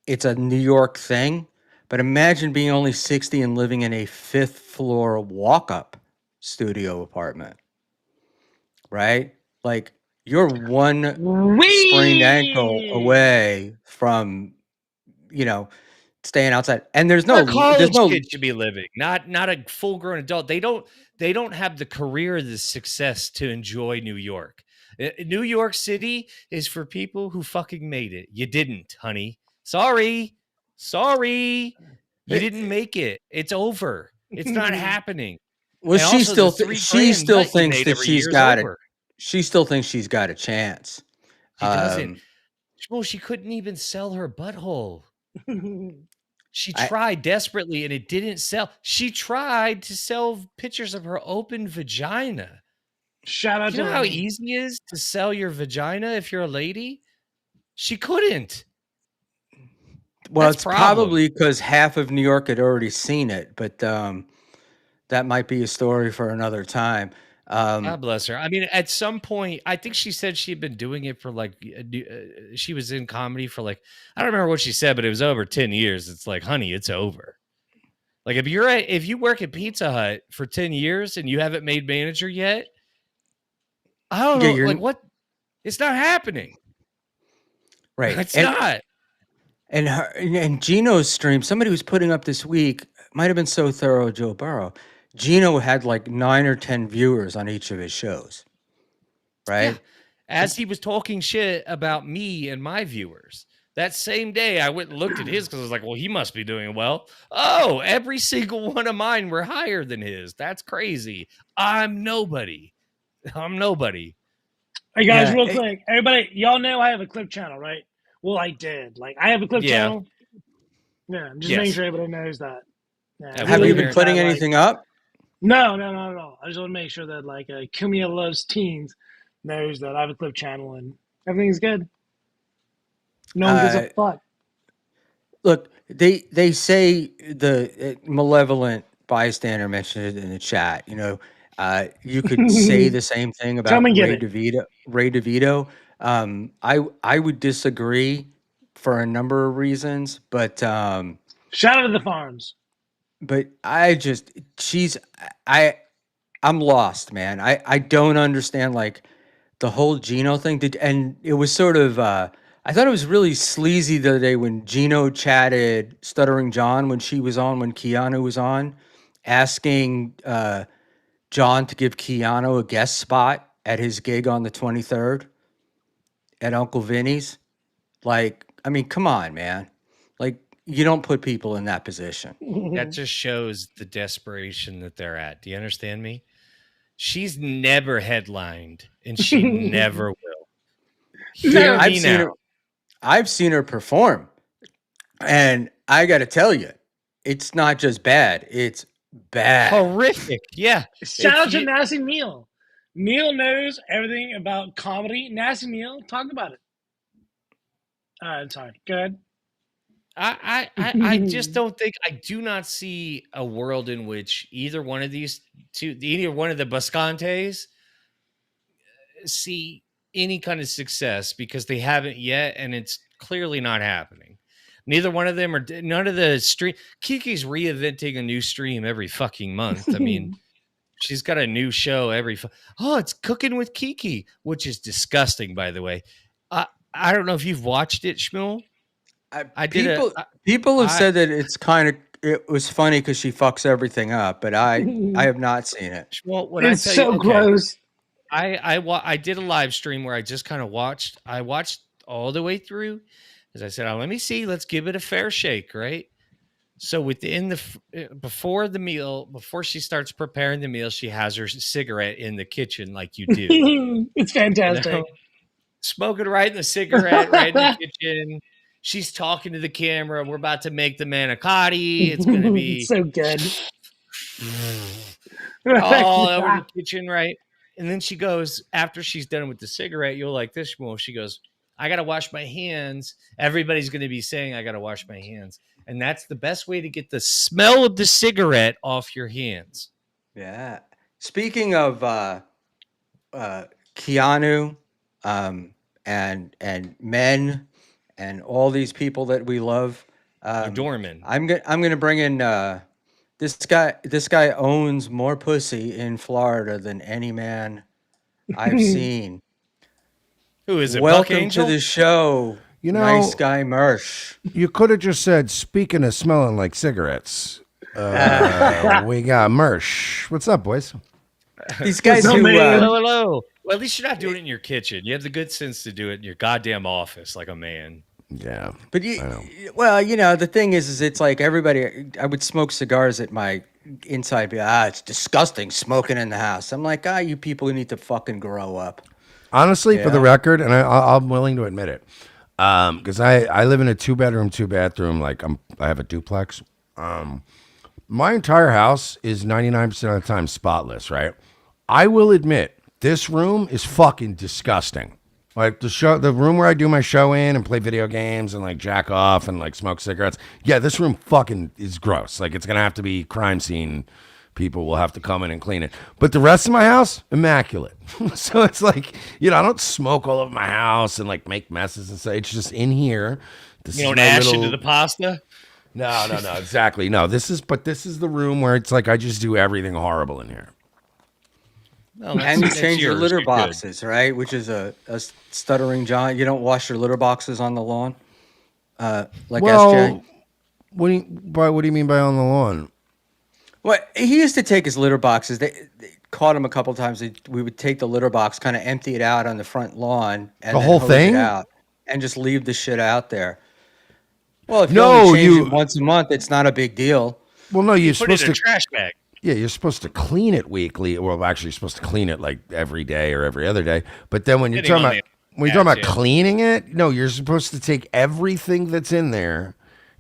it's a New York thing. But imagine being only 60 and living in a fifth floor walk up studio apartment, right? Like you're one sprained ankle Wee! away from, you know, staying outside. And Where college kids should be living, not a full-grown adult. They don't have the career, the success to enjoy New York. New York City is for people who fucking made it. You didn't, honey. Sorry. Sorry. You eh, didn't make it. It's over. It's not happening. well, And also the 3 she grand still nut you thinks made that every she's year is got it. over. She still thinks she's got a chance. She doesn't. Um, Well, she couldn't even sell her butthole. She I tried desperately and it didn't sell. She tried to sell pictures of her open vagina. Shout out You to know how her. easy it is to sell your vagina if you're a lady? She couldn't. well, That's it's problem. probably because half of New York had already seen it, but that might be a story for another time. God bless her. I mean, at some point, I think she said she'd been doing it for like, she was in comedy for like, I don't remember what she said, but it was over 10 years. It's like, honey, it's over. Like if you work at Pizza Hut for 10 years and you haven't made manager yet, I don't yeah, know, you're like what? It's not happening. right, It's not. and Gino's stream. Somebody was putting up this week. Might have been So Thorough Joe Burrow. Gino had like 9 or 10 viewers on each of his shows, Yeah. right? As he was talking shit about me and my viewers. That same day, I went and looked at his because I was like, well, he must be doing well. Oh, every single one of mine were higher than his. That's crazy. I'm nobody. I'm nobody. Hey guys, Yeah, real quick, everybody, y'all know I have a clip channel, right? Well, I did. Like, I have a clip Yeah. channel. Yeah, just making Yes. sure everybody knows that. Yeah, we We have love you leave been it hearing that. putting at like, anything up? no, no, not at all. I just want to make sure that like Kumia Loves Teens knows that I have a clip channel and everything's good. No one gives a Uh, fuck. Look, they say the malevolent bystander mentioned it in the chat. You know, you could say the same thing Come about and get it. Ray DeVito. I would disagree for a number of reasons, Shout out to the farms. but I just she's I I'm lost, man. I don't understand like the whole Gino thing. And it was sort of I thought it was really sleazy the other day when Gino chatted Stuttering John when she was on when Keanu was on, asking John to give Keanu a guest spot at his gig on the 23rd at Uncle Vinny's. Like, I mean, come on, man. Like, you don't put people in that position. That just shows the desperation that they're at. Do you understand me? She's never headlined and she never will. Dude, Hear Never. me now. I've seen her perform. And I got to tell you, it's not just bad, it's bad. Horrific. Yeah. Shout It's out to you. Nasty Neil. Neil knows everything about comedy. Nasty Neil, talk about it. Sorry. Go ahead. I just don't think I do not see a world in which either one of these two, either one of the Buscantes see any kind of success because they haven't yet, and it's clearly not happening. Neither one of them are none of the stream. Kiki's reinventing a new stream every fucking month. I mean, she's got a new show oh, it's Cooking with Kiki, which is disgusting, by the way. I don't know if you've watched it, Schmuel. I, I did a people people have I said that it was funny because she fucks everything up, but I have not seen it. Schmuel, when I It's tell you, so okay, gross. I did a live stream where I just kind of watched. I watched all the way through, as I said. Oh, let me see. Let's give it a fair shake, right? So within before the meal, before she starts preparing the meal, she has her cigarette in the kitchen, like you do. It's You fantastic. know, smoking right in the cigarette, right in the kitchen. She's talking to the camera. We're about to make the manicotti. It's going to It's be so good. all over the kitchen, right? And then she goes, after she's done with the cigarette, you'll like this, Shmuel. She goes, I got to wash my hands. Everybody's going to be saying, I got to wash my hands. And that's the best way to get the smell of the cigarette off your hands. Yeah. Speaking of uh, Keanu, um, and men, and all these people that we love, You're um, Dorman. I'm gonna bring in this guy. This guy owns more pussy in Florida than any man I've seen. Who is it? Buck Welcome to Angel? the show, You nice know, guy Mersh. you could have just said, speaking of smelling like cigarettes, we got Mersh. What's up, boys? These What's guys up, who Hello, man? hello. Well, at least you're not doing it in your kitchen. You have the good sense to do it in your goddamn office like a man. Yeah, But I know. well, the thing is it's like everybody. I would smoke cigars at my inside. Be it's disgusting smoking in the house. I'm like, you people need to fucking grow up. Honestly, for the Yeah. record, and I'm willing to admit it, because I live in a 2-bedroom, 2-bathroom. Like I have a duplex. My entire house is 99% of the time spotless, right? I will admit this room is fucking disgusting. Like the room where I do my show in and play video games and like jack off and like smoke cigarettes. Yeah, this room fucking is gross. Like it's gonna have to be crime scene. People will have to come in and clean it. But the rest of my house, immaculate. So it's like, I don't smoke all over my house and like make messes and say it's just in here. This You is don't my ash little into the pasta? no, exactly. No, this is the room where it's like I just do everything horrible in here. No, And you that's change your yours. litter You're good. boxes, right? Which is a stuttering John. You don't wash your litter boxes on the lawn, like SJ. Well, what do you mean by on the lawn? Well, he used to take his litter boxes. They caught him a couple times. We would take the litter box, kind of empty it out on the front lawn, The and then whole hose it thing? out, and just leave the shit out there. Well, if you only No, change it once a month, it's not a big deal. well, no, You you're put it supposed in a to trash bag. yeah, you're supposed to clean it weekly. Well, actually, you're supposed to clean it like every day or every other day. But then Depending on the when you're talking about yeah. cleaning it, no, you're supposed to take everything that's in there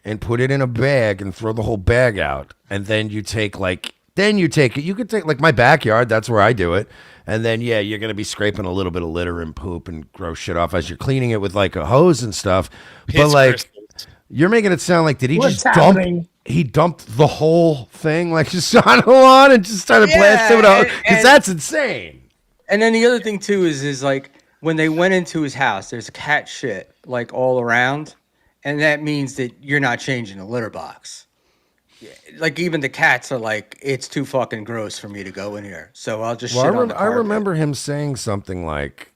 and put it in a bag and throw the whole bag out. And then you take it. You could take like my backyard. That's where I do it. And then yeah, you're gonna be scraping a little bit of litter and poop and gross shit off as you're cleaning it with like a hose and stuff. But Piss like crystals. you're making it sound like did he What's just dump? happening? He dumped the whole thing like just on the lawn and just started blasting it out Yeah, because that's insane. and then the other thing too is like when they went into his house, there's cat shit like all around, and that means that you're not changing the litter box. Like even the cats are like, it's too fucking gross for me to go in here, so I'll just Well, shit on the I carpet. remember him saying something like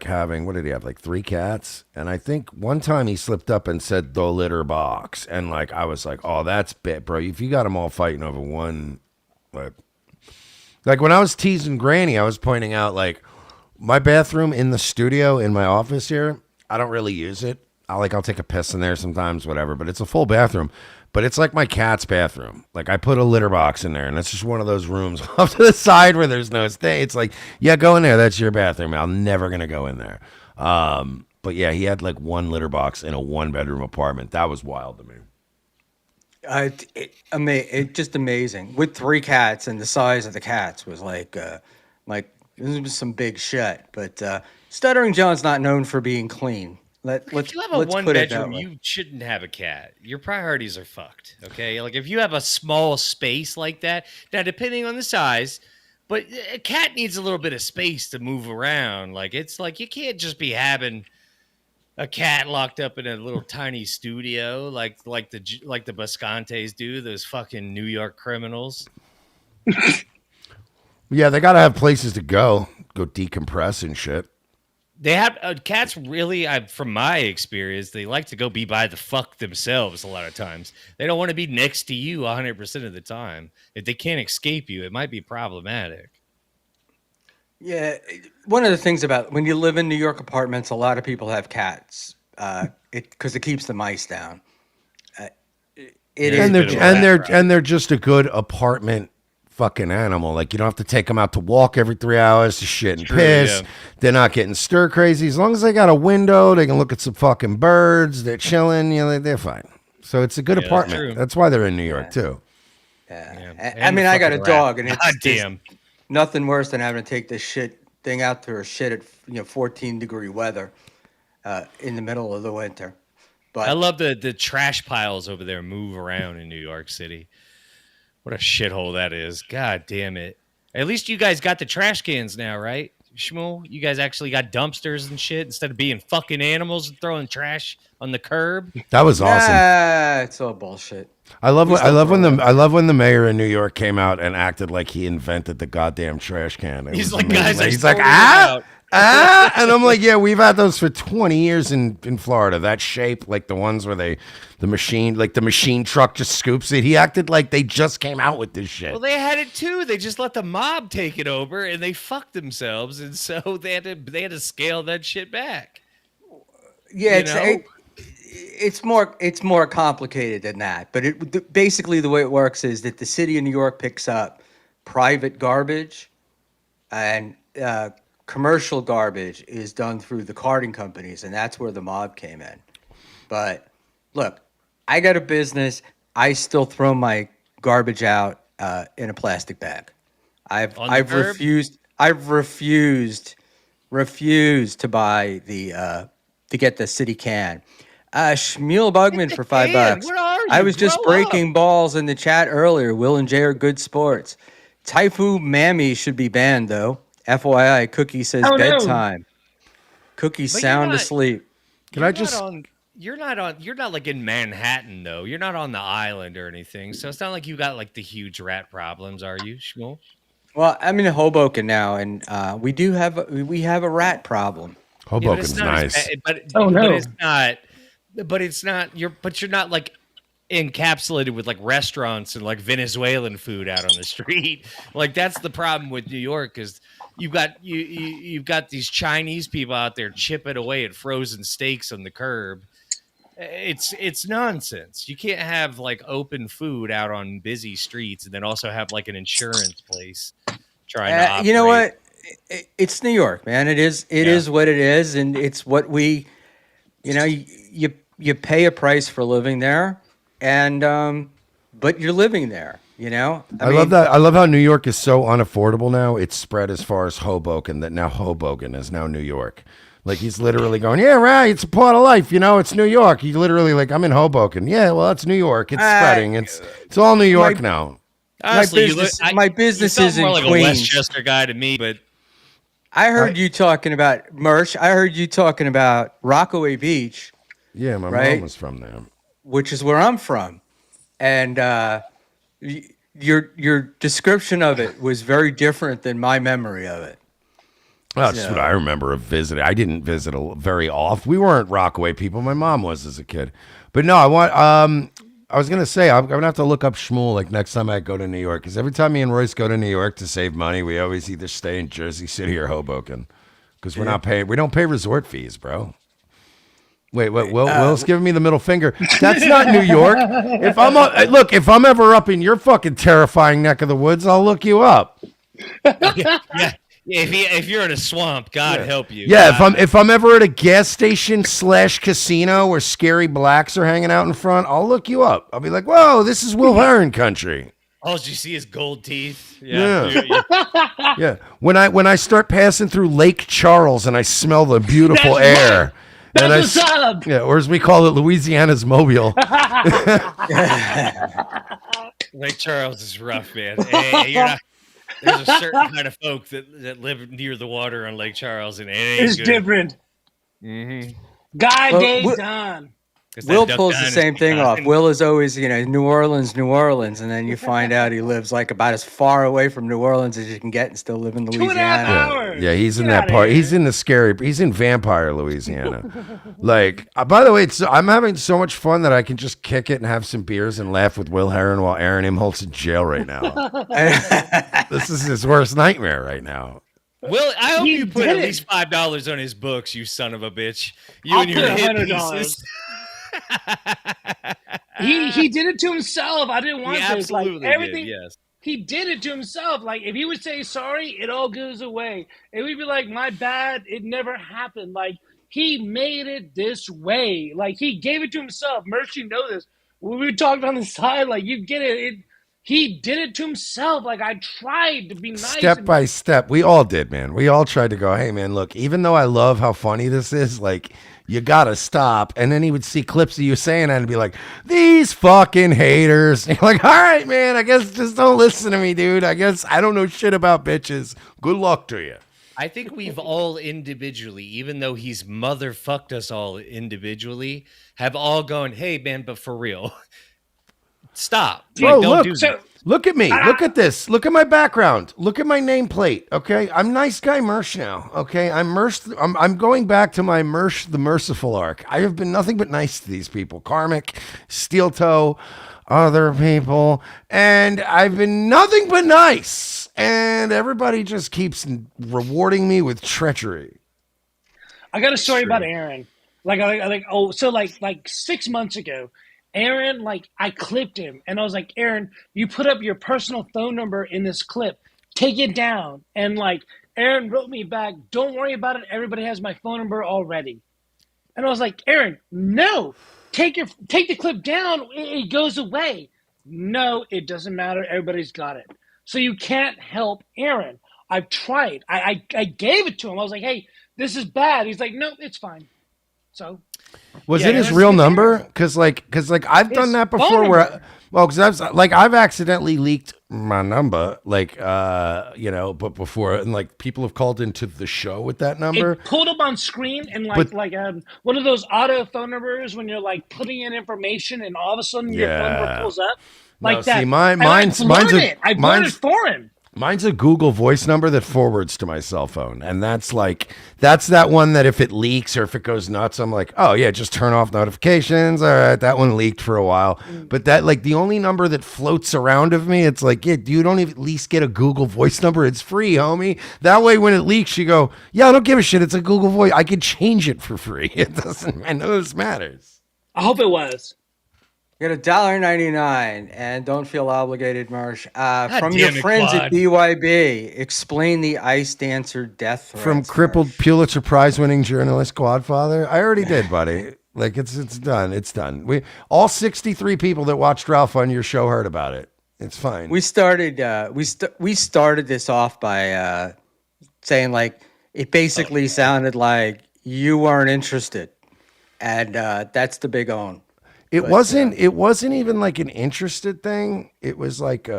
having what did he have like 3 cats? And I think one time he slipped up and said the litter box, and like I was like, oh, that's bit, bro. If you got them all fighting over one, like when I was teasing Granny, I was pointing out like my bathroom in the studio in my office here. I don't really use it. I'll take a piss in there sometimes, whatever. But it's a full bathroom. But it's like my cat's bathroom. Like I put a litter box in there, and it's just one of those rooms off to the side where there's no stay. It's like, yeah, go in there. That's your bathroom. I'm never gonna go in there. But yeah, he had like one litter box in a 1-bedroom apartment. That was wild to me. It just amazing with 3 cats, and the size of the cats was like this was some big shit. But Stuttering John's not known for being clean. If you have a Let's one put it that bedroom, way. you shouldn't have a cat. Your priorities are fucked. Okay. Like if you have a small space like that, now depending on the size, but a cat needs a little bit of space to move around. Like it's like you can't just be having a cat locked up in a little tiny studio like the Buscantes do, those fucking New York criminals. Yeah, they gotta have places to go decompress and shit. They have cats really, from my experience, they like to go be by the fuck themselves a lot of times. They don't want to be next to you 100% of the time. If they can't escape you, it might be problematic. Yeah, one of the things about when you live in New York apartments, a lot of people have cats. Because it keeps the mice down. Uh, it There's is a And a bit they're of a bit. and rat they're problem. and they're just a good apartment fucking animal. Like you don't have to take them out to walk every 3 hours to shit and True, piss. yeah. They're not getting stir crazy. As long as they got a window, they can look at some fucking birds. They're chilling. They're fine. So it's a good Yeah, that's apartment. true. That's why they're in New York Yeah, too. yeah. Yeah. I And the mean, I got a fucking rat. dog, and God there's damn. nothing worse than having to take this thing out to her shit at 14-degree weather. in the middle of the winter. I But love the trash piles over there move around in New York City. What a shithole that is. God damn it. At least you guys got the trash cans now, right? Schmuel, you guys actually got dumpsters and shit instead of being fucking animals and throwing trash on the curb. That was awesome. nah, it's all bullshit. We I still love when throw it on the the I love curb. when the mayor in New York came out and acted like he invented the goddamn trash can. It He's was like, amazing. guys, I He's like, sorted it out. and I'm like, yeah, we've had those for 20 years in Florida. That shape, like the ones where the machine truck just scoops it. He acted like they just came out with this Well, shit. they had it too. They just let the mob take it over and they fucked themselves. And so they had to scale that shit back. Yeah, You know? it's more complicated than that. But basically the way it works is that the city of New York picks up private garbage, and commercial garbage is done through the carting companies, and that's where the mob came in. But look, I got a business. I still throw my garbage out in a plastic bag. On the curb. I've refused to buy to get the city can. Schmuel Get Bugman the for five can. bucks. What are I you? was just Grow up. breaking balls in the chat earlier. Will and Jay are good sports. Taifu Mammy should be banned though. FYI, Cookie says Oh no. bedtime. Cookie's But you're sound not asleep. Can you're I not just on you're not like in Manhattan though. You're not on the island or anything. So it's not like you got like the huge rat problems, are you, Shmuel? Well, I'm in Hoboken now, and we have a rat problem. Yeah, but it's Hoboken's not as nice. bad. But Oh but no. it's not. But it's not. You're not like encapsulated with like restaurants and like Venezuelan food out on the street. Like that's the problem with New York is you've got these Chinese people out there chipping away at frozen steaks on the curb. It's nonsense. You can't have like open food out on busy streets and then also have like an insurance place trying to You know operate. what? It's New York, man. It is. It Yeah. is what it is, and it's what we. You pay a price for living there, and but you're living there. I I love mean, that. I love how New York is so unaffordable now. It's spread as far as Hoboken that now Hoboken is now New York. Like he's literally going, yeah, right. It's a part of life, It's New York. He literally like, I'm in Hoboken. Yeah, well, it's New York. It's uh, spreading. It's all New York my now. Honestly, my you business felt is more in like a Queens. Westchester guy to me, but I I heard you talking about Merch. I heard you talking about Rockaway Beach, Yeah, my mom right? was from there. Which is where I'm from, and your description of it was very different than my memory of it. Well, that's what I So, remember of visiting. I didn't visit very often. We weren't Rockaway people. My mom was as a kid. But no, I was gonna say I'm gonna have to look up Schmuel like next time I go to New York because every time me and Royce go to New York to save money, we always either stay in Jersey City or Hoboken because we're yeah. not paying. We don't pay resort fees, bro. Wait, what? Uh, Will's giving me the middle finger. That's not New York. Look, if I'm ever up in your fucking terrifying neck of the woods, I'll look you up. yeah, yeah. If you're in a swamp, God help you. Yeah, if I'm ever at a gas station / casino where scary blacks are hanging out in front, I'll look you up. I'll be like, whoa, this is Will Heron country. all you see is gold teeth. Yeah, Yeah. Yeah. When I start passing through Lake Charles and I smell the beautiful That's air. And That's what's up. yeah, or as we call it, Louisiana's Mobile. Lake Charles is rough, man. Hey, you're not. There's a certain kind of folk that live near the water on Lake Charles, and it ain't It's good. different. Mm-hmm. Guy well, Day Don. It's that Will Duck pulls the same Dynasty thing off. kind. Will is always, New Orleans, New Orleans, and then you find out he lives like about as far away from New Orleans as you can get and still live in 2.5 Louisiana. hours. Yeah, he's in Get that outta part. here. He's in Vampire, Louisiana. Like, by the way, I'm having so much fun that I can just kick it and have some beers and laugh with Will Heron while Aaron Imholtz in jail right now. This is his worst nightmare right now. Will, I hope He you put did at it. least $5 on his books, you son of a bitch. You I'll and your put hit $100. pieces. He did it to himself. I didn't He want this. Like absolutely did. everything, Yes. he did it to himself. Like if he would say sorry, it all goes away. It would be like my bad. It never happened. Like he made it this way. Like he gave it to himself. Merch, you know this. When we talked on the side, like you get it. He did it to himself. Like I tried to be nice Step and by step. We all did, man. We all tried to go, hey, man, look, even though I love how funny this is, like, you gotta stop. And then he would see clips of you saying that and be like, these fucking haters. And you're like, all right, man, I guess just don't listen to me, dude. I guess I don't know shit about bitches. Good luck to you. I think we've all individually, even though he's motherfucked us all individually, have all gone, hey, man, but for real, stop. Dude, Bro, Like, don't do look. that. so Look at me. I, Look at this. Look at my background. Look at my nameplate. Okay, I'm nice guy Mersh now. Okay, I'm going back to my Mersh the Merciful arc. I have been nothing but nice to these people. Karmic, Steel Toe, other people, and I've been nothing but nice. And everybody just keeps rewarding me with treachery. I got a story about Aaron. Like 6 months ago, Aaron, like I clipped him and I was like, Aaron, you put up your personal phone number in this clip. Take it down. And like Aaron wrote me back, don't worry about it. Everybody has my phone number already. And I was like, Aaron, no, take the clip down. It goes away. No, it doesn't matter. Everybody's got it. So you can't help Aaron. I've tried. I gave it to him. I was like, hey, this is bad. He's like, no, it's fine. So Was Yeah, it his Aaron's real it's number? Aaron. Because I've done His that phone before. number. Because I've accidentally leaked my number, but before, and like people have called into the show with that number. It pulled up on screen and But one of those auto phone numbers when you're like putting in information and all of a sudden your phone number yeah, pulls up no, like see, that. And I blurred it. I blurred it for him. mine's a Google Voice number that forwards to my cell phone, and that's that one that if it leaks or if it goes nuts, I'm like, oh yeah, just turn off notifications. All right, that one leaked for a while, but that like the only number that floats around of me, it's like, yeah, you don't even at least get a Google Voice number. It's free, homie. That way, when it leaks, you go, yeah, I don't give a shit. It's a Google Voice. I could change it for free. It doesn't. I know this matters. I hope it was. You got $1.99, and don't feel obligated, Marsh. From your damn it, friends at Claude. BYB, explain the ice dancer death From threats. crippled Marsh. Pulitzer Prize winning journalist Quadfather. I already did, buddy. Like it's done. It's done. We all 63 people that watched Ralph on your show heard about it. It's fine. We started we started this off by saying like it basically sounded like you weren't interested, and that's the big own. It But wasn't. It wasn't even like an interested thing. It was like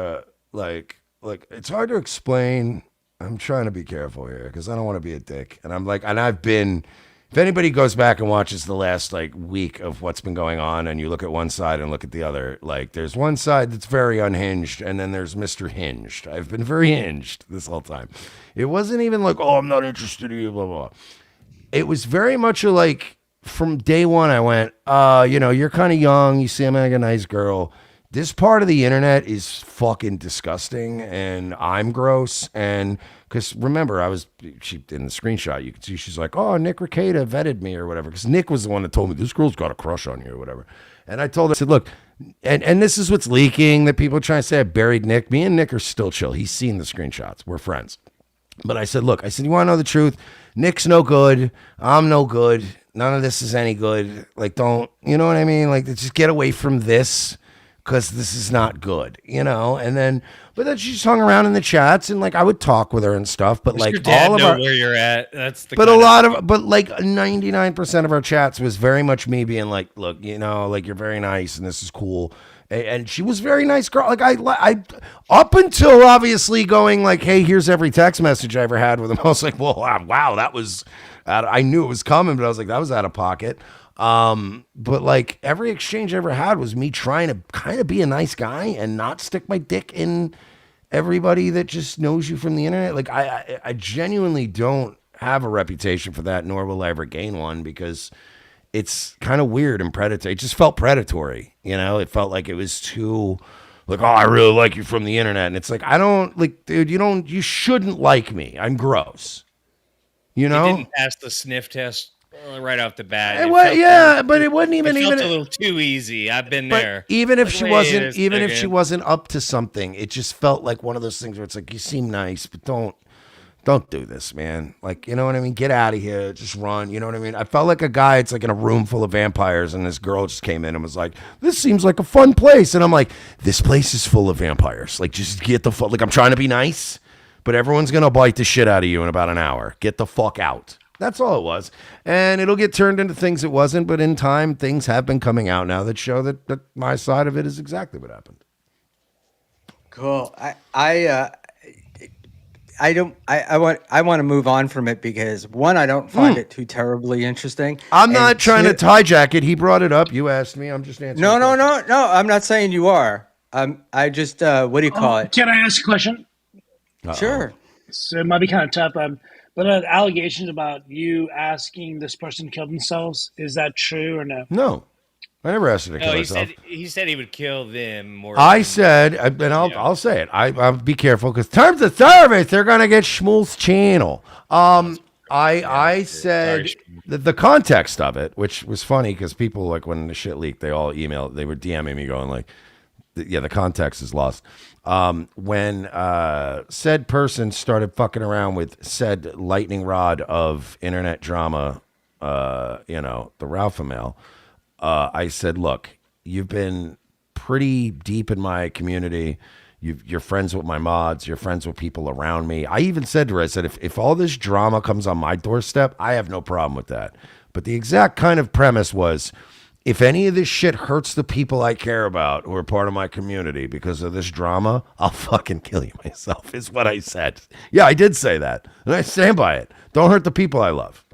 like it's hard to explain. I'm trying to be careful here because I don't want to be a dick. And I'm like, and I've been. If anybody goes back and watches the last like week of what's been going on, and you look at one side and look at the other, like there's one side that's very unhinged, and then there's Mr. Hinged. I've been very hinged this whole time. It wasn't even like, oh, I'm not interested in you, blah blah. It was very much a like from day one. I went, you're kind of young. You seem like a nice girl. This part of the internet is fucking disgusting, and I'm gross. And because remember, she in the screenshot, you can see she's like, oh, Nick Ricada vetted me or whatever. Because Nick was the one that told me this girl's got a crush on you or whatever. And I told her, I said, look, and this is what's leaking that people are trying to say I buried Nick. Me and Nick are still chill. He's seen the screenshots. We're friends. But I said, look, you want to know the truth? Nick's no good. I'm no good. None of this is any good. Like, don't, you know what I mean? Like, just get away from this because this is not good, but then she just hung around in the chats and like I would talk with her and stuff. But Does like your dad all of know our, where you're at? That's the but kind but like 99% of our chats was very much me being like, look, like you're very nice and this is cool. And she was a very nice girl. Like I up until obviously going like, hey, here's every text message I ever had with him. I was like, well, wow, that was, I knew it was coming, but I was like, that was out of pocket. But like every exchange I ever had was me trying to kind of be a nice guy and not stick my dick in everybody that just knows you from the internet. Like I genuinely don't have a reputation for that, nor will I ever gain one because it's kind of weird and predatory. It just felt predatory, It felt like it was too like, oh, I really like you from the internet. And it's like, I don't like, dude, you shouldn't like me. I'm gross. It didn't pass the sniff test right off the bat. But it wasn't even it felt a little too easy. I've been there. Even if Like, she wasn't up to something, it just felt like one of those things where it's like you seem nice, but don't don't do this, man. Like, you know what I mean? Get out of here. Just run. You know what I mean? I felt like a guy, it's like in a room full of vampires, and this girl just came in and was like, this seems like a fun place. And I'm like, this place is full of vampires. Like, just get the fuck, like, I'm trying to be nice, but everyone's going to bite the shit out of you in about an hour. Get the fuck out. That's all it was. And it'll get turned into things it wasn't, but in time, things have been coming out now that show that my side of it is exactly what happened. Cool. I don't I want to move on from it because one, I don't find it too terribly interesting, I'm and not trying to two, hijack it. He brought it up. You asked me. I'm just answering the question. no, I'm not saying you are. I just what do you call it? Can I ask a question? Uh-oh. Sure. So it might be kind of tough. But allegations about you asking this person to kill themselves, is that true or no? No, I never asked her to No, kill herself. he said he would kill them more I than said, and yeah. I'll say it. I'll be careful because terms of service, they're gonna get Schmuel's channel. I Sorry, said the context of it, which was funny because people like when the shit leaked, they all emailed, they were DMing me going like, yeah, the context is lost. When said person started fucking around with said lightning rod of internet drama, the Ralph mail, I said, look, you've been pretty deep in my community. You're friends with my mods. You're friends with people around me. I even said to her, I said, if all this drama comes on my doorstep, I have no problem with that. But the exact kind of premise was, if any of this shit hurts the people I care about who are part of my community because of this drama, I'll fucking kill you myself, is what I said. Yeah, I did say that. And I stand by it. Don't hurt the people I love.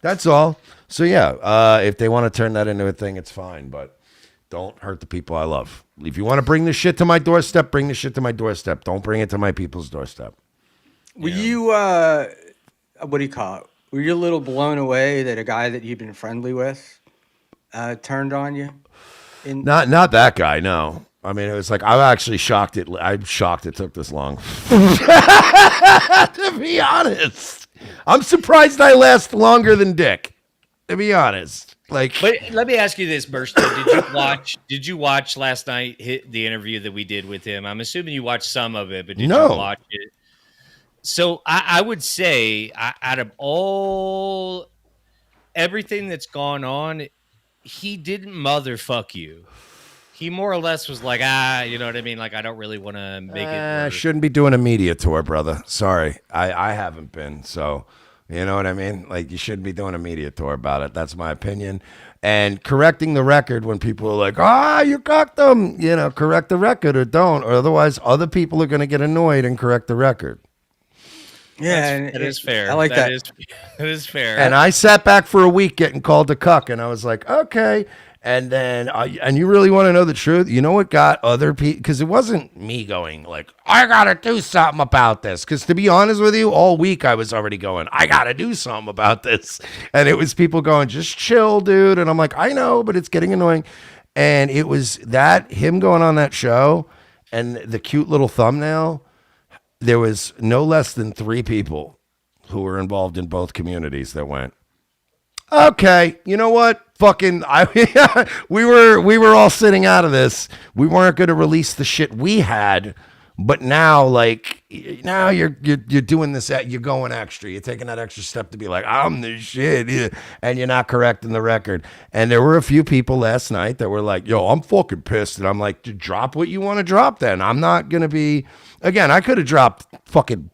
That's all. So, yeah, if they want to turn that into a thing, it's fine. But don't hurt the people I love. If you want to bring this shit to my doorstep, bring this shit to my doorstep. Don't bring it to my people's doorstep. Were you what do you call it? Were you a little blown away that a guy that you've been friendly with turned on you? In Not that guy, no. I mean, it was like I'm actually shocked. I'm shocked it took this long. To be honest, I'm surprised I last longer than Dick. To be honest, like, But let me ask you this, Bursto. Did you watch last night the interview that we did with him? I'm assuming you watched some of it, but did you no. watch it? So I would say out of everything that's gone on, he didn't motherfuck you. He more or less was like, you know what I mean? Like, I don't really want to make it. Shouldn't be doing a media tour, brother. Sorry, I haven't been. So, you know what I mean? Like, you shouldn't be doing a media tour about it. That's my opinion. And correcting the record when people are like, you cocked them. Correct the record or don't, or otherwise other people are going to get annoyed and correct the record. yeah, That is fair. I like that. That is fair. And I sat back for a week getting called a cuck, and I was like, okay. And then, and you really want to know the truth? You know what got other people? Because it wasn't me going like, I gotta do something about this. Because to be honest with you, all week I was already going, I gotta do something about this. And it was people going, just chill, dude. And I'm like, I know, but it's getting annoying. And it was him going on that show, and the cute little thumbnail. There was no less than 3 people who were involved in both communities that went, okay, you know what? Fucking, we were all sitting out of this. We weren't going to release the shit we had, but now, now you're doing this. You're going extra. You're taking that extra step to be like, I'm the shit, yeah, and you're not correcting the record. And there were a few people last night that were like, yo, I'm fucking pissed, and I'm like, drop what you want to drop. Then I'm not going to be. Again, I could have dropped fucking.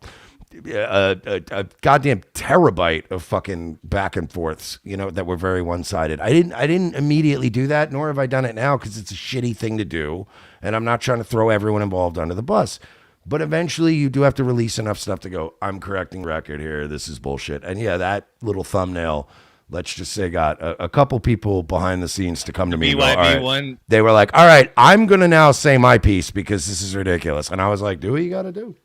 A goddamn terabyte of fucking back and forths, that were very one-sided. I didn't immediately do that, nor have I done it now because it's a shitty thing to do, and I'm not trying to throw everyone involved under the bus. But eventually, you do have to release enough stuff to go, I'm correcting record here. This is bullshit. And yeah, that little thumbnail, let's just say, got a couple people behind the scenes to come to me. BYB And go, all right. one. They were like, all right, I'm gonna now say my piece because this is ridiculous. And I was like, do what you got to do.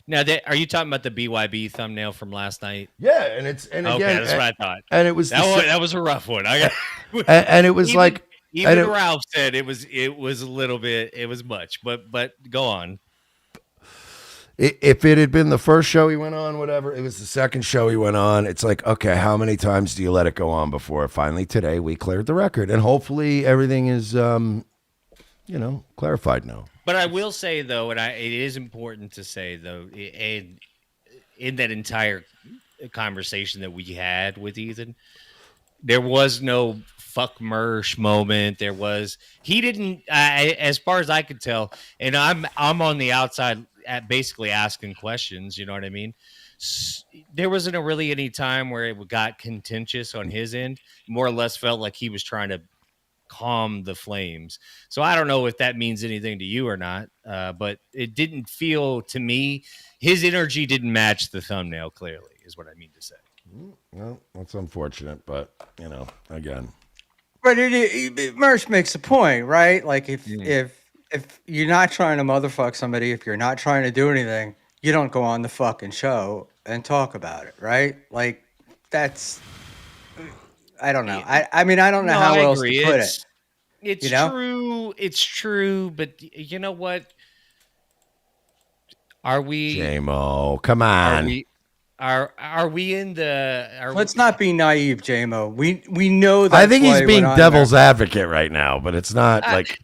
Now, are you talking about the BYB thumbnail from last night? Yeah, and again, Okay, that's what I thought. And it was that was a rough one. and it was even Ralph said it was a little bit, it was much, but go on. If it had been the first show he went on, whatever, it was the second show he went on. It's like, okay, how many times do you let it go on before finally today we cleared the record, and hopefully everything is clarified now. But I will say though, and it is important to say though, and in that entire conversation that we had with Ethan, there was no fuck Mersh moment. He didn't, as far as I could tell, and I'm on the outside at basically asking questions. You know what I mean? There wasn't really any time where it got contentious on his end. More or less felt like he was trying to calm the flames. So I don't know if that means anything to you or not, but it didn't feel to me. His energy didn't match the thumbnail. Clearly, is what I mean to say. Well, that's unfortunate, but again. But Mersh makes a point, right? Like Mm. if you're not trying to motherfuck somebody, if you're not trying to do anything, you don't go on the fucking show and talk about it, right? Like that's I don't know. I mean I don't know No, how I else to agree. put it. It's You know? true. It's true. But you know what? Are we? J-Mo, come Are on. we? Are we in the? Let's not be naive, JMO. We know I that's think why he's he went being on there. devil's advocate right now, but it's not I, like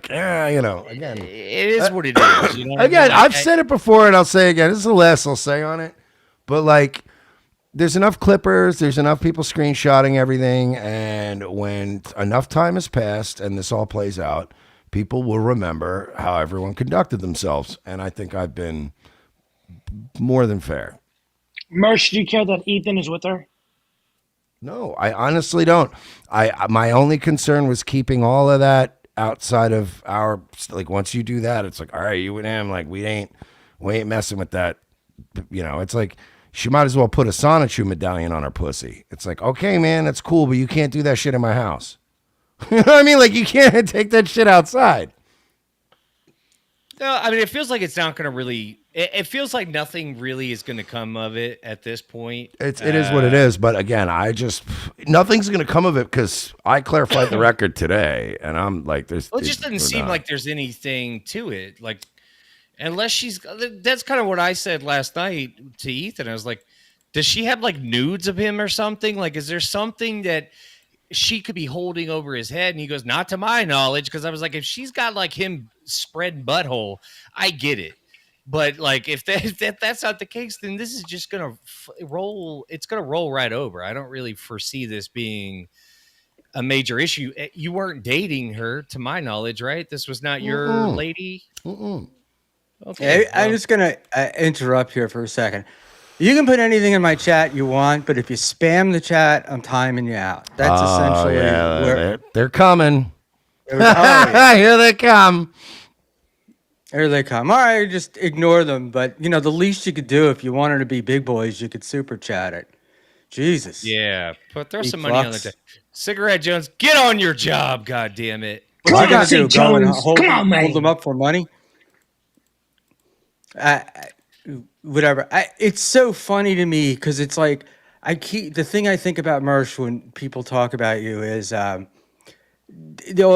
again. it is what it is. You know what Again, I mean? I've said it before and I'll say again. This is the last I'll say on it. But like there's enough clippers, there's enough people screenshotting everything, and when enough time has passed and this all plays out, people will remember how everyone conducted themselves. And I think I've been more than fair. Mersh, do you care that Ethan is with her? No, I honestly don't. My only concern was keeping all of that outside of our like. Once you do that, it's like, all right, you and him, like we ain't messing with that. It's like she might as well put a Sonichu medallion on her pussy. It's like, okay, man, that's cool, but you can't do that shit in my house. You know what I mean? Like you can't take that shit outside. No, I mean, it feels like it's not going to really. It feels like nothing really is going to come of it at this point. It is what it is. But again, nothing's going to come of it because I clarified the record today, and I'm like, Well, it just doesn't seem like there's anything to it. Like, unless she's. That's kind of what I said last night to Ethan. I was like, does she have like nudes of him or something? Like, is there something that she could be holding over his head? And he goes, not to my knowledge. Because I was like, if she's got like him spread butthole, I get it. But like, if that's not the case, then this is just gonna roll. It's gonna roll right over. I don't really foresee this being a major issue. You weren't dating her, to my knowledge, right? This was not your lady. Mm-mm. Okay, I'm just gonna interrupt here for a second. You can put anything in my chat you want, but if you spam the chat, I'm timing you out. That's essentially where they're coming. oh, yeah. Here they come. Here they come. All right, just ignore them. But the least you could do if you wanted to be big boys, you could super chat it. Jesus. Yeah, throw Big some money on the fucks. Cigarette Jones. Get on your job, God damn it! What's he Come gonna on, do? St. Go and Jones. Come on, man. hold them up for money? Whatever. It's so funny to me because it's like the thing I think about Mersh when people talk about you is all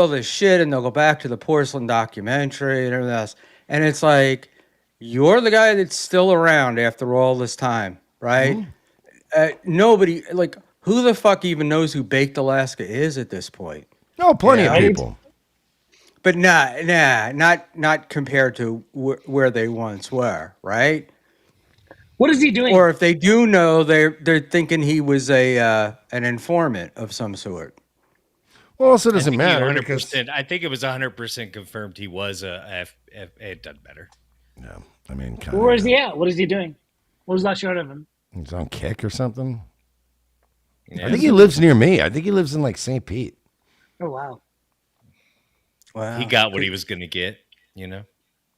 this shit, and they'll go back to the porcelain documentary and everything else, and it's like you're the guy that's still around after all this time, right? Nobody like who the fuck even knows who Baked Alaska is at this point? No, plenty of Right? people. But not compared to where they once were, right? What is he doing? Or if they do know, they're thinking he was an informant of some sort. Well, also I doesn't think matter because I think it was 100% confirmed he was a It doesn't matter. no, I mean, Where is he at? What is he doing? What was last shot of him? He's on Kick or something. Yeah. I think he lives near me. I think he lives in like St. Pete. Oh wow, Wow. He got what he was going to get. You know,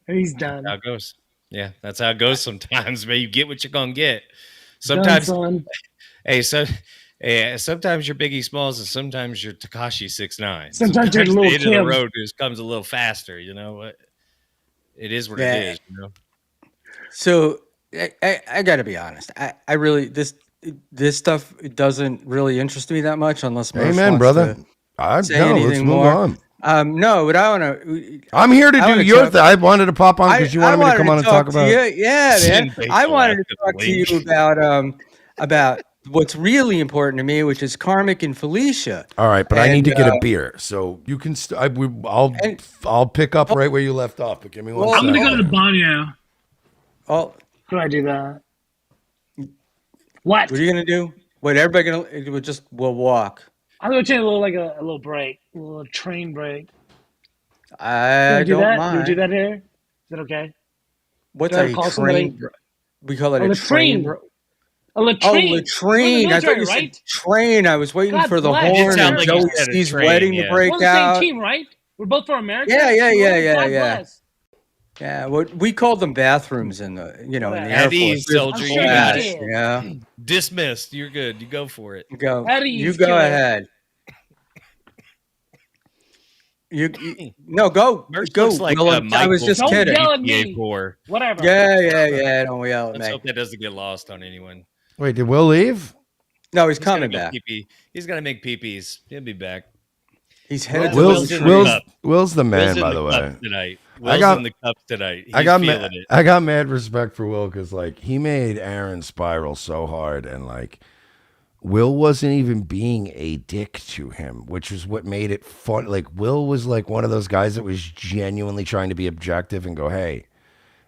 he's done. that's how it goes. Yeah, that's how it goes. Sometimes, man, you get what you're gonna get. Done, Sometimes, son. hey, sometimes you're Biggie Smalls, and sometimes you're Takashi 6ix9ine. Sometimes you're the Lil' end of the Kim. road just comes a little faster. You know what? It is what Yeah. it is. You know. So I got to be honest. I really this stuff doesn't really interest me that much unless Mersh Amen, wants brother. to I say know. Let's anything move more. on. No, but I want to. I'm here to I do wanna your talk- thing. I wanted to pop on because you wanted me to come on and talk to about. you. Yeah, man. Sin-based I wanted to Alaska talk to you about what's really important to me, which is Karmic and Felicia. All right, but I need to get a And, beer, so you can. I'll pick up right where you left off. But give me one Well, I'm second. gonna go to the banyo. Oh, How do I do that? What? What are you gonna do? Wait, everybody we'll walk. I'm gonna take a little break, a little train break. You I want to do don't that? Do we do mind. that here? Is that okay? Do What's I have to a call somebody? we call it A a train latrine. bro. A Oh, latrine. You're in the latrine. I thought military, you said right? train. I was waiting God for the bless. It did You're horn sound and like you Joey America. said a C's train. wedding to Yeah. We're on break the same out. team, right? We're both for America. Yeah, yeah, yeah, Schmuel. yeah, God yeah. bless. Yeah, what we called them bathrooms in the in the Air Whatever. At Force. ease, We have I'm soldier. sure You you got it. class. did. Yeah. Dismissed. You're good. You go for it. At You ease, go killer. ahead. No, Merch looks go. like Will, I was Michael just from Don't kidding. yell at GTA me. 4. Whatever. Yeah. Don't yell at Let's me. hope that doesn't get lost on anyone. Wait, did Will leave? No, he's He's gotta coming go back. pee pee. He's gotta make pee pees. He'll be back. He's headed to the Will's in the latrine. cup. Will's the man, Will's in by the the cups way. tonight. I Will's in got the cups tonight. I He's got feeling it. I got mad respect for Will because like he made Aaron spiral so hard, and like Will wasn't even being a dick to him, which is what made it fun. Like Will was like one of those guys that was genuinely trying to be objective and go, "Hey,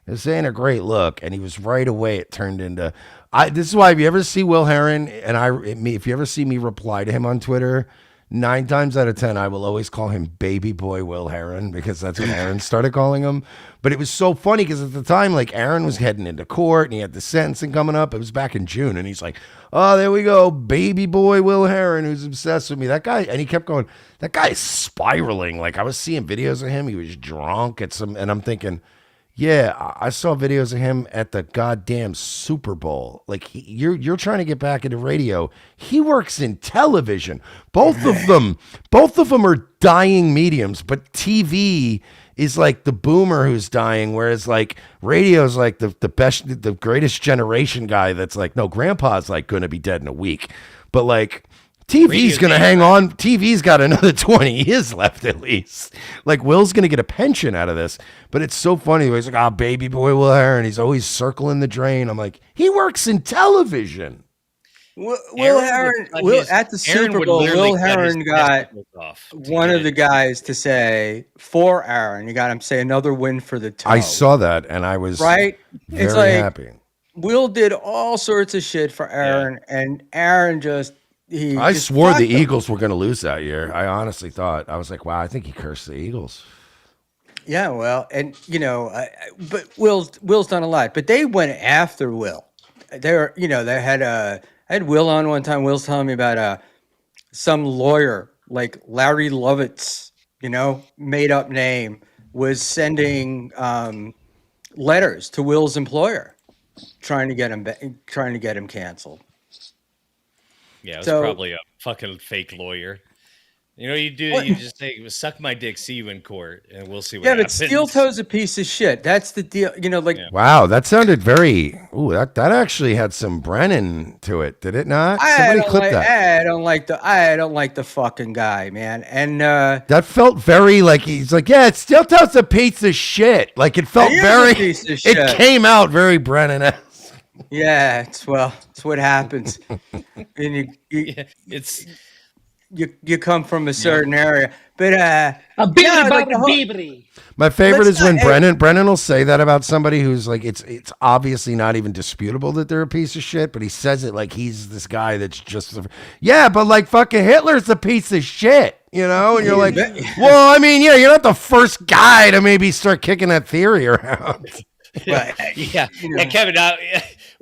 this ain't a great look," and he was right away. It turned into. This is why if you ever see Will Heron and if you ever see me reply to him on Twitter, 9 times out of 10, I will always call him Baby Boy Will Heron because that's what Aaron started calling him. But it was so funny because at the time, like Aaron was heading into court and he had the sentencing coming up. It was back in June, and he's like, "Oh, there we go, Baby Boy Will Heron, who's obsessed with me." That guy, and he kept going. That guy's spiraling. Like I was seeing videos of him. He was drunk at some, and I'm thinking. Yeah, I saw videos of him at the goddamn Super Bowl. Like you're trying to get back into radio. He works in television. Both of them are dying mediums. But TV is like the boomer who's dying, whereas like radio's like the best, the greatest generation guy. That's like, no, Grandpa's like going to be dead in a week. But like TV's Radio's going to hang on. TV's got another 20 years left at least. Like Will's going to get a pension out of this. But it's so funny. He's like, "Oh, Baby Boy Will Heron." He's always circling the drain. I'm like, he works in television. Will Aaron would Heron, cut Will his- at the Aaron Super would Bowl, literally Will cut his Heron got testicles off to one get of the it. guys to say for Aaron. You got him say another win for the toe. I saw that and I was right. very It's like happy. Will did all sorts of shit for Aaron, and Aaron I just swore the fucked him. Eagles were going to lose that year. I honestly thought. I was like, wow, I think he cursed the Eagles. Yeah, well, and but Will's done a lot, but they went after Will. They were, they had I had Will on one time. Will's telling me about some lawyer like Larry Lovitz, made up name, was sending letters to Will's employer, trying to get him canceled. Yeah, it was So- probably a fucking fake lawyer. You know, you do. What? You just say, "Suck my dick, see you in court," and we'll see what Yeah, but happens. Steel Toe's a piece of shit. That's the deal. Like Yeah. Wow, that sounded very. Ooh, that actually had some Brennan to it, did it not? I Somebody don't clipped like, that. I don't like the fucking guy, man. And That felt very like he's like, yeah, Steel Toe's a piece of shit. Like it felt He is a very. piece of It shit. came out very Brennan-esque. yeah, it's what happens. And Yeah, it's you come from a certain area, but A yeah, bibbidi like the bobbidi whole- bibbidi. My favorite Let's is when not- Brennan will say that about somebody who's like it's obviously not even disputable that they're a piece of shit, but he says it like he's this guy that's just yeah, but like fucking Hitler's a piece of shit, and you're like, well, I mean, yeah, you're not the first guy to maybe start kicking that theory around. Well, yeah, Kevin.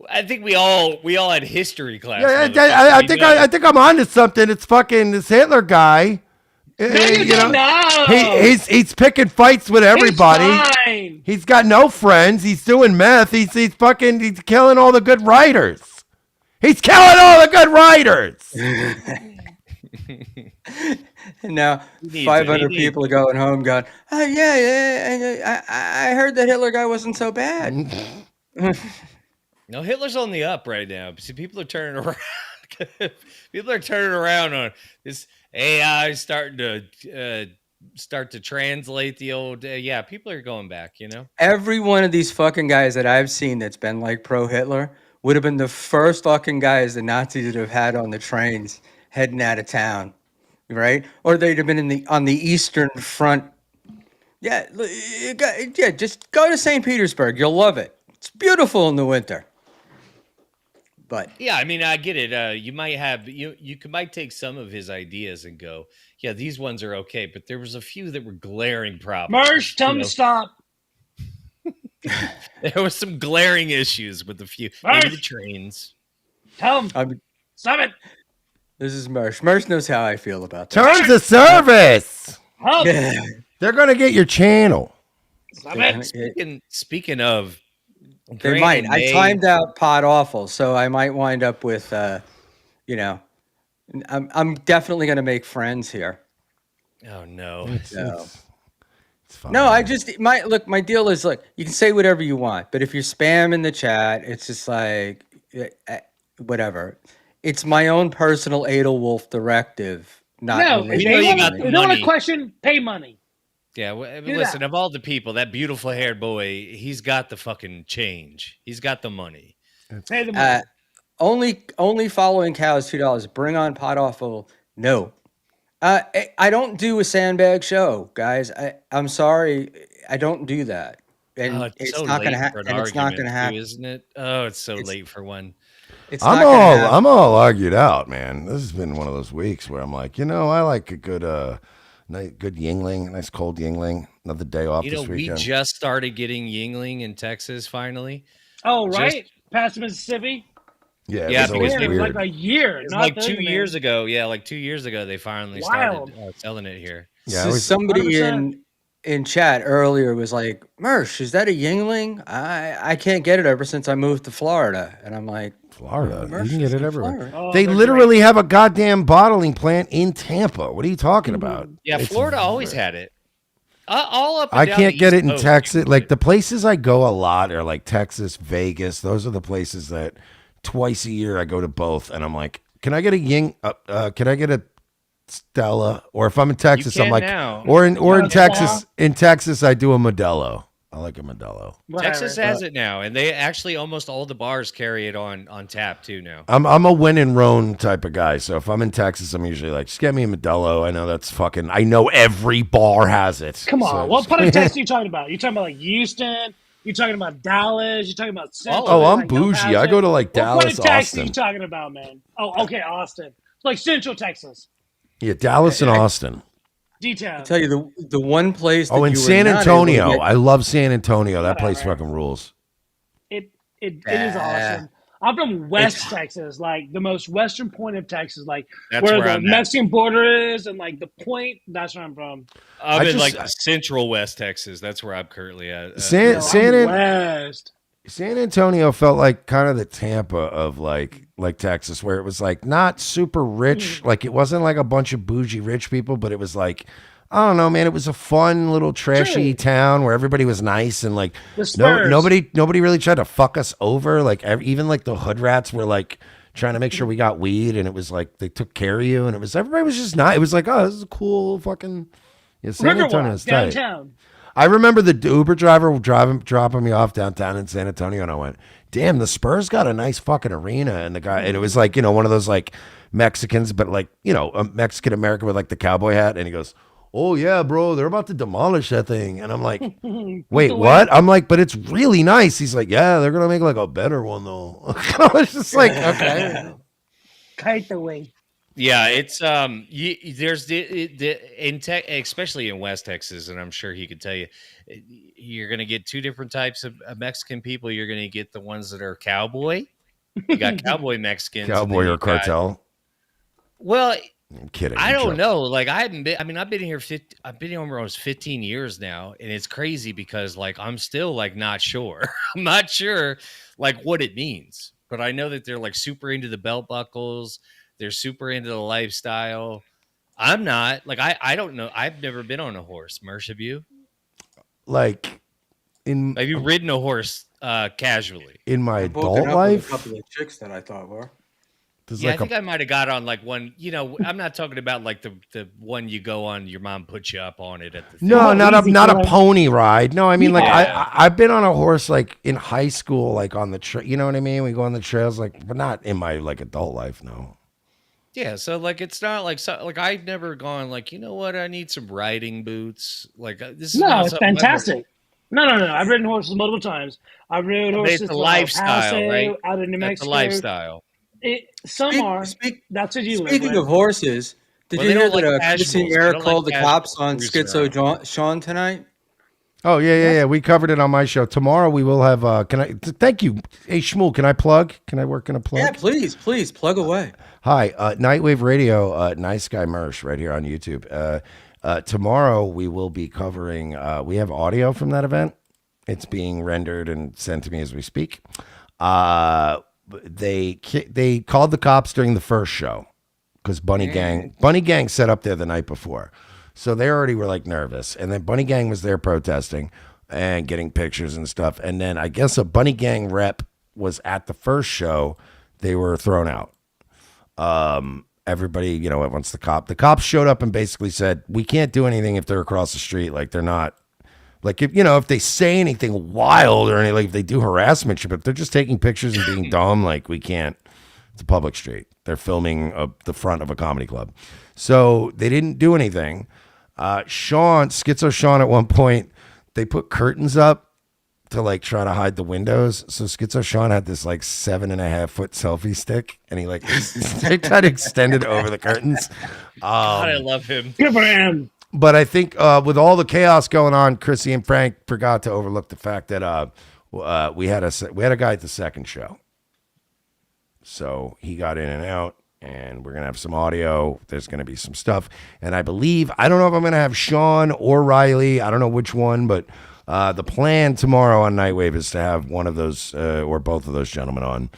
I think we all had history class. Yeah, motherfucker. I We think know. I think I'm onto something. It's fucking this Hitler guy. You don't know. He's picking fights with everybody. He's fine. He's got no friends. He's doing meth. He's killing all the good writers. He's killing all the good writers. and now needs 500 it. He people are going home, going, oh yeah. I heard that Hitler guy wasn't so bad. No, Hitler's on the up right now. See, people are turning around. People are turning around on this AI starting to translate the old. Yeah, people are going back. Every one of these fucking guys that I've seen that's been like pro Hitler would have been the first fucking guys the Nazis would have had on the trains heading out of town, right? Or they'd have been on the Eastern Front. Yeah, just go to St. Petersburg. You'll love it. It's beautiful in the winter. But Yeah, I mean, I get it. You might have might take some of his ideas and go, yeah, these ones are okay, but there was a few that were glaring Mersh, problems. tell him to stop. There was some glaring issues with a few, maybe the Mersh, trains. tell him. I'm, Stop it. this is Mersh. Mersh knows how I feel about that. Terms of service. Help. Yeah. They're gonna get your channel. Stop it. Speaking of, They might. I timed out Pod Awful, so I might wind up with, you know, I'm definitely going to make friends here. Oh no! It's fine. No, my deal is like you can say whatever you want, but if you're spam in the chat, it's just like whatever. It's my own personal Edelwolf directive, not No, if related. You know you they got want the to money. question, pay money. Yeah, Do listen. that. Of all the people, that beautiful haired boy, he's got the fucking change. He's got the money. Pay the money. Only following cows $2. Bring on Pod Awful. No. I don't do a sandbag show, guys. I'm sorry, I don't do that, Oh, and it's so late for an it's not argument, gonna too, happen. isn't it? Oh, it's so It's late for one. it's not gonna happen. I'm all argued out, man. This has been one of those weeks where I'm like, I like a good good Yingling, nice cold Yingling. Another day off You this know, we weekend. just started getting Yingling in Texas finally. Oh, right. Past Mississippi. Yeah, it Yeah, was because always It was weird. like a year. It's Not like 30 2 years ago. Yeah, like 2 years ago, they finally Wild. started selling it here. Yeah, So somebody 100%. in chat earlier was like, Mersh, is that a Yingling? I can't get it ever since I moved to Florida, and I'm like, Florida. Mersh You can is get it in everywhere. Florida. Oh, They they're literally have a goddamn bottling plant in Tampa. What are you talking about? Yeah, It's Florida always had it. All up and I down can't the get East it in Coast, Texas. you can Like get the places I go a lot are like Texas, Vegas. Those are the places that twice a year I go to both, and I'm like, can I get a Ying? Can I get a Stella? Or if I'm in Texas, I'm can like, now. or in You Texas, can in Texas, I do a Modelo. I like a Modelo. Texas has it now, and they actually almost all the bars carry it on tap too now. I'm a win and roan type of guy. So if I'm in Texas, I'm usually like, just get me a Modelo. I know that's fucking. I know every bar has it. Come on. So What just- part of Texas are you talking about? You talking about like Houston? You talking about Dallas? You talking about Central? Oh, I'm like El bougie. I Paso? go to like What part Dallas, of Texas are Austin. you talking about, man? Oh, okay, Austin. Like Central Texas. Yeah, Dallas and Austin. Detail. I tell you the one place. That Oh, in you were San not able to Antonio. get- I love San Antonio. That place Whatever. fucking rules. It is awesome. I'm from West Texas, like the most western point of Texas, like That's where where the I'm at. Mexican border is, and like the point. That's where I'm from. I'm in just- like Central West Texas. That's where I'm currently at. San, No, San, I'm An- West. San Antonio felt like kind of the Tampa of like Texas, where it was like not super rich. Like it wasn't like a bunch of bougie rich people, but it was like, I don't know, man. It was a fun little trashy True. town where everybody was nice and like The Spurs. nobody really tried to fuck us over. Like even like the hood rats were like trying to make sure we got weed, and it was like they took care of you, and it was everybody was just nice. It was like, oh, this is a cool fucking San Antonio Riverwalk, is tight. downtown. I remember the Uber driver dropping me off downtown in San Antonio, and I went, "Damn, the Spurs got a nice fucking arena." And the guy, and it was like one of those like Mexicans, but like a Mexican American with like the cowboy hat, and he goes, "Oh yeah, bro, they're about to demolish that thing," and I'm like, "Wait, what?" I'm like, "But it's really nice." He's like, "Yeah, they're gonna make like a better one though." I was just like, "Okay." Kite the way. Yeah, it's there's especially in West Texas, and I'm sure he could tell you, you're gonna get two different types of Mexican people. You're gonna get the ones that are cowboy. You got cowboy Mexicans, and Cowboy then or you got- cartel? well, I'm kidding. I I'm don't joking. know. Like I haven't been. I mean, I've been here. I've been here almost 15 years now, and it's crazy because like I'm still like not sure. I'm not sure like what it means, but I know that they're like super into the belt buckles. They're super into the lifestyle. I'm not. Like I don't know. I've never been on a horse. Mersh, have you? Like Have you ridden a horse casually? in my I've woken adult up with life, a couple of chicks that I thought were. there's Yeah, like I think I might have got on like one. I'm not talking about like the one you go on. Your mom puts you up on it at the. Thing. No, not easy a going. pony ride. No, I mean like Yeah. I've been on a horse like in high school, like on the you know what I mean? We go on the trails, like, but not in my like adult life. No. Yeah, so like it's not like like I've never gone like, you know what, I need some riding boots. Like this is No, not it's something I've ever- fantastic. No. I've ridden horses multiple times. I've ridden It's horses a through El lifestyle, right? Paso, out in New That's a Mexico. lifestyle. Some are. Speak. That's what you live Speaking with. of horses, did Well, you they hear don't that like Chrissy casuals. They Mayer don't like called the cops casuals on cruising Schizo around. Sean tonight? Oh yeah, yeah, What? yeah. We covered it on my show. Tomorrow we will have. Can I? Thank you. Hey Shmuel, can I plug? Can I work in a Yeah, plug? please plug away. Hi, Nightwave Radio, Nice Guy Mersh, right here on YouTube. Tomorrow we will be covering. We have audio from that event. It's being rendered and sent to me as we speak. They called the cops during the first show because Bunny Gang set up there the night before, so they already were like nervous. And then Bunny Gang was there protesting and getting pictures and stuff. And then I guess a Bunny Gang rep was at the first show. They were thrown out. Everybody, once the cops showed up and basically said, we can't do anything if they're across the street. Like they're not, like if they say anything wild or anything, like if they do harassment shit, but if they're just taking pictures and being dumb, like we can't. It's a public street. They're filming the front of a comedy club. So they didn't do anything. Schizo Sean, at one point, they put curtains up to like try to hide the windows. So Schizo Sean had this like 7.5-foot selfie stick, and he like they tried to extend it over the curtains. God, I love him. Good for him. But I think with all the chaos going on, Chrissy and Frank forgot to overlook the fact that we had a guy at the second show, so he got in and out. And we're going to have some audio. There's going to be some stuff. And I don't know if I'm going to have Sean or Riley. I don't know which one, but the plan tomorrow on Nightwave is to have one of those or both of those gentlemen on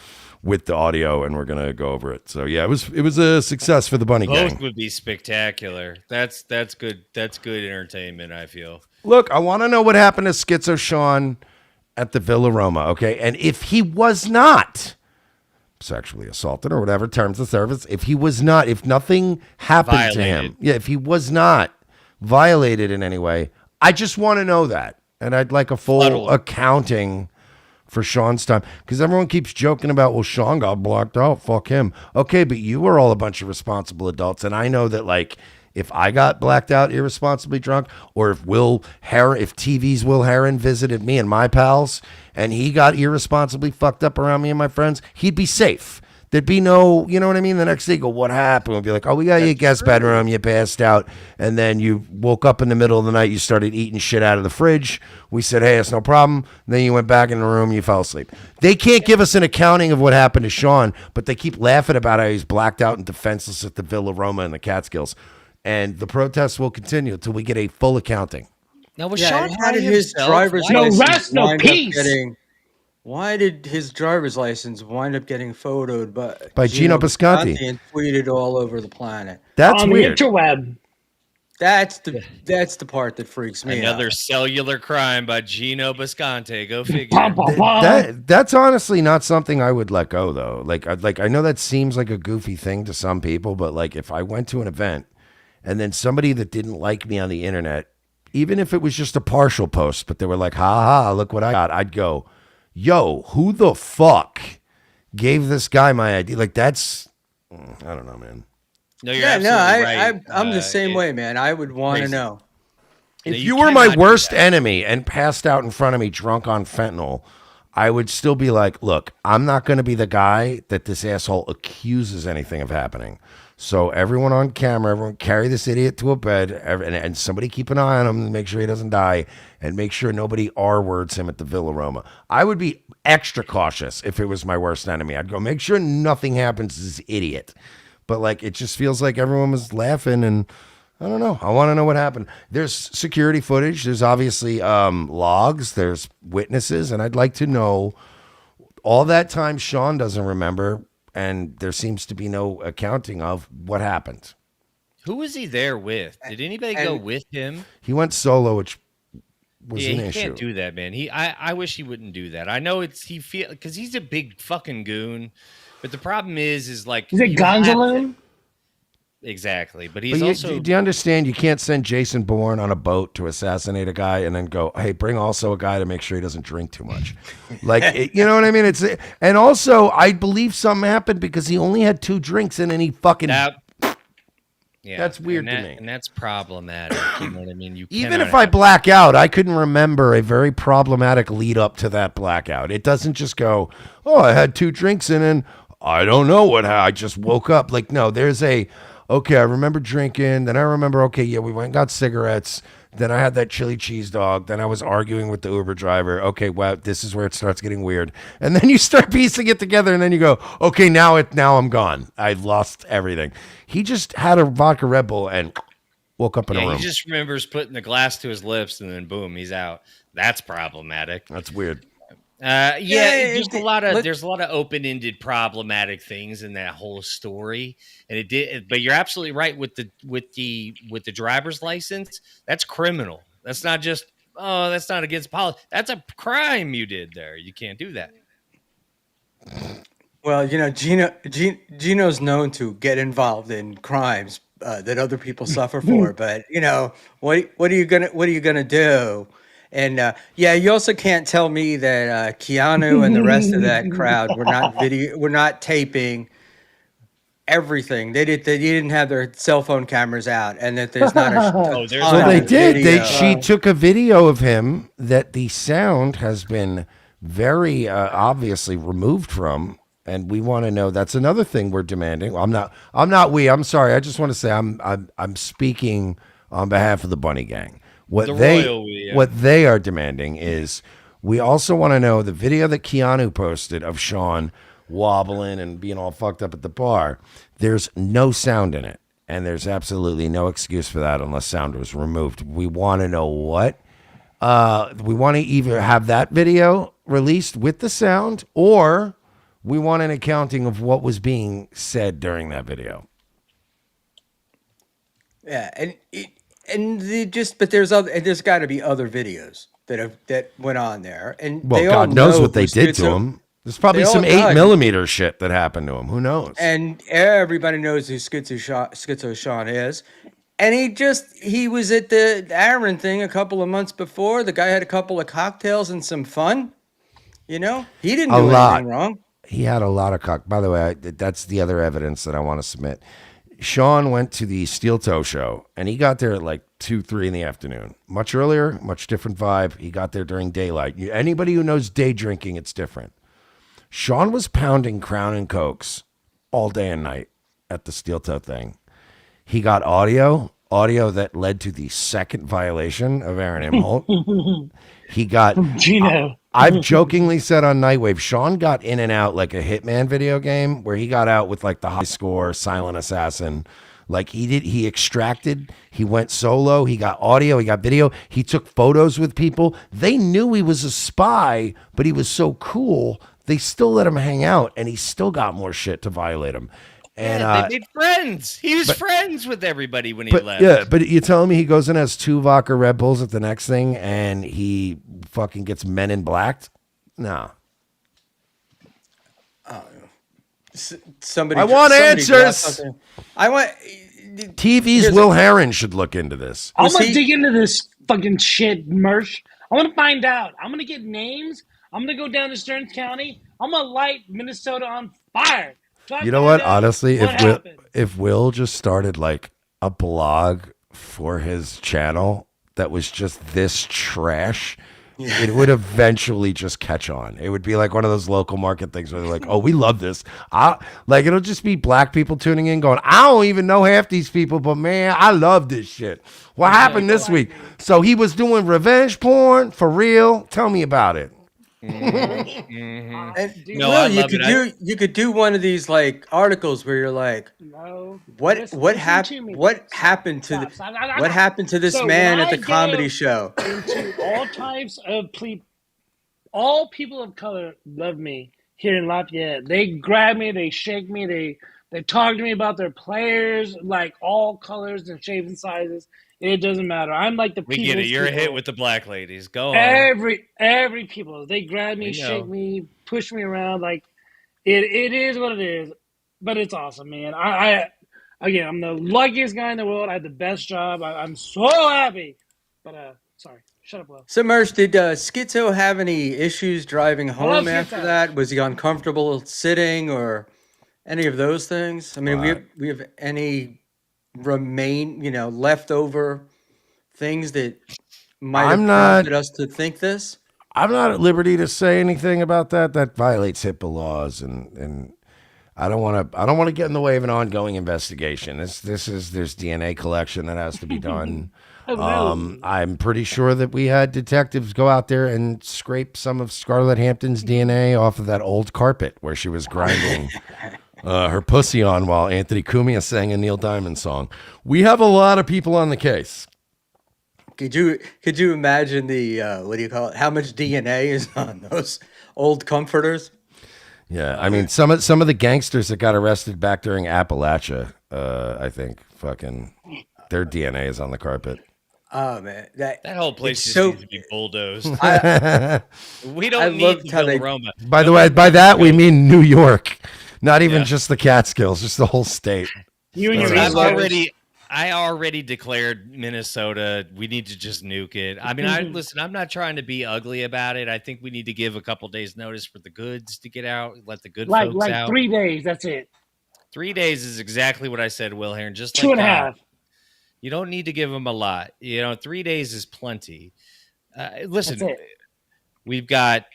with the audio, and we're going to go over it. So, yeah, it was a success for the Bunny Gang. Both would be spectacular. That's good. That's good entertainment, I feel. Look, I want to know what happened to Schizo Sean at the Villa Roma, okay? And if he was not sexually assaulted or whatever terms of service, if nothing happened to him, if he was not violated in any way, I just want to know that. And I'd like a full accounting for Sean's time, because everyone keeps joking about, well, Sean got blocked out, fuck him. Okay, but you were all a bunch of responsible adults, and I know that, like, if I got blacked out irresponsibly drunk, or if TV's Will Heron visited me and my pals, and he got irresponsibly fucked up around me and my friends, he'd be safe. There'd be no, you know what I mean? The next day, go, what happened? We'd be like, oh, we got you a guest bedroom, you passed out, and then you woke up in the middle of the night, you started eating shit out of the fridge. We said, hey, it's no problem. Then you went back in the room, you fell asleep. They can't give us an accounting of what happened to Sean, but they keep laughing about how he's blacked out and defenseless at the Villa Roma in the Catskills. And the protests will continue until we get a full accounting. Now, was Sean how did his driver's No license rest, no peace. Why did his driver's license wind up getting photoed by Gino Bisconti and tweeted all over the planet? That's on weird. The interweb. That's the part that freaks me out. Another cellular crime by Gino Bisconti. Go figure. That's honestly not something I would let go, though. Like I know that seems like a goofy thing to some people, but like if I went to an event and then somebody that didn't like me on the internet, even if it was just a partial post, but they were like, ha ha, look what I got, I'd go, yo, who the fuck gave this guy my ID? Like that's, I don't know, man. No, you're right. I'm the same way, man. I would want to know. If you were my worst enemy and passed out in front of me drunk on fentanyl, I would still be like, look, I'm not going to be the guy that this asshole accuses anything of happening. So everyone on camera, everyone carry this idiot to a bed, and somebody keep an eye on him and make sure he doesn't die, and make sure nobody R-words him at the Villa Roma. I would be extra cautious if it was my worst enemy. I'd go, make sure nothing happens to this idiot. But like, it just feels like everyone was laughing, and I don't know. I want to know what happened. There's security footage. There's obviously logs. There's witnesses, and I'd like to know all that time Sean doesn't remember. And there seems to be no accounting of what happened. Who was he there with? Did anybody go with him? He went solo, which was an issue. He can't do that, man. I wish he wouldn't do that. I know because he's a big fucking goon, but the problem is like he's a gonzaloon. Exactly, but he's also. Do you understand? You can't send Jason Bourne on a boat to assassinate a guy and then go, "Hey, bring also a guy to make sure he doesn't drink too much." Like, you know what I mean? And also, I believe something happened because he only had 2 drinks and then he fucking. Yeah, That's weird to me. and that's problematic. You know what I mean? You Even cannot if I have. black out, I couldn't remember a very problematic lead up to that blackout. It doesn't just go, oh, I had 2 drinks and I don't know I just woke up. Like, no, there's okay, I remember drinking. Then I remember, okay, yeah, we went and got cigarettes. Then I had that chili cheese dog. Then I was arguing with the Uber driver. Okay, wow, this is where it starts getting weird. And then you start piecing it together, and then you go, okay, now I'm gone. I lost everything. He just had a vodka Red Bull and woke up in a Yeah, he room. just remembers putting the glass to his lips, and then boom, he's out. That's problematic. That's weird. There's a lot of open-ended problematic things in that whole story, and it did. But you're absolutely right with the driver's license. That's criminal. That's not just that's not against policy. That's a crime you did there. You can't do that. Well, Gino's known to get involved in crimes that other people suffer for, but what are you gonna do? And yeah, you also can't tell me that Keanu and the rest of that crowd were not taping everything. They didn't have their cell phone cameras out, and that there's not a Oh, there's Well, ton not. they of did. video. She took a video of him that the sound has been very obviously removed from, and we want to know. That's another thing we're demanding. Well, I'm not. I'm not. I'm sorry. I just want to say I'm speaking on behalf of the Bunny Gang. The royal we. What they are demanding is we also want to know the video that Keanu posted of Sean wobbling and being all fucked up at the bar. There's no sound in it. And there's absolutely no excuse for that unless sound was removed. We want to know what. We want to either have that video released with the sound, or we want an accounting of what was being said during that video. Yeah, but there's got to be other videos that went on there, and Well, they all God knows know what who they did to Schizo. him. There's probably They all some know, 8mm shit that happened to him. Who knows? and everybody knows who Schizo Sean is. And he was at the Aaron thing a couple of months before. The guy had a couple of cocktails and some fun. He didn't A do anything lot. wrong. He had a lot of cock. By the way, that's the other evidence that I want to submit. Sean went to the Steel Toe show, and he got there at like 2, 3 in the afternoon. Much earlier, much different vibe. He got there during daylight. Anybody who knows day drinking, it's different. Sean was pounding Crown and Cokes all day and night at the Steel Toe thing. He got audio that led to the second violation of Aaron Imholt. He got Gino. I've jokingly said on Nightwave, Sean got in and out like a Hitman video game where he got out with like the high score, silent assassin. Like he extracted, he went solo, he got audio, he got video, he took photos with people. They knew he was a spy, but he was so cool, they still let him hang out, and he still got more shit to violate him. And Yeah, they made friends. He was friends with everybody when he left. yeah, but you're telling me he goes and has 2 vodka Red Bulls at the next thing, and he fucking gets Men in Blacked? No. Somebody. I want somebody dropped answers! something. I want. TV's Here's Will Herron should look into this. I'm Was gonna he- dig into this fucking shit, Merch. I want to find out. I'm gonna get names. I'm gonna go down to Stearns County. I'm gonna light Minnesota on fire. So I You know find what? out Honestly, what happened. if Will just started like a blog for his channel that was just this trash, it would eventually just catch on. It would be like one of those local market things where they're like, "Oh, we love this." Like it'll just be black people tuning in, going, "I don't even know half these people, but man, I love this shit." What happened this week? So he was doing revenge porn for real. Tell me about it. And Dude, No, Will, I you love could it. you could do one of these like articles where you're like, No. what Listen what to happened me. what Stop, happened to stop, stop. what happened to this So man when at I the comedy go show? into all types of all people of color love me here in Lafayette. They grab me, they shake me, they talk to me about their players, like all colors and shapes and sizes. It doesn't matter. I'm like the We people's get it. You're a hit people. with the black ladies. Go on. Every people. They grab me, We shake know. me, push me around. Like it is what it is. But it's awesome, man. Again, I'm the luckiest guy in the world. I had the best job. I'm so happy. But sorry, shut up, Will. So Merch, did Schizo have any issues driving I love home after Schizo. that? Was he uncomfortable sitting or any of those things? I mean, we have any remain, leftover things that might I'm have not. prompted us to think this? I'm not at liberty to say anything about that. That violates HIPAA laws, and I don't want to. I don't want to get in the way of an ongoing investigation. There's DNA collection that has to be done. Oh no. I'm pretty sure that we had detectives go out there and scrape some of Scarlett Hampton's DNA off of that old carpet where she was grinding her pussy on while Anthony Cumia sang a Neil Diamond song. We have a lot of people on the case. Could you imagine the what do you call it? How much DNA is on those old comforters? Yeah, I mean some of the gangsters that got arrested back during Appalachia, I think fucking their DNA is on the carpet. Oh man, That whole place it's just so. needs to be bulldozed. I We I don't need loved the how they. Villaroma. By the way, Nobody by wants to that we go. mean New York, not even Yeah. just the Catskills, just the whole state. You and your Listen, I've retards. I already declared Minnesota. We need to just nuke it. I mean, listen. I'm not trying to be ugly about it. I think we need to give a couple days notice for the goods to get out. Let the good folks Like out. 3 days. That's it. 3 days is exactly what I said, Will Heron. Just Two like and a God, half. you don't need to give them a lot. 3 days is plenty. That's Listen, it. we've got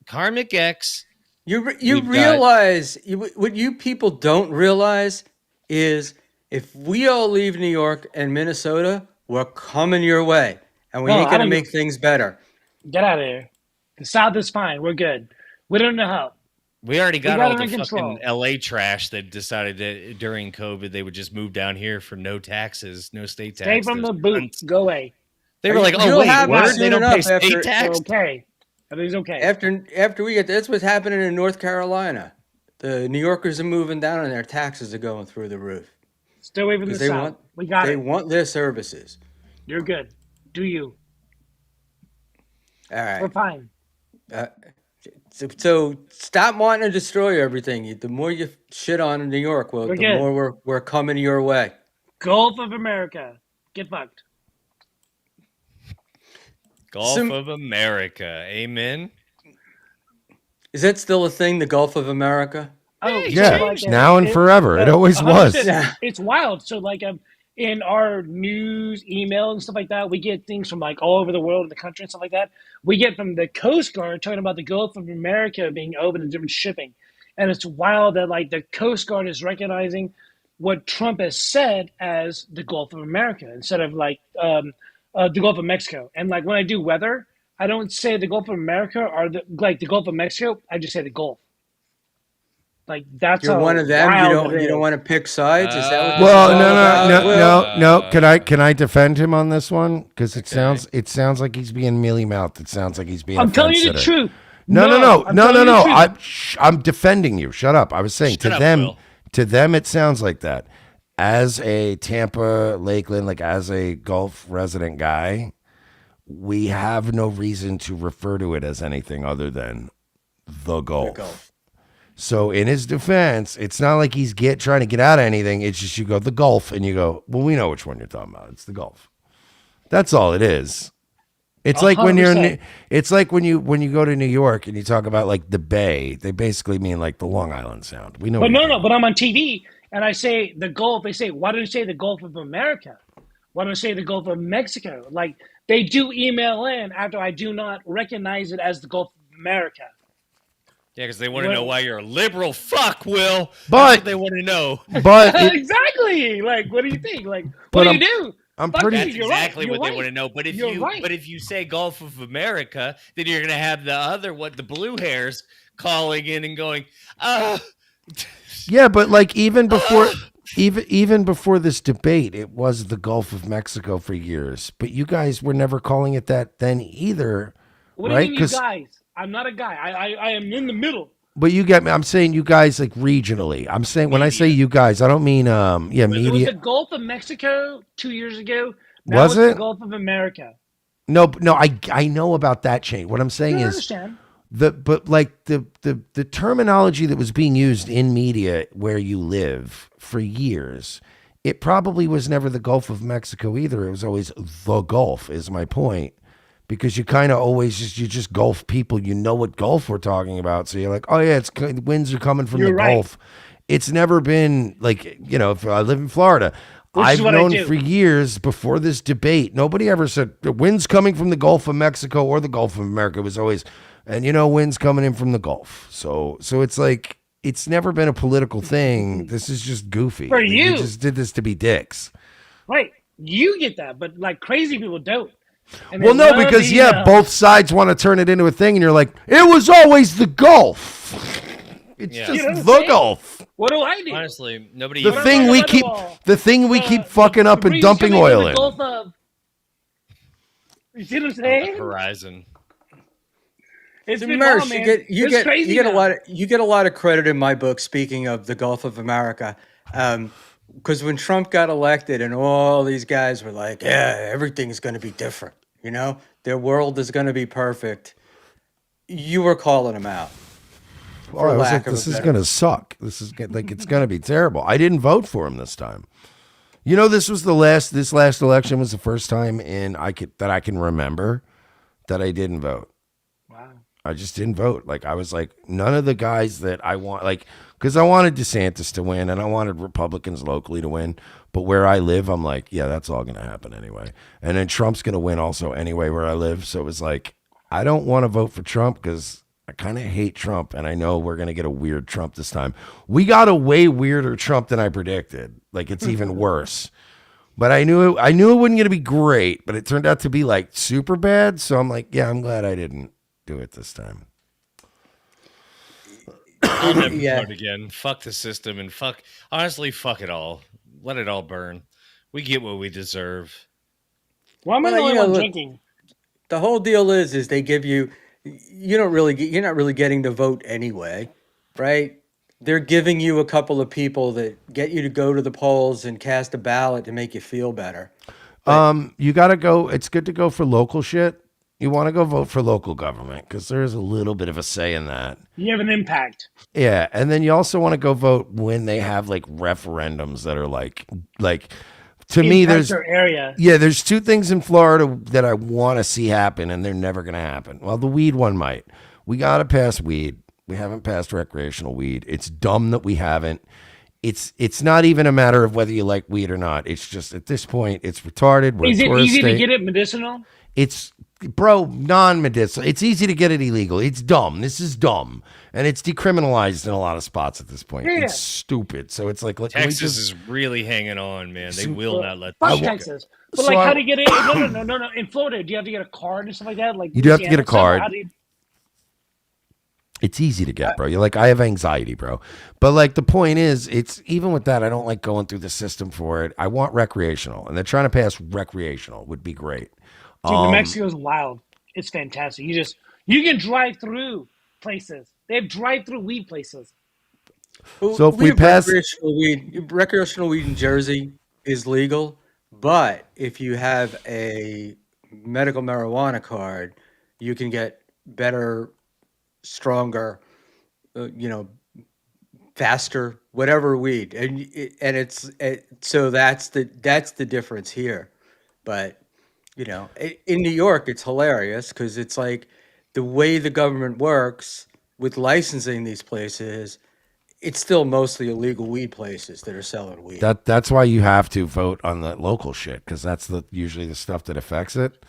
Karmic X. You We've got realize what you people don't realize is if we all leave New York and Minnesota, we're coming your way, and we No, ain't I gonna don't make give. things better. Get out of here. The South is fine. We're good. We don't know how. we already We got got all it the in fucking control. LA trash that decided that during COVID they would just move down here for no taxes, no state Stay tax. from Those the boot. cunts. Go away. They were like, "Oh You'll wait, have We it got word? it. They soon don't pay enough state We're tax." okay. Everything's okay. after we get. That's what's happening in North Carolina. The New Yorkers are moving down, and their taxes are going through the roof Stay away from because the South. We got they it. want their services. You're good. Do you? All We're right. fine. Uh, so stop wanting to destroy everything. The more you shit on New York, well, We're the good. more we're coming your way. Gulf of America. Get fucked. Gulf Some, of America, amen. is that still a thing? The Gulf of America? Oh, Hey, so Yeah, like changed now and forever. It always 100%. was. Yeah. It's wild. So like in our news, email, and stuff like that, we get things from like all over the world, the country, and stuff like that. We get from the Coast Guard talking about the Gulf of America being open and different shipping, and it's wild that like the Coast Guard is recognizing what Trump has said as the Gulf of America instead of like the Gulf of Mexico. And like when I do weather, I don't say the Gulf of America or the Gulf of Mexico. I just say the Gulf. Like that's You're one how of them. You wild it don't want is. to pick sides. Is that what this is Well, all no, no, about? no, Will? no, no. Can I defend him on this one? Because Okay. it sounds like he's being mealy mouthed. It sounds like he's being a I'm telling fence you the sitter. truth. No, no, No, no, I'm no, no, telling you the no. truth. I'm defending you. Shut up. I was saying Shut up, Will. to them, it sounds like that. As a Tampa, Lakeland, like as a Gulf resident guy, we have no reason to refer to it as anything other than the The Gulf. Gulf. So in his defense, it's not like he's trying to get out of anything. It's just you go the Gulf and you go, well, we know which one you're talking about. It's the Gulf. That's all it is. It's like when you're 100%. it's like when you go to New York and you talk about like the Bay, they basically mean like the Long Island Sound. We know But what you're no, talking but I'm on TV and I say the Gulf. They say, why don't you say the Gulf of America? Why don't you say the Gulf of Mexico? Like they do email in after I do not recognize it as the Gulf of America. Yeah, because they want to know why you're a liberal. Fuck, Will. That's But- what they want to know. But Exactly. Like, what do you think? Like, But what do you do? I'm Fuck pretty- you, That's you're exactly right. what You're they right. want to know. But if You're you right. but if you say Gulf of America, then you're gonna have the other the blue hairs calling in and going, yeah, but like even before even before this debate, it was the Gulf of Mexico for years. But you guys were never calling it that then either. What right? do you mean, you guys? I'm not a guy. I am in the middle. But you get me. I'm saying you guys like regionally. I'm saying when I say you guys, I don't mean It was media. the Gulf of Mexico 2 years ago. Now Was it's it? the Gulf of America. No, I know about that change. What I'm saying You is understand? the terminology that was being used in media where you live for years, it probably was never the Gulf of Mexico either. It was always the Gulf, is my point. Because you kind of always just Gulf people, you know what Gulf we're talking about. So you're like, oh yeah, winds are coming from You're the right. Gulf. It's never been like, if I live in Florida, which is I've what I known do. for years before this debate, nobody ever said the wind's coming from the Gulf of Mexico or the Gulf of America. It was always, and wind's coming in from the Gulf. So it's like it's never been a political thing. This is just For goofy. We you, just did this to be dicks. right? You get that, but like crazy people don't. And they Well, no, love because the both sides want to turn it into a thing, and you're like, it was always the Gulf. It's Yeah. just You know what I'm the saying? Gulf. What do I do? Honestly, nobody The even thing we about the keep, wall? the thing we keep fucking up and breeze dumping coming from oil the in. Gulf of. You see what I'm on the saying? horizon. It's So been wild, Mersh, man. It's crazy you get a now. lot of credit in my book. Speaking of the Gulf of America, because when Trump got elected and all these guys were like, "Yeah, everything's going to be different," their world is going to be perfect. You were calling them out, Oh, for I was lack like, of a this is better. gonna suck. This is like it's gonna be terrible. I didn't vote for him this time. This was this last election was the first time that I can remember that I didn't vote. Wow. I just didn't vote. Like I was like none of the guys that I want, like, because I wanted DeSantis to win and I wanted Republicans locally to win. But where I live, I'm like, yeah, that's all gonna happen anyway. And then Trump's gonna win also anyway where I live. So it was like, I don't want to vote for Trump because I kind of hate Trump, and I know we're gonna get a weird Trump this time. We got a way weirder Trump than I predicted. Like it's even worse. But I knew it wasn't gonna be great, but it turned out to be like super bad. So I'm like, yeah, I'm glad I didn't do it this time. I'll never Yeah. vote again. Fuck the system and honestly, fuck it all. Let it all burn. We get what we deserve. Why am I the Well, only one look, drinking? the whole deal is they give you, you're not really getting to vote anyway, right? They're giving you a couple of people that get you to go to the polls and cast a ballot to make you feel better. But You gotta go. It's good to go for local shit. You want to go vote for local government because there is a little bit of a say in that. You have an impact. Yeah, and then you also want to go vote when they have like referendums that are like to me Impact there's your area. there's two things in Florida that I want to see happen and they're never going to happen. Well, the weed one might. We got to pass weed. We haven't passed recreational weed. It's dumb that we haven't. It's not even a matter of whether you like weed or not. It's just at this point it's retarded. We're Is a it tourist easy to state. get it medicinal? It's non-medicinal. It's easy to get it illegal. It's dumb. This is dumb, and it's decriminalized in a lot of spots at this point. Yeah. It's stupid. So it's like, Texas is really hanging on, man. They will not let Fuck this shit go. Texas. But So like, I- how do you get it? No. In Florida, do you have to get a card and stuff like that? Like You do have to get a Louisiana stuff, or card. how do you- It's easy to get, bro. You're like, I have anxiety, bro. But like the point is, it's even with that, I don't like going through the system for it. I want recreational, and they're trying to pass recreational. Would be great. Dude, New Mexico's wild. It's fantastic. You can drive through places. They have drive-through weed places. So if we have pass- recreational weed in Jersey is legal, but if you have a medical marijuana card, you can get better, stronger, faster, whatever weed, so that's the difference here. But in New York, it's hilarious because it's like the way the government works with licensing these places. It's still mostly illegal weed places that are selling weed. That's why you have to vote on the local shit because that's usually the stuff that affects it.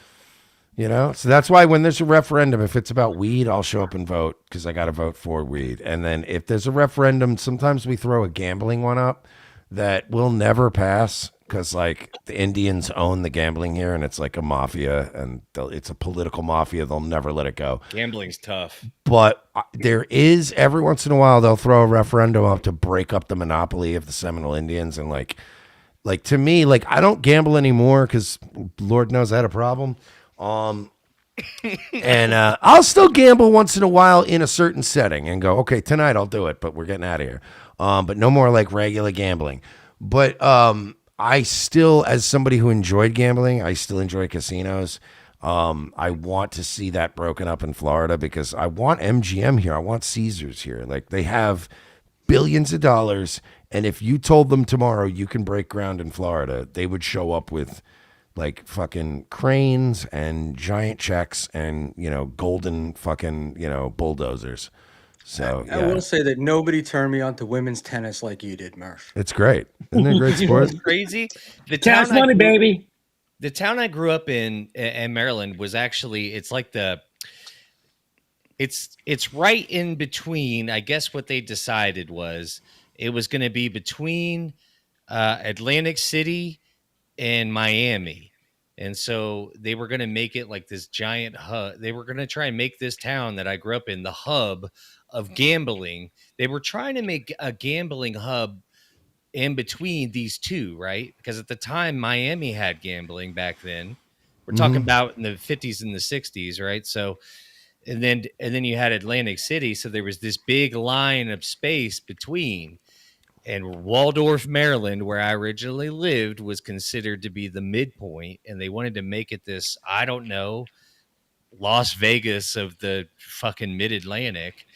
So that's why when there's a referendum, if it's about weed, I'll show up and vote because I got to vote for weed. And then if there's a referendum, sometimes we throw a gambling one up that will never pass because like the Indians own the gambling here and it's like a mafia and it's a political mafia. They'll never let it go. Gambling's tough. But there is every once in a while they'll throw a referendum up to break up the monopoly of the Seminole Indians and like to me, like I don't gamble anymore because Lord knows I had a problem. And I'll still gamble once in a while in a certain setting and go, okay, tonight I'll do it, but we're getting out of here. But no more like regular gambling. But I still, as somebody who enjoyed gambling, I still enjoy casinos. I want to see that broken up in Florida because I want MGM here. I want Caesars here. Like they have billions of dollars. And if you told them tomorrow you can break ground in Florida, they would show up with like fucking cranes and giant checks and, golden fucking, bulldozers. So I will yeah, say that nobody turned me on to women's tennis like you did, Murph. it's great. Isn't it a great You know sport? what's crazy? The Cash town I money, grew baby. the town I grew up in Maryland was actually it's like it's right in between. I guess what they decided was it was going to be between Atlantic City and Miami. And so they were going to make it like this giant hub. They were going to try and make this town that I grew up in the hub of gambling. They were trying to make a gambling hub in between these two, right? Because at the time, Miami had gambling back then. We're talking Hmm. about in the 50s and the 60s, right? So, and then you had Atlantic City. So there was this big line of space between. And Waldorf, Maryland, where I originally lived, was considered to be the midpoint, and they wanted to make it this, I don't know, Las Vegas of the fucking mid Atlantic.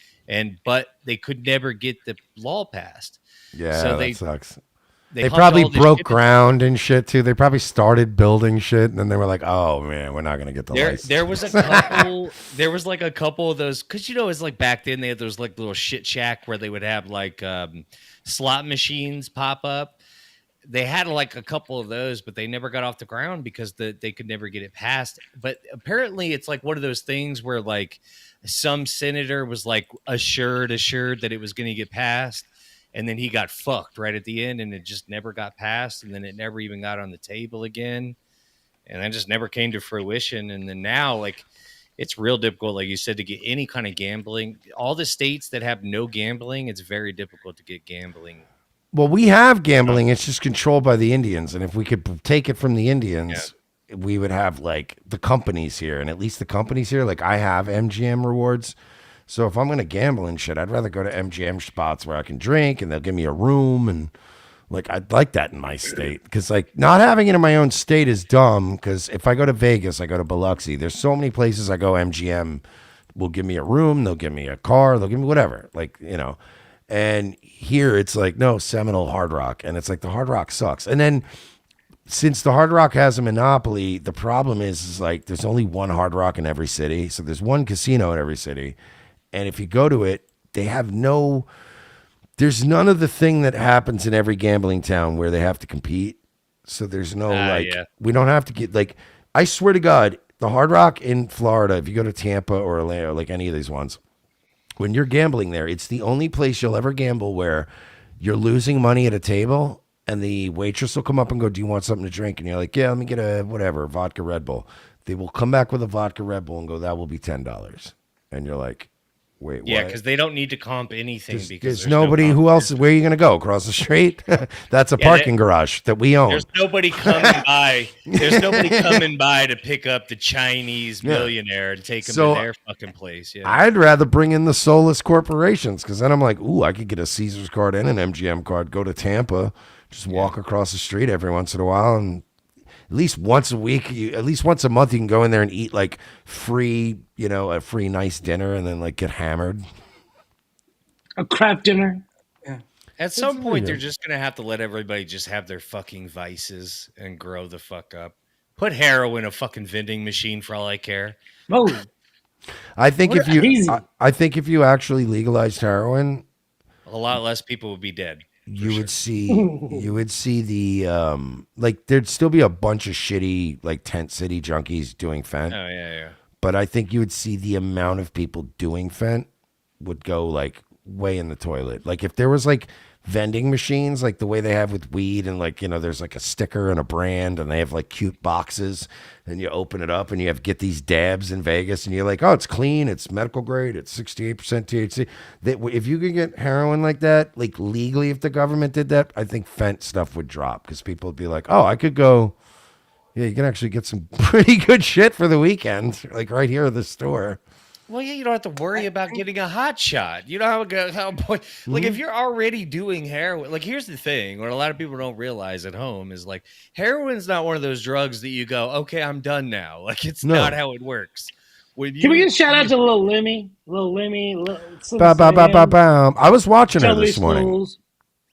But they could never get the law passed. So Yeah, that sucks. they They humped probably all this broke shit into the ground and shit too. They probably started building shit, and then they were like, "Oh man, we're not gonna get the there license." was a couple there was like a couple of those because it's like back then they had those like little shit shack where they would have like slot machines pop up. They had like a couple of those, but they never got off the ground because they could never get it passed. But apparently, it's like one of those things where like some senator was like assured that it was going to get passed, and then he got fucked right at the end, and it just never got passed, and then it never even got on the table again, and that just never came to fruition. And then now, like, it's real difficult, like you said, to get any kind of gambling. All the states that have no gambling, it's very difficult to get gambling. Well, we have gambling. It's just controlled by the Indians, and if we could take it from the Yeah. Indians, we would have like the companies here, and at least the companies here, like I have MGM rewards. So if I'm gonna gamble and shit, I'd rather go to MGM spots where I can drink, and they'll give me a room, and like I'd like that in my state because like not having it in my own state is dumb. Because if I go to Vegas, I go to Biloxi. There's so many places I go. MGM will give me a room, they'll give me a car, they'll give me whatever. Like and here it's like no Seminole Hard Rock, and it's like the Hard Rock sucks. And then since the Hard Rock has a monopoly, the problem is like there's only one Hard Rock in every city, so there's one casino in every city, and if you go to it, they have no. There's none of the thing that happens in every gambling town where they have to compete. So there's no Yeah. we don't have to get like I swear to God, the Hard Rock in Florida, if you go to Tampa or Orlando, like any of these ones, when you're gambling there, it's the only place you'll ever gamble where you're losing money at a table and the waitress will come up and go, "Do you want something to drink?" And you're like, "Yeah, let me get a whatever, vodka Red Bull." They will come back with a vodka Red Bull and go, "That will be $10." And you're like, "Wait, Yeah, what?" because they don't need to comp anything because There's there's no nobody who else. competition. Where are you going to go? Across the street? That's a Yeah, parking garage that we own. there's nobody coming by. There's nobody coming by to pick up the Chinese Yeah. millionaire and take him So, to their fucking place. Yeah, I'd rather bring in the soulless corporations because then I'm like, ooh, I could get a Caesar's card and an MGM card. Go to Tampa, just walk across the street every once in a while, and at least once a week, at least once a month, you can go in there and eat like free, a free nice dinner, and then like get hammered. A crap dinner. Yeah. at some really point good. they're just gonna have to let everybody just have their fucking vices and grow the fuck up. Put heroin in a fucking vending machine for all I care. Oh, I think if you, easy. I think if you actually legalized heroin, A lot less people would be dead. you would sure. see the like there'd still be a bunch of shitty like tent city junkies doing fent, Oh yeah. but I think you would see the amount of people doing fent would go like way in the toilet. Like if there was like vending machines like the way they have with weed, and like there's like a sticker and a brand, and they have like cute boxes, and you open it up and you have get these dabs in Vegas, and you're like, oh, it's clean, it's medical grade, it's 68% THC. That if you could get heroin like that, like legally, if the government did that, I think fent stuff would drop because people would be like, oh, I could go. Yeah, you can actually get some pretty good shit for the weekend, like right here at the store. Well, yeah, you don't have to worry about getting a hot shot. You know like if you're already doing heroin. Like here's the thing: what a lot of people don't realize at home is like heroin's not one of those drugs that you go, okay, I'm done now. Like it's No. not how it works. When Can we you get a shout out to Lil Lemmy? Lil Lemmy. Slim Ba, ba, ba, ba, Sam, bam. I was watching her Shelly this morning. Schools.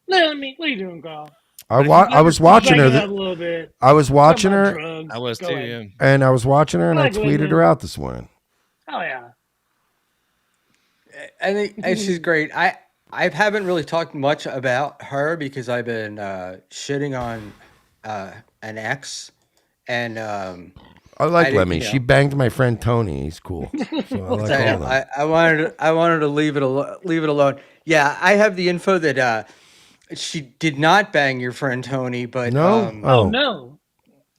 Lil Lemmy, what are you doing, girl? I was watching Bang her. it up a little bit. I was watching Talk about her, drugs. I was Go too, ahead. yeah. and I was watching her, and I like tweeted women. her out this morning. Oh yeah. and she's great. I haven't really talked much about her because I've been shitting on an ex, and I I like didn't, Lemmy. She banged my friend Tony. He's cool. So I like all of them. I wanted to leave it alone. Yeah, I have the info that she did not bang your friend Tony, No? Oh Oh. no.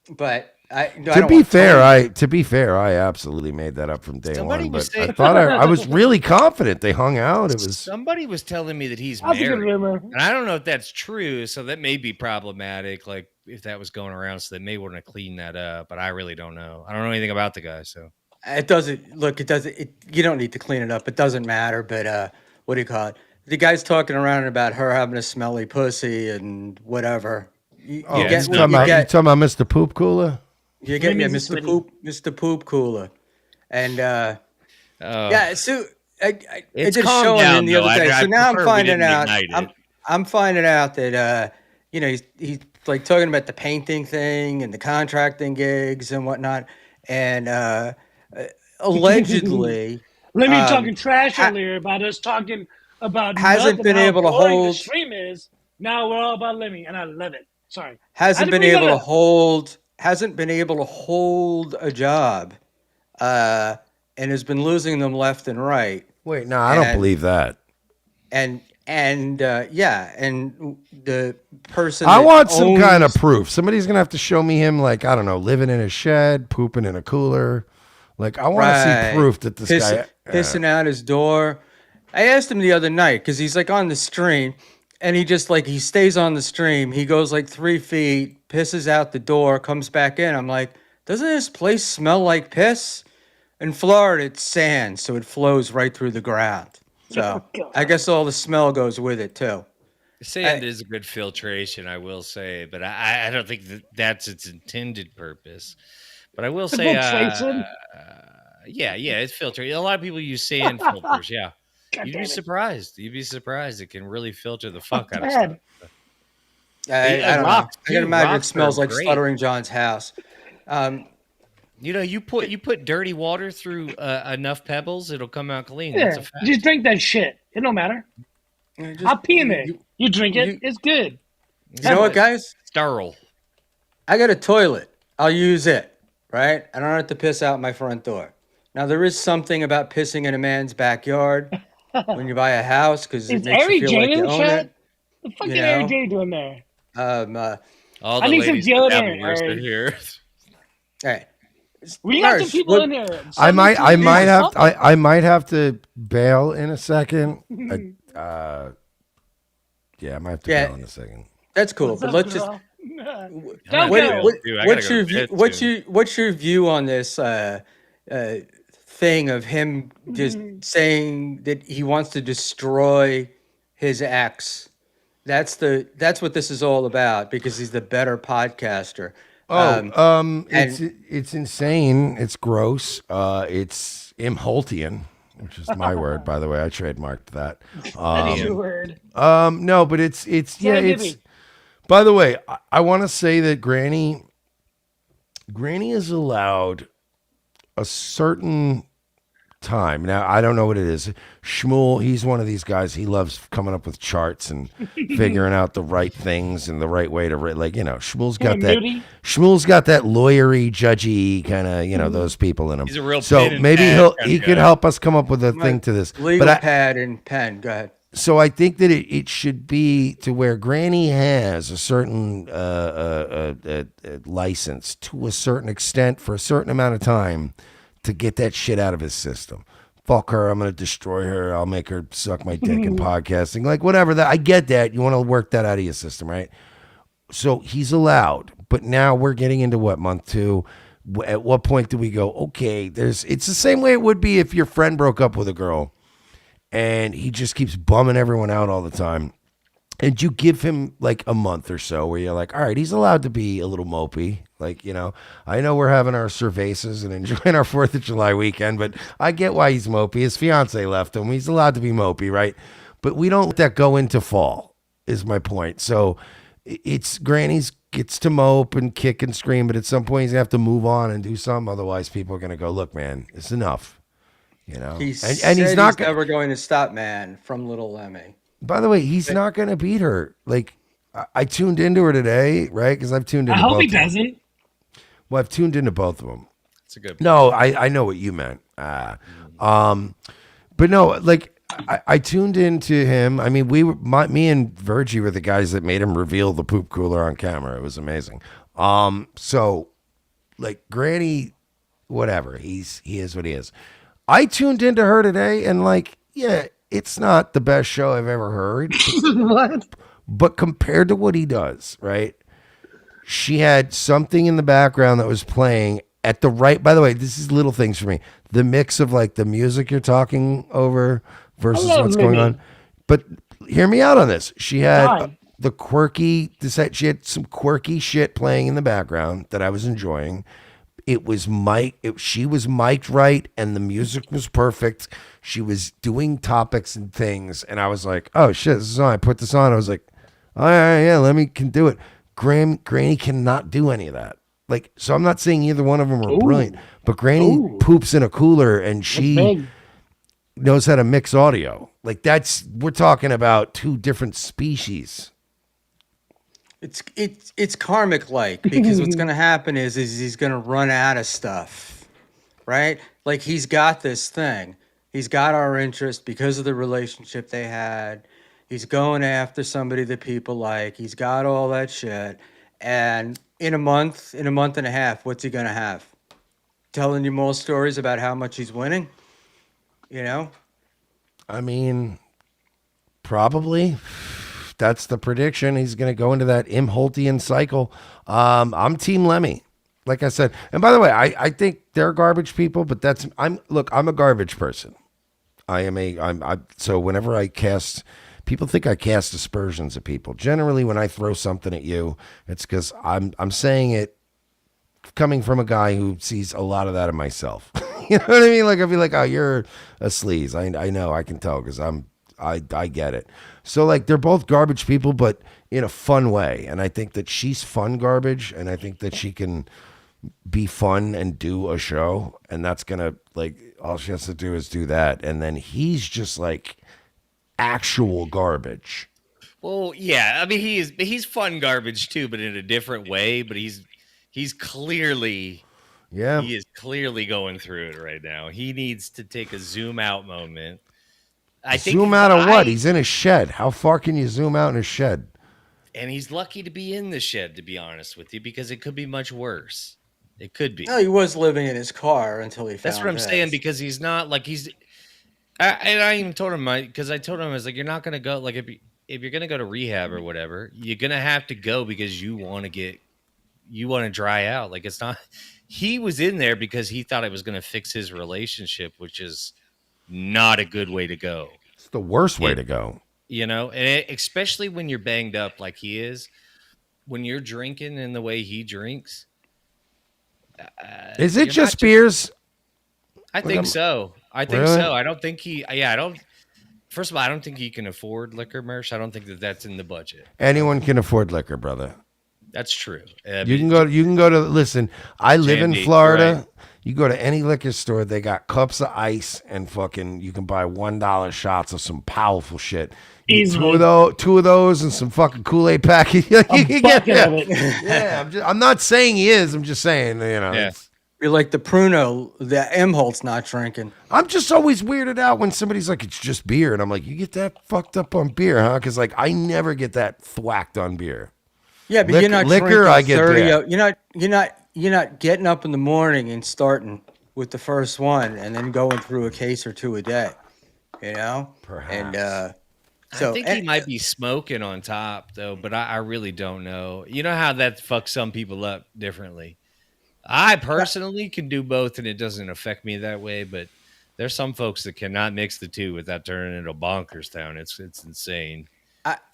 but I To don't be want fair, Tony. I absolutely made that up from day Somebody one. was But I saying thought I was really confident. They hung out. It was somebody was telling me that he's That's a good married, rumor. and I don't know if that's true. So that may be problematic. Like if that was going around, so they may want to clean that up. But I really don't know. I don't know anything about the guy. So It doesn't look. It doesn't. You don't need to clean it up. It doesn't matter. But what do you call it? The guy's talking around about her having a smelly pussy and whatever. You yeah, get it's what not you right. you get. talking about Mr. Poop Cooler? You get, yeah, Lemmy's a Mr. sweetie. Mr. Poop Cooler, and Oh, yeah. So I it's did a calmed show on him down the though. other day. I So now I'm prefer we finding didn't out. ignite it. I'm finding out that he's like talking about the painting thing and the contracting gigs and whatnot, and allegedly Lemmy um talking trash ha- earlier about us talking about hasn't nothing, been how able to boring the hold stream is. Now we're all about Lemmy, and I love it. Sorry. I had hasn't to been bring that able to up. hold hasn't been able to hold a job, uh, and has been losing them left and right, Wait, no, I don't and believe that. yeah, and the person I that want some kind of owns proof. Somebody's gonna have to show me him, like, I don't know, living in a shed, pooping in a cooler. Like, I want to see right proof that this guy. pissing out his door. I asked him the other night because he's like on the stream, and he just like he stays on the stream. He goes like 3 feet, pisses out the door, comes back in. I'm like, doesn't this place smell like piss? In Florida, it's sand, so it flows right through the ground. So I guess all the smell goes with it too. Sand I, is a good filtration, I will say, but I don't think that that's its intended purpose. But I will The say, filtration. yeah, it's filtered. A lot of people use sand filters. Yeah, God you'd damn be it. surprised. You'd be surprised. It can really filter the fuck out of Bad. stuff. I don't know. Rocks I can too. imagine it Rocks are smells like great. Stuttering John's house. You know, you put dirty water through enough pebbles, it'll come out clean. That's Yeah. a fact. Just drink that shit. It don't matter. Just, I'll pee in there. You drink it. you- It's good. You know what, guys? Sterile. I got a toilet. I'll use it, right? I don't have to piss out my front door. Now, there is something about pissing in a man's backyard when you buy a house because it Is makes you Ari feel Jane like in you the own chat? it. The fuck You is Ari know? Jane doing there? All I the need some ladies in deodorant, Dabbleverse are Ari. here. Hey, We got some Mersh, people what- in here. I might have I I might have to bail in a second. Yeah, I might have to Yeah. bail in a second. That's cool. What's but up, let's just. girl? Don't What, go. what, Dude, I gotta what's go your to view? bed soon. What's your view on this thing of him just saying that he wants to destroy his ex? That's what this is all about because he's the better podcaster. It's insane. It's gross. It's Imholtian, which is my word, by the way. I trademarked that. That's your word. No, but it's yeah, it's. By the way, I want to say that Granny is allowed a certain time. Now, I don't know what it is. Schmuel, he's one of these guys. He loves coming up with charts and figuring out the right things and the right way to like, Schmuel's got that. Moody? Schmuel's got that lawyery, judgy kind of, those people in him. He's a real so pen and maybe pad kind he of could guy. help us come up with a thing to this. Legal But pad and pen. Go ahead. so I think that it should be to where Granny has a certain license to a certain extent for a certain amount of time to get that shit out of his system. Fuck her. I'm going to destroy her. I'll make her suck my dick in podcasting. Like, whatever. That I get that. You want to work that out of your system, right? So he's allowed. But now we're getting into what, month 2? At what point do we go, okay, it's the same way it would be if your friend broke up with a girl and he just keeps bumming everyone out all the time. And you give him like a month or so where you're like, all right, he's allowed to be a little mopey. Like, I know we're having our cervezas and enjoying our 4th of July weekend, but I get why he's mopey. His fiance left him. He's allowed to be mopey, right? But we don't let that go into fall, is my point. So it's Granny's gets to mope and kick and scream, but at some point he's going to have to move on and do something. Otherwise, people are going to go, look, man, it's enough. you know. He And he's said he's not. never going to stop, man, from Little Lemmy. By the way, he's But not going to beat her. Like I tuned into her today, right? Because I've tuned I into hope he both of them. doesn't. Well, I've tuned into both of them. It's a good point. No, I know what you meant. But no, like I tuned into him. I mean, me and Virgie were the guys that made him reveal the poop cooler on camera. It was amazing. So like Granny, whatever. He is what he is. I tuned into her today, and like, yeah, it's not the best show I've ever heard, What? but compared to what he does, right? She had something in the background that was playing at the right. By the way, this is little things for me. The mix of like the music you're talking over I versus love what's going Mimi. on. But hear me out on this. She had Why? the quirky. She had some quirky shit playing in the background that I was enjoying. It was she was mic'd right, and the music was perfect. She was doing topics and things, and I was like, "Oh shit, this is on." I put this on. I was like, "Oh yeah, let me can do it." Granny cannot do any of that. Like, so I'm not saying either one of them are brilliant, Ooh. but Granny Ooh. poops in a cooler, and That's she big. knows how to mix audio. Like we're talking about two different species. it's karmic like because what's gonna happen is he's gonna run out of stuff, right? Like he's got this thing. He's got our interest because of the relationship they had. He's going after somebody that people like. He's got all that shit. And in a month and a half, what's he gonna have? Telling you more stories about how much he's winning? You know? I mean, probably. That's the prediction. He's going to go into that Imholtian cycle. I'm Team Lemmy, like I said. And by the way, I think they're garbage people, but I'm a garbage person. So whenever I cast, people think I cast aspersions at people. Generally, when I throw something at you, it's because I'm saying it coming from a guy who sees a lot of that in myself. You know what I mean? Like I'd be like, "Oh, you're a sleaze." I know, I can tell because I get it. So like they're both garbage people, but in a fun way. And I think that she's fun garbage, and I think that she can be fun and do a show, and that's gonna like all she has to do is do that, and then he's just like actual garbage. Well, yeah, I mean he's fun garbage too, but in a different way. But he's clearly Yeah. he is clearly going through it right now. He needs to take a zoom out moment. I think Zoom out of what? He's in a shed. How far can you zoom out in a shed? and he's lucky to be in the shed, to be honest with you, because it could be much worse. It could No, be. he was living in his car until he That's what found I'm saying this. because he's not like and I even told him because I told him I was like, you're not gonna go like if you're gonna go to rehab or whatever, you're gonna have to go because you want to dry out. Like it's not. He was in there because he thought it was gonna fix his relationship, which is not a good way to go. It's the worst way It to go. especially when you're banged up like he is, when you're drinking in the way he drinks, Is it you're not just just. beers? I Like think I'm so. I think really so. I don't think he. Yeah, I don't. First of all, I don't think he can afford liquor merch. I don't think that that's in the budget. I don't anyone think can afford liquor, brother. that's true. You can go to listen. I live in Jandy, you're right. Florida. You go to any liquor store, they got cups of ice and fucking you can buy $1 shots of some powerful shit. You get Easily. two of those and some fucking Kool-Aid packet. You A can get bucket yeah. of it. Yeah, I'm not saying he is. I'm just saying, Yeah. You're like the Pruno that Imholt's not drinking. I'm just always weirded out when somebody's like, it's just beer. And I'm like, you get that fucked up on beer, huh? Because like I never get that thwacked on beer. Yeah, but you're not Liquor, drinking I get 30. that. You're not getting up in the morning and starting with the first one and then going through a case or two a day. You know? And Perhaps. I so think he might be smoking on top though, but I really don't know. You know how that fucks some people up differently. I personally can do both, and it doesn't affect me that way. But there's some folks that cannot mix the two without turning into bonkers town. It's insane.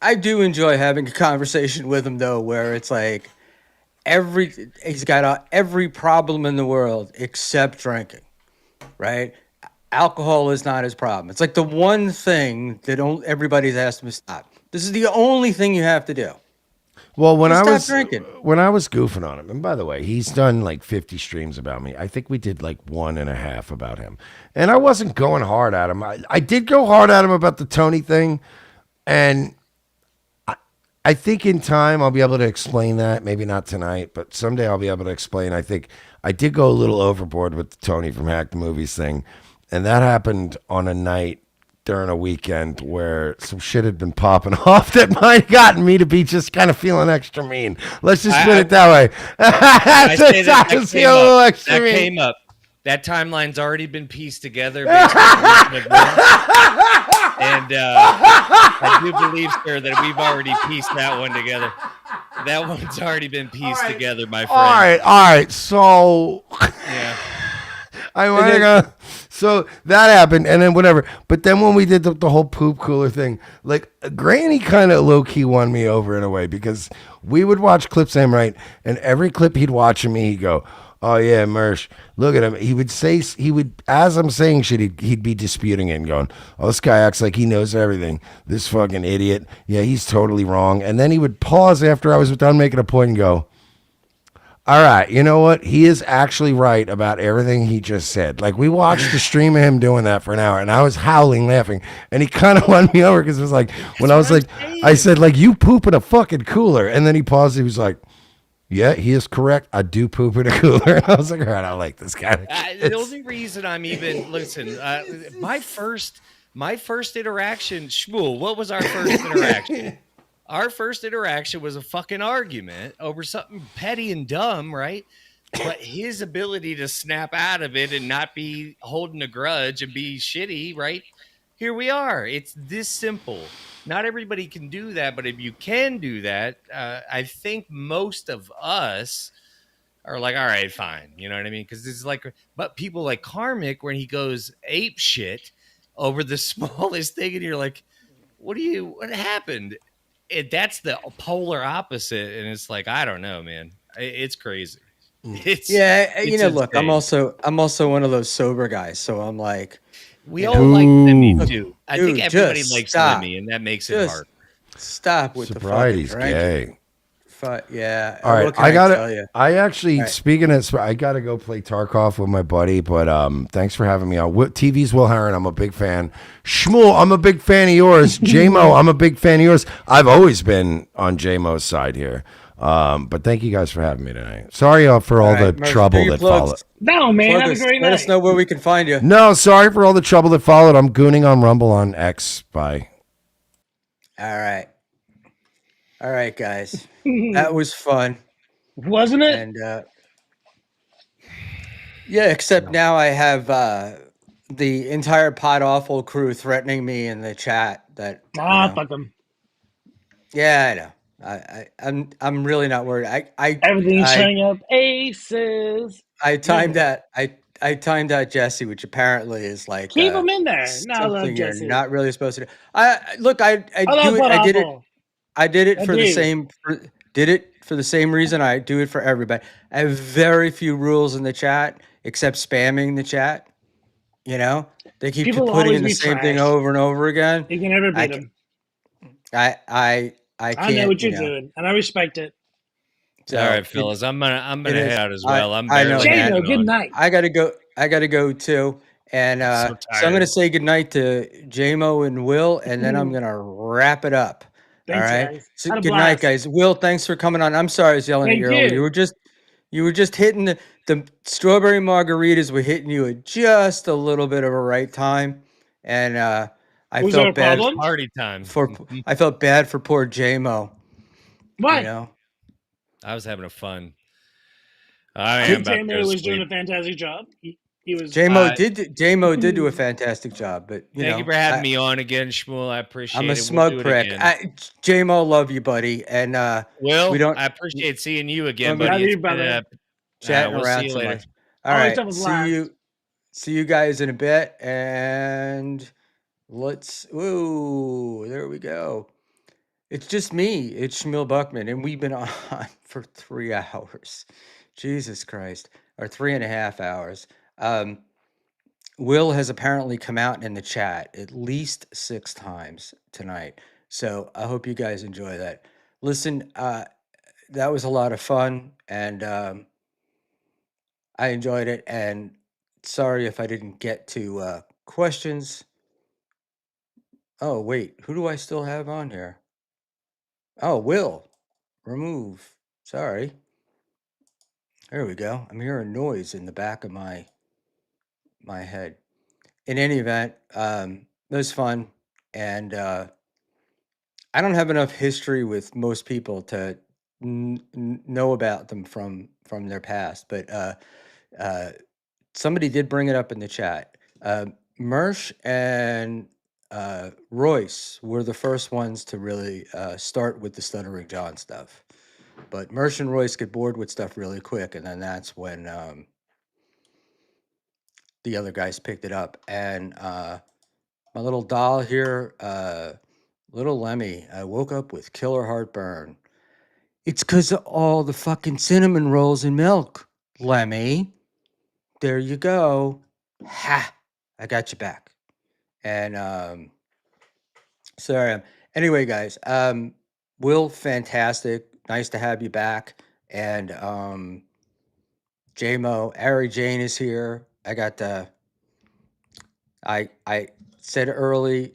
I do enjoy having a conversation with him though, where it's like he's got every problem in the world except drinking, right? Alcohol is not his problem. It's like the one thing that everybody's asked him to stop. This is the only thing you have to do. Well, Just stop drinking. when I was goofing on him, and by the way, he's done like 50 streams about me. I think we did like 1.5 about him, and I wasn't going hard at him. I did go hard at him about the Tony thing, and I think in time I'll be able to explain that. Maybe not tonight, but someday I'll be able to explain. I think I did go a little overboard with the Tony from Hack the Movies thing, and that happened on a night during a weekend where some shit had been popping off that might have gotten me to be just kind of feeling extra mean. Let's just put it that way. I say that Just came feel a little up. extra That mean. came up. That timeline's already been pieced together based on recent events. And I do believe, sir, that we've already pieced that one together. That one's already been pieced together, my friend. All right. So Yeah. I want to go. So that happened, and then whatever. But then when we did the whole poop cooler thing, like Granny kind of low key won me over in a way because we would watch clips of him, right? And every clip he'd watch of me, he'd go, "Oh yeah, Mersh, look at him." He would, as I'm saying shit, he'd be disputing it and going, "Oh, this guy acts like he knows everything. This fucking idiot. Yeah, he's totally wrong." And then he would pause after I was done making a point and go, "All right, you know what? He is actually right about everything he just said." Like we watched the stream of him doing that for an hour, and I was howling laughing, and he kind of won me over because it was like when I was like, I said like you poop in a fucking cooler, and then he paused. He was like, "Yeah, he is correct. I do poop in a cooler." And I was like, "All right, I like this guy." The only reason I'm even listen, my first interaction, Schmuel. What was our first interaction? Our first interaction was a fucking argument over something petty and dumb, right? But his ability to snap out of it and not be holding a grudge and be shitty, right? Here we are. It's this simple. Not everybody can do that, but if you can do that, I think most of us are like, all right, fine. You know what I mean? Because it's like, but people like Karmic, when he goes ape shit over the smallest thing, and you're like, what happened? That's the polar opposite, and it's like I don't know, man. It's crazy. It's Look, I'm insane. also one of those sober guys, so I'm like, We all like Lemmy too. I think dude, everybody just likes stop. Lemmy, and that makes it Just hard. stop with the fucking Sobriety's drinking. gay. Yeah. All right, What can I tell you? I actually, Right. speaking of, I gotta go play Tarkov with my buddy. But thanks for having me on. TV's Will Herron. I'm a big fan. Schmuel, I'm a big fan of yours. JMO, I'm a big fan of yours. I've always been on JMO's side here. But thank you guys for having me tonight. Sorry for all the Mercy, trouble do your that plugs. followed. No, man. Plug Have a us. great Let night. us know where we can find you. No, sorry for all the trouble that followed. I'm gooning on Rumble on X. Bye. All right, guys. That was fun. Wasn't it? And yeah, except now I have the entire Pod Awful crew threatening me in the chat that Fuck them. Yeah, I know. I'm really not worried. Everything's showing up aces. I timed that. I timed out Jesse, which apparently is like Keep them in there. No, I love something you're Jesse. not really supposed to do. I look. I love do it. Pod I did it. Awful. I did it I for the do. same. Did it for the same reason I do it for everybody. I have very few rules in the chat except spamming the chat. You know, they keep People will putting always in the be same thing trash. over and over again. You can never I beat them. I can't. I know what you're doing, and I respect it. All right, fellas, I'm gonna head out as well. I'm I know, barely man. hanging Good on. night. I gotta go too. And I'm so so I'm gonna tired. say goodnight to JMO and Will, and then I'm gonna wrap it up. Thanks, all right. guys. So Had a good night, blast. guys. Will, thanks for coming on. I'm sorry I was yelling at Thank you earlier. you. You were just hitting the strawberry margaritas were hitting you at just a little bit of a right time. And I Was there a felt bad problem? Party time. I felt bad for poor JMO. Why? You know? I was having a fun. I am about to go JMO to was doing a sleep. fantastic job. He was. JMO did do a fantastic job, but Thank you for having me on again, Shmuel. I appreciate I'm a it. smug We'll do prick. it again. JMO, love you, buddy. And Will, we don't I appreciate seeing you again, Love buddy. you, It's been brother. chatting we'll see around you so later. much. All Always right. have a blast. See you guys in a bit. And there we go. It's just me. It's Schmuel Buckman, and we've been on for 3 hours. Jesus Christ. Or 3.5 hours. Will has apparently come out in the chat at least 6 times tonight. So I hope you guys enjoy that. Listen, that was a lot of fun, and I enjoyed it. And sorry if I didn't get to questions. Oh wait, who do I still have on here? Oh, Will, remove. Sorry. There we go. I'm hearing noise in the back of my head. In any event, it was fun, and I don't have enough history with most people to know about them from their past, but uh, somebody did bring it up in the chat. Mersch and Royce were the first ones to really start with the Stuttering John stuff. But Mersch and Royce get bored with stuff really quick, and then that's when the other guys picked it up. And my little doll here, little Lemmy, I woke up with killer heartburn. It's because of all the fucking cinnamon rolls and milk, Lemmy. There you go. Ha! I got you back. And sorry. Anyway, guys, Will, fantastic. Nice to have you back. And JMO, Ari Jane is here. I said earlier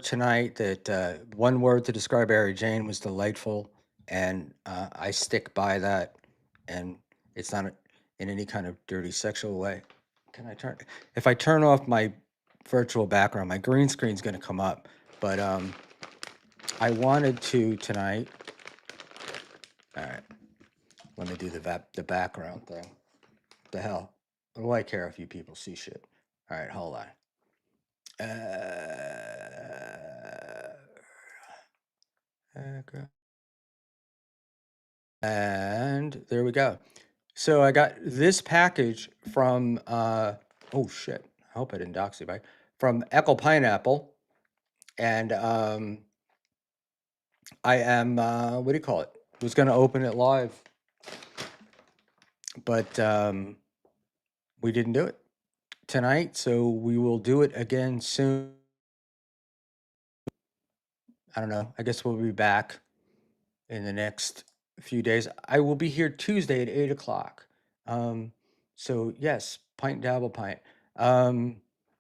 tonight that one word to describe Ari Jane was delightful, and I stick by that. And it's not in any kind of dirty sexual way. Can I turn? If I turn off my virtual background, my green screen's going to come up. But I wanted to tonight. All right, let me do the background thing. The hell? What do I care if you people see shit? All right, hold on. Background. And there we go. So I got this package from oh shit. I hope I didn't dox you, right? From Echo Pineapple. And I am what do you call it? Was gonna open it live, but we didn't do it tonight, so we will do it again soon. I don't know. I guess we'll be back in the next few days. I will be here Tuesday at 8 o'clock. So yes, pint dabble pint.